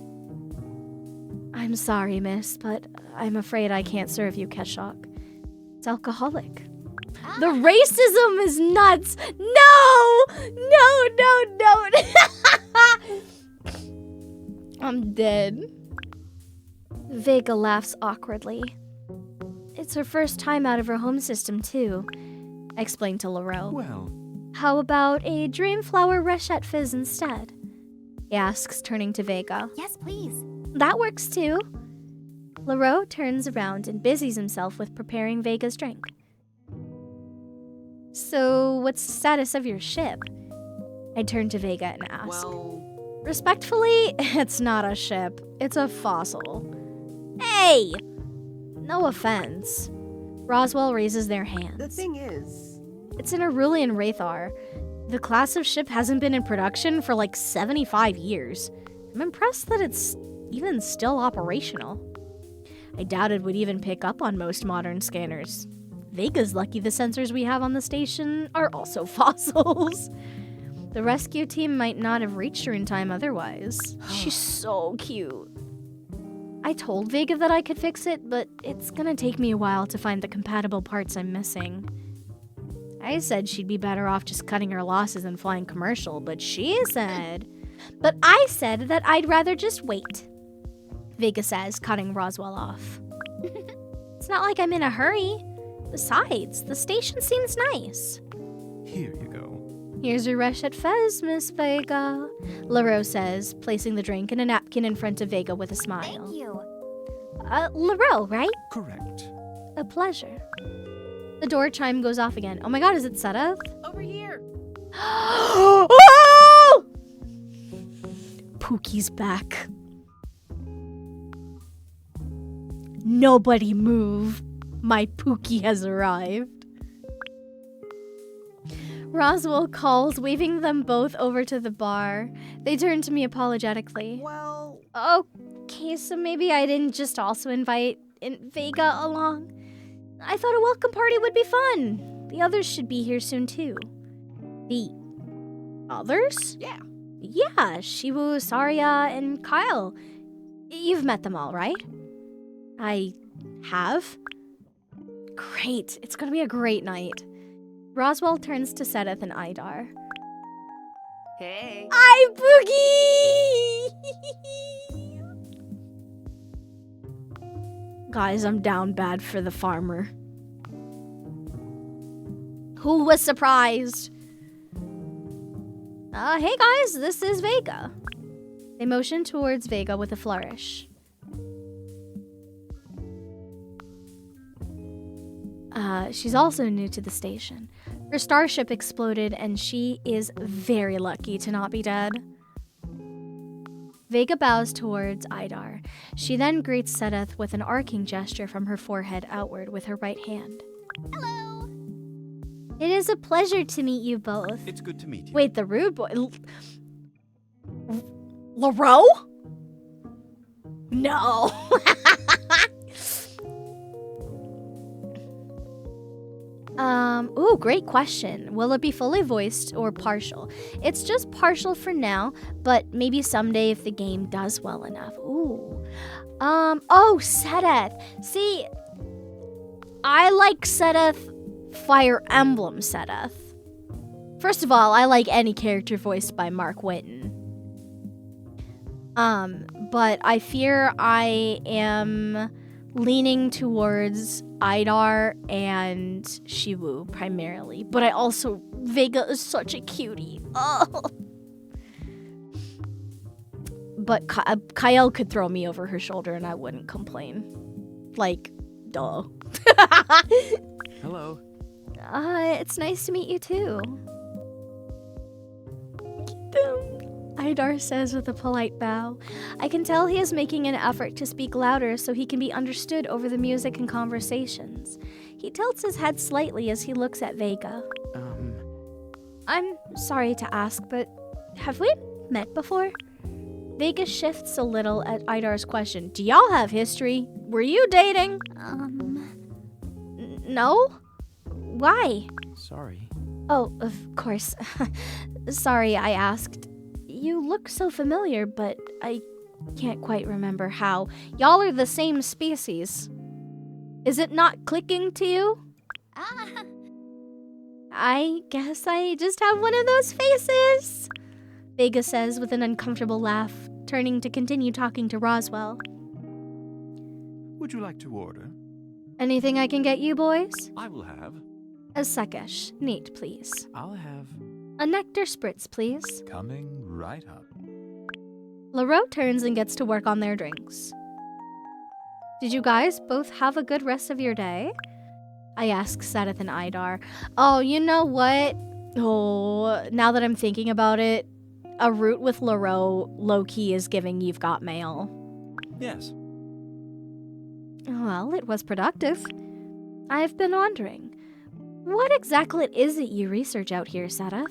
I'm sorry, miss, but I'm afraid I can't serve you Keshok. It's alcoholic. The racism is nuts. No! I'm dead. Vega laughs awkwardly. It's her first time out of her home system, too, I explained to Leroux. Well, How about a Dreamflower Rechette Fizz instead? He asks, turning to Vega. Yes, please. That works, too. Leroux turns around and busies himself with preparing Vega's drink. So, what's the status of your ship? I turn to Vega and ask. Well, Respectfully, it's not a ship. It's a fossil. Hey! No offense. Roswell raises their hands. the thing is, It's an Arulian Wraithar. The class of ship hasn't been in production for like 75 years. I'm impressed that it's even still operational. I doubt it would even pick up on most modern scanners. Vega's lucky the sensors we have on the station are also fossils. The rescue team might not have reached her in time otherwise. She's so cute. I told Vega that I could fix it, but it's gonna take me a while to find the compatible parts I'm missing. I said she'd be better off just cutting her losses and flying commercial, but I said that I'd rather just wait. Vega says, cutting Roswell off. It's not like I'm in a hurry. Besides, the station seems nice. here you go. Here's your Rechette Fez, Miss Vega, Leroux says, placing the drink in a napkin in front of Vega with a smile. Thank you. Leroux, right? Correct. A pleasure. The door chime goes off again. Oh my god, is it Setteth? over here. Oh! Pookie's back. Nobody move. My Pookie has arrived. Roswell calls, waving them both over to the bar. They turn to me apologetically. Well, Okay, so maybe I didn't just also invite Vega along. I thought a welcome party would be fun. The others should be here soon too. The others? yeah. Yeah, Shiwoo, Saria, and Kyle. You've met them all, right? I have? Great. It's gonna be a great night. Roswell turns to Setteth and Aedar. Hey. Hi, Boogie! Guys, I'm down bad for the farmer. Who was surprised? Hey guys, this is Vega. They motion towards Vega with a flourish. She's also new to the station. Her starship exploded and she is very lucky to not be dead. Vega bows towards Aedar. She then greets Setteth with an arcing gesture from her forehead outward with her right hand. Hello. It is a pleasure to meet you both. It's good to meet you. Wait, the rude boy... LaRoe? No. Ooh, great question. Will it be fully voiced or partial? It's just partial for now, but maybe someday if the game does well enough. Ooh. Oh, Setteth. See, I like Setteth, Fire Emblem Setteth. First of all, I like any character voiced by Mark Whitten. But I fear I am leaning towards Aedar and Shiwoo primarily. But I also, Vega is such a cutie. Oh. But Kyle could throw me over her shoulder and I wouldn't complain. Like, duh. Hello. It's nice to meet you too. Aedar says with a polite bow. I can tell he is making an effort to speak louder so he can be understood over the music and conversations. He tilts his head slightly as he looks at Vega. I'm sorry to ask, but have we met before? Vega shifts a little at Aidar's question. Do y'all have history? Were you dating? No? Why? Sorry. Oh, of course. Sorry I asked. You look so familiar, but I can't quite remember how. Y'all are the same species. Is it not clicking to you? I guess I just have one of those faces, Vega says with an uncomfortable laugh, turning to continue talking to Roswell. Would you like to order? Anything I can get you, boys? I will have. A Sekesh. Neat, please. I'll have... A nectar spritz, please. Coming right up. LaRoe turns and gets to work on their drinks. Did you guys both have a good rest of your day? I ask Setteth and Aedar. Oh, you know what? Oh, now that I'm thinking about it, a route with LaRoe low-key is giving You've Got Mail. Yes. Well, it was productive. I've been wondering, what exactly is it you research out here, Setteth?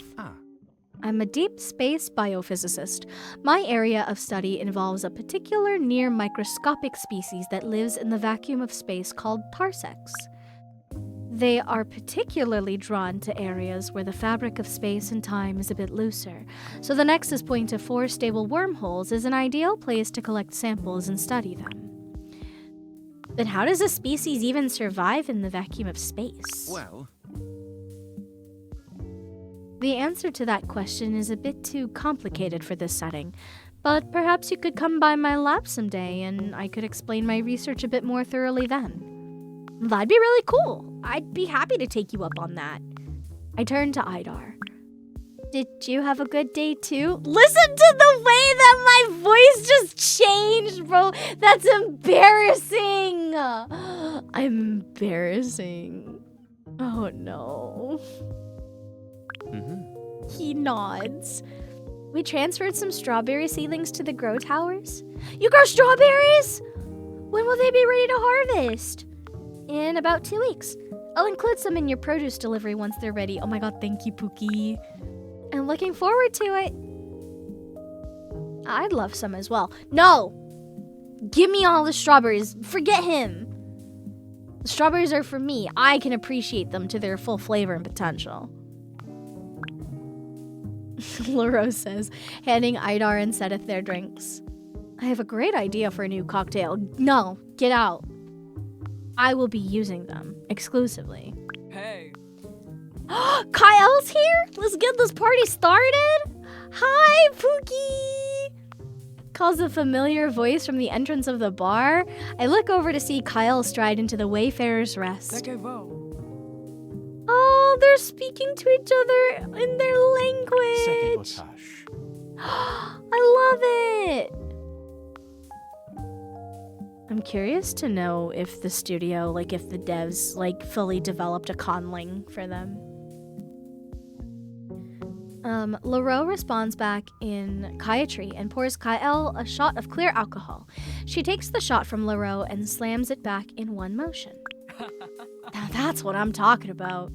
I'm a deep space biophysicist. My area of study involves a particular near microscopic species that lives in the vacuum of space called parsecs. They are particularly drawn to areas where the fabric of space and time is a bit looser, so the nexus point of 4 stable wormholes is an ideal place to collect samples and study them. Then how does a species even survive in the vacuum of space? Well... The answer to that question is a bit too complicated for this setting, but perhaps you could come by my lab someday and I could explain my research a bit more thoroughly then. That'd be really cool. I'd be happy to take you up on that. I turn to Aedar. Did you have a good day too? Listen to the way that my voice just changed, bro. That's embarrassing. I'm embarrassing. Oh no. He nods. We transferred some strawberry seedlings to the grow towers. You grow strawberries? When will they be ready to harvest? In about 2 weeks. I'll include some in your produce delivery once they're ready. Oh my god, thank you, Pookie. I'm looking forward to it. I'd love some as well. No! Give me all the strawberries. Forget him. The strawberries are for me. I can appreciate them to their full flavor and potential. LaRoe says, handing Aedar and Setteth their drinks. I have a great idea for a new cocktail. No, get out. I will be using them exclusively. Hey. Kyle's here? Let's get this party started. Hi, Pookie. calls a familiar voice from the entrance of the bar. I look over to see Kyle stride into the Wayfarer's Rest. Oh, they're speaking to each other in their language. I love it. I'm curious to know if the studio, if the devs, fully developed a conling for them. LaRoe responds back in Kayatri and pours Kyle a shot of clear alcohol. She takes the shot from LaRoe and slams it back in one motion. Now that's what I'm talking about,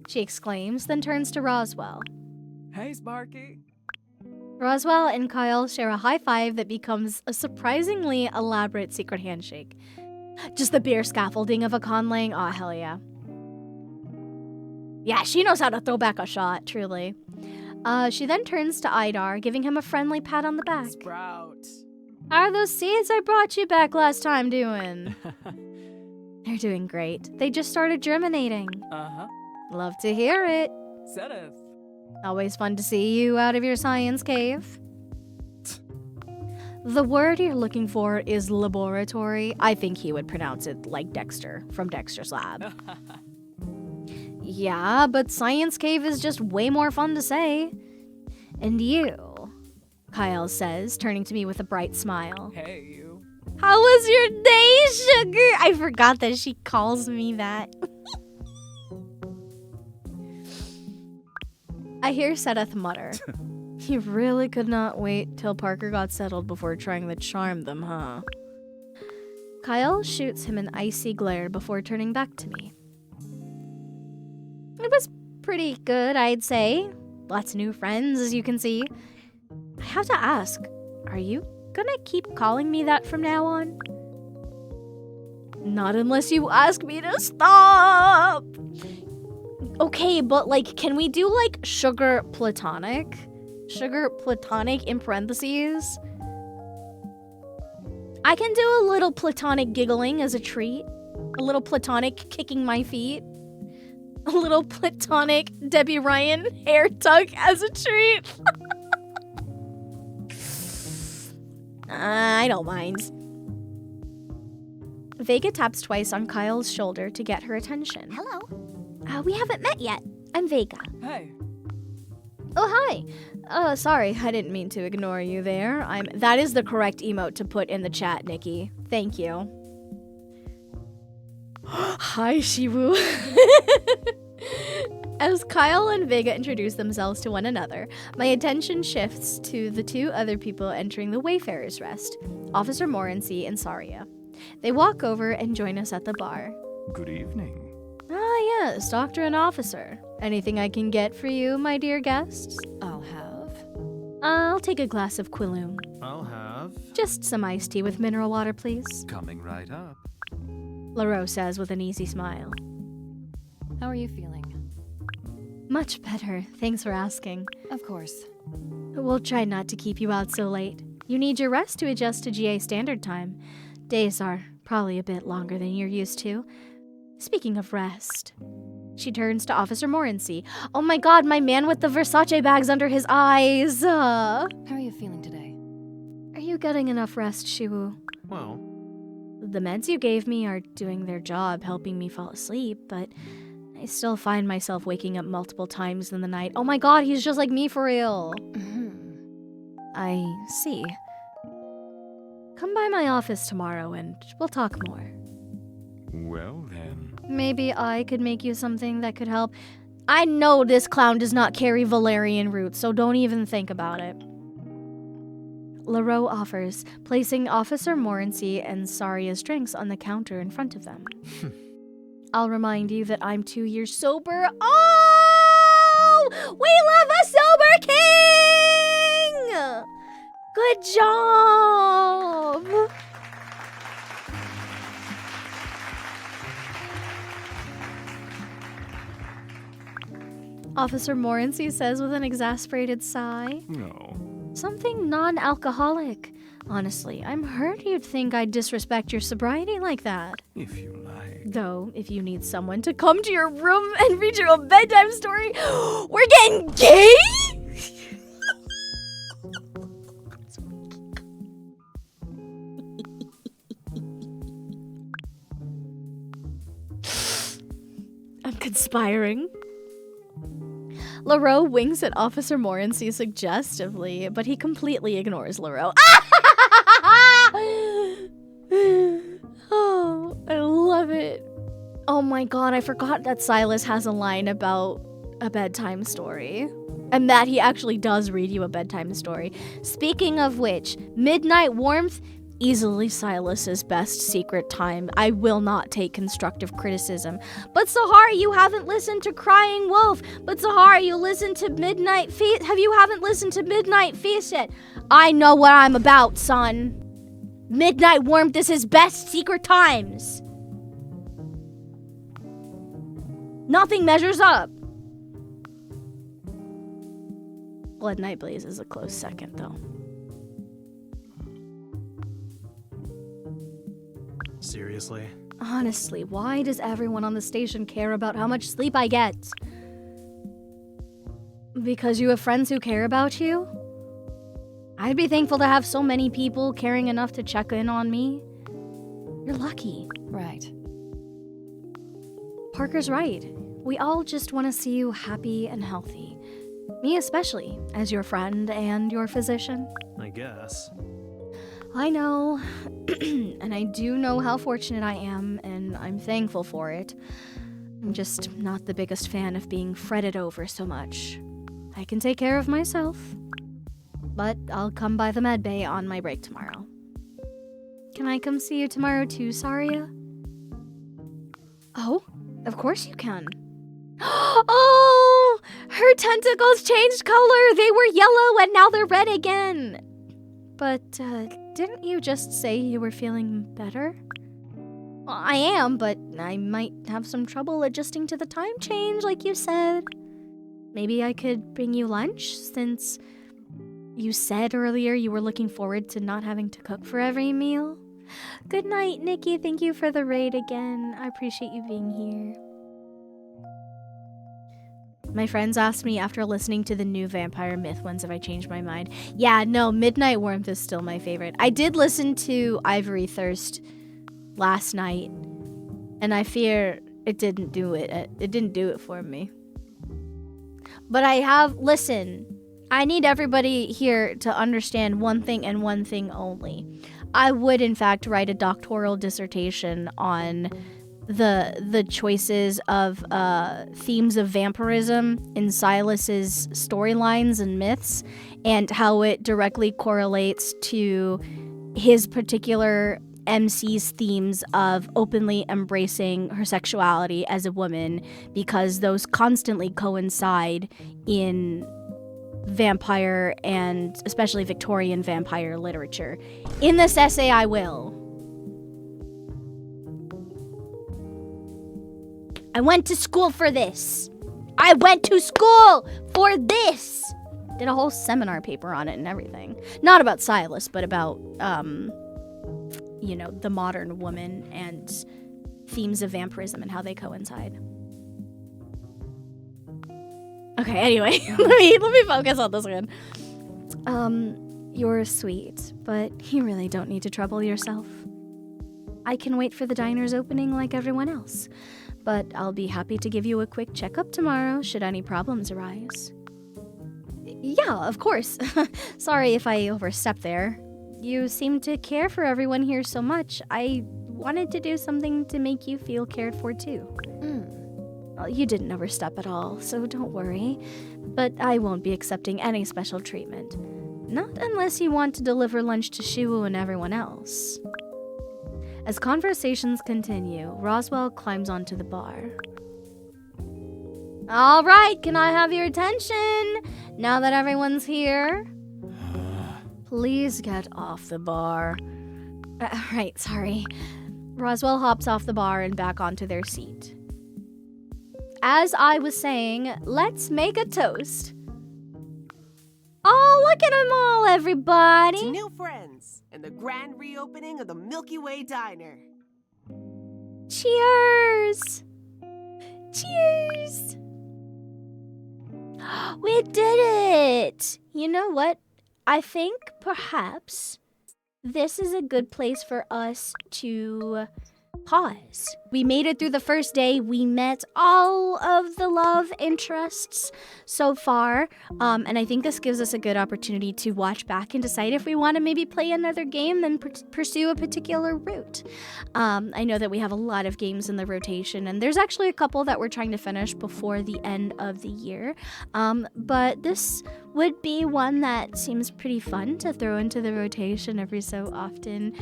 she exclaims, then turns to Roswell. Hey, Sparky. Roswell and Kyle share a high five that becomes a surprisingly elaborate secret handshake. Just the bare scaffolding of a conlang. Aw, hell yeah. Yeah, she knows how to throw back a shot, truly. She then turns to Aedar, giving him a friendly pat on the back. Sprout. How are those seeds I brought you back last time doing? They're doing great. They just started germinating. Uh-huh. Love to hear it. Setteth. Always fun to see you out of your science cave. The word you're looking for is laboratory. I think he would pronounce it like Dexter from Dexter's Lab. Yeah, but science cave is just way more fun to say. And you, Kyle says, turning to me with a bright smile. Hey, you. How was your day, sugar? I forgot that she calls me that. I hear Setteth mutter. He really could not wait till Parker got settled before trying to charm them, huh? Kyle shoots him an icy glare before turning back to me. It was pretty good, I'd say. Lots of new friends, as you can see. I have to ask, are you gonna keep calling me that from now on? Not unless you ask me to stop! Okay, but can we do sugar platonic? Sugar platonic in parentheses? I can do a little platonic giggling as a treat. A little platonic kicking my feet. A little platonic Debbie Ryan hair tug as a treat. I don't mind. Vega taps twice on Kyle's shoulder to get her attention. Hello. We haven't met yet. I'm Vega. Hey. Oh, hi. Sorry, I didn't mean to ignore you there. That is the correct emote to put in the chat, Nikki. Thank you. Hi, Shiwoo. As Kyle and Vega introduce themselves to one another, my attention shifts to the two other people entering the Wayfarer's Rest, Officer Morency and Saria. They walk over and join us at the bar. Good evening. Ah, yes, Doctor and Officer. Anything I can get for you, my dear guests? I'll have. I'll take a glass of Quilloon. I'll have. Just some iced tea with mineral water, please. Coming right up. LaRoe says with an easy smile. How are you feeling? Much better, thanks for asking. Of course. We'll try not to keep you out so late. You need your rest to adjust to GA standard time. Days are probably a bit longer than you're used to. Speaking of rest, she turns to Officer Morency. Oh my god, my man with the Versace bags under his eyes. How are you feeling today? Are you getting enough rest, Shiwoo? Well, The meds you gave me are doing their job, helping me fall asleep, but I still find myself waking up multiple times in the night. Oh my god, he's just like me for real. I see. Come by my office tomorrow and we'll talk more. Well then. Maybe I could make you something that could help. I know this clown does not carry valerian root, so don't even think about it. LaRoe offers, placing Officer Morency and Saria's drinks on the counter in front of them. I'll remind you that I'm 2 years sober. Oh! We love a sober king! Good job! Officer Morency says with an exasperated sigh. No. Something non-alcoholic. Honestly, I'm hurt you'd think I'd disrespect your sobriety like that. If you like. Though, if you need someone to come to your room and read you a bedtime story, we're getting gay? inspiring. LaRoe winks at Officer Morency suggestively, but he completely ignores LaRoe. Oh, I love it. Oh my god, I forgot that Silas has a line about a bedtime story. And that he actually does read you a bedtime story. Speaking of which, midnight warmth, easily Silas's best secret time. I will not take constructive criticism. But Sahara, you haven't listened to Crying Wolf. But Sahara, you listened to Midnight Feast. You haven't listened to Midnight Feast yet. I know what I'm about, son. Midnight warmth is his best secret times. Nothing measures up. Blood Night Blaze is a close second, though. Seriously? Honestly, why does everyone on the station care about how much sleep I get? Because you have friends who care about you? I'd be thankful to have so many people caring enough to check in on me. You're lucky. Right. Parker's right. We all just want to see you happy and healthy. Me especially, as your friend and your physician. I guess. I know, and I do know how fortunate I am, and I'm thankful for it. I'm just not the biggest fan of being fretted over so much. I can take care of myself, but I'll come by the med bay on my break tomorrow. Can I come see you tomorrow too, Saria? Oh, of course you can. Oh, her tentacles changed color. They were yellow and now they're red again. But, didn't you just say you were feeling better? Well, I am, but I might have some trouble adjusting to the time change, like you said. Maybe I could bring you lunch, since you said earlier you were looking forward to not having to cook for every meal. Good night, Nikki. Thank you for the raid again. I appreciate you being here. My friends asked me after listening to the new Vampire Myth ones if I changed my mind. Yeah, no, Midnight Warmth is still my favorite. I did listen to Ivory Thirst last night, and I fear it didn't do it. It didn't do it for me. But listen, I need everybody here to understand one thing and one thing only. I would, in fact, write a doctoral dissertation on the choices of themes of vampirism in Silas's storylines and myths, and how it directly correlates to his particular MC's themes of openly embracing her sexuality as a woman, because those constantly coincide in vampire and especially Victorian vampire literature. In this essay, I will. I went to school for this. I went to school for this. Did a whole seminar paper on it and everything. Not about Silas, but about, the modern woman and themes of vampirism and how they coincide. Okay, anyway, let me focus on this one. You're sweet, but you really don't need to trouble yourself. I can wait for the diner's opening like everyone else, but I'll be happy to give you a quick checkup tomorrow should any problems arise. Yeah, of course. Sorry if I overstepped there. You seem to care for everyone here so much. I wanted to do something to make you feel cared for too. Well, you didn't overstep at all, so don't worry. But I won't be accepting any special treatment. Not unless you want to deliver lunch to Shiwoo and everyone else. As conversations continue, Roswell climbs onto the bar. All right, can I have your attention? Now that everyone's here, please get off the bar. Right, sorry. Roswell hops off the bar and back onto their seat. As I was saying, let's make a toast. Oh, look at them all, everybody. To new friends and the grand reopening of the Milky Way Diner. Cheers! Cheers! We did it! You know what? I think perhaps this is a good place for us to pause. We made it through the first day. We met all of the love interests so far. And I think this gives us a good opportunity to watch back and decide if we want to maybe play another game and pursue a particular route. I know that we have a lot of games in the rotation, and there's actually a couple that we're trying to finish before the end of the year. But this would be one that seems pretty fun to throw into the rotation every so often.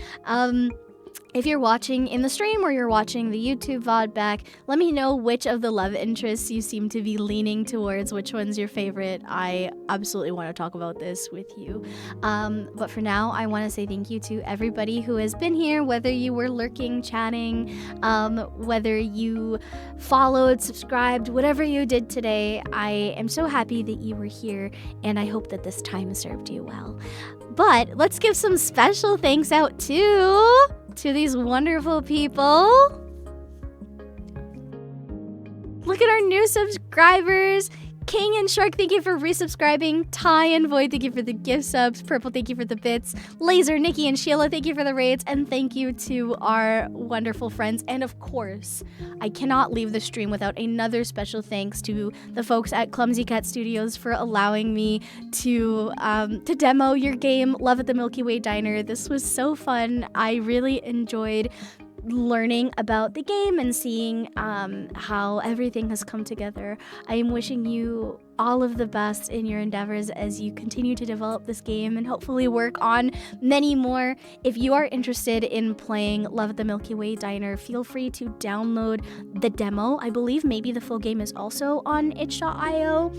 If you're watching in the stream or you're watching the YouTube VOD back, let me know which of the love interests you seem to be leaning towards, which one's your favorite. I absolutely want to talk about this with you. But for now, I want to say thank you to everybody who has been here, whether you were lurking, chatting, whether you followed, subscribed, whatever you did today. I am so happy that you were here, and I hope that this time served you well. But let's give some special thanks out to these wonderful people. Look at our new subscribers. King and Shark, thank you for resubscribing. Ty and Void, thank you for the gift subs. Purple, thank you for the bits. Laser, Nikki, and Sheila, thank you for the raids. And thank you to our wonderful friends. And of course, I cannot leave the stream without another special thanks to the folks at Clumsy Cat Studios for allowing me to demo your game, Love at the Milky Way Diner. This was so fun. I really enjoyed learning about the game and seeing how everything has come together. I am wishing you all of the best in your endeavors as you continue to develop this game and hopefully work on many more. If you are interested in playing Love at the Milky Way Diner, feel free to download the demo. I believe maybe the full game is also on itch.io.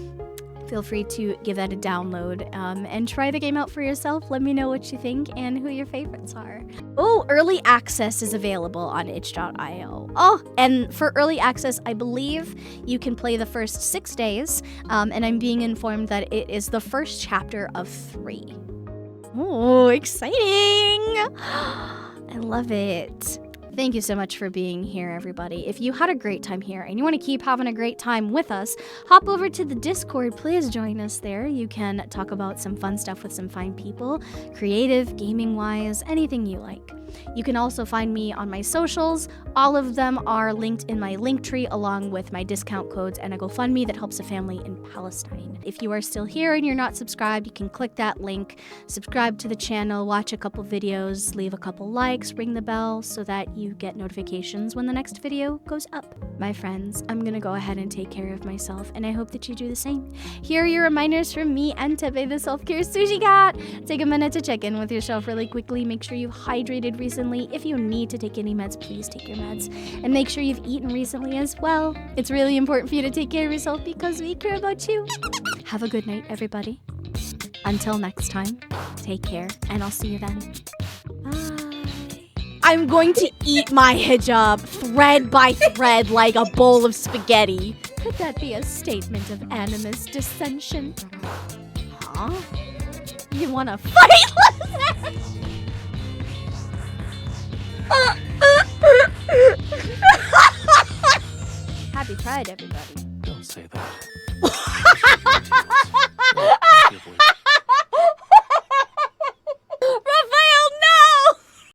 Feel free to give that a download and try the game out for yourself. Let me know what you think and who your favorites are. Oh, early access is available on itch.io. Oh, and for early access, I believe you can play the first 6 days, and I'm being informed that it is the first chapter of 3. Oh, exciting! I love it. Thank you so much for being here, everybody. If you had a great time here and you want to keep having a great time with us, hop over to the Discord. Please join us there. You can talk about some fun stuff with some fine people, creative, gaming-wise, anything you like. You can also find me on my socials. All of them are linked in my link tree along with my discount codes and a GoFundMe that helps a family in Palestine. If you are still here and you're not subscribed, you can click that link, subscribe to the channel, watch a couple videos, leave a couple likes, ring the bell so that you get notifications when the next video goes up. My friends, I'm gonna go ahead and take care of myself, and I hope that you do the same. Here are your reminders from me and Tepe the Self-Care Sushi Cat. Take a minute to check in with yourself really quickly. Make sure you've hydrated recently. If you need to take any meds, please take your meds. And make sure you've eaten recently as well. It's really important for you to take care of yourself because we care about you. Have a good night, everybody. Until next time, take care, and I'll see you then. Bye. I'm going to eat my hijab thread by thread like a bowl of spaghetti. Could that be a statement of animus dissension? Huh? You wanna fight? Happy Pride, everybody. Don't say that.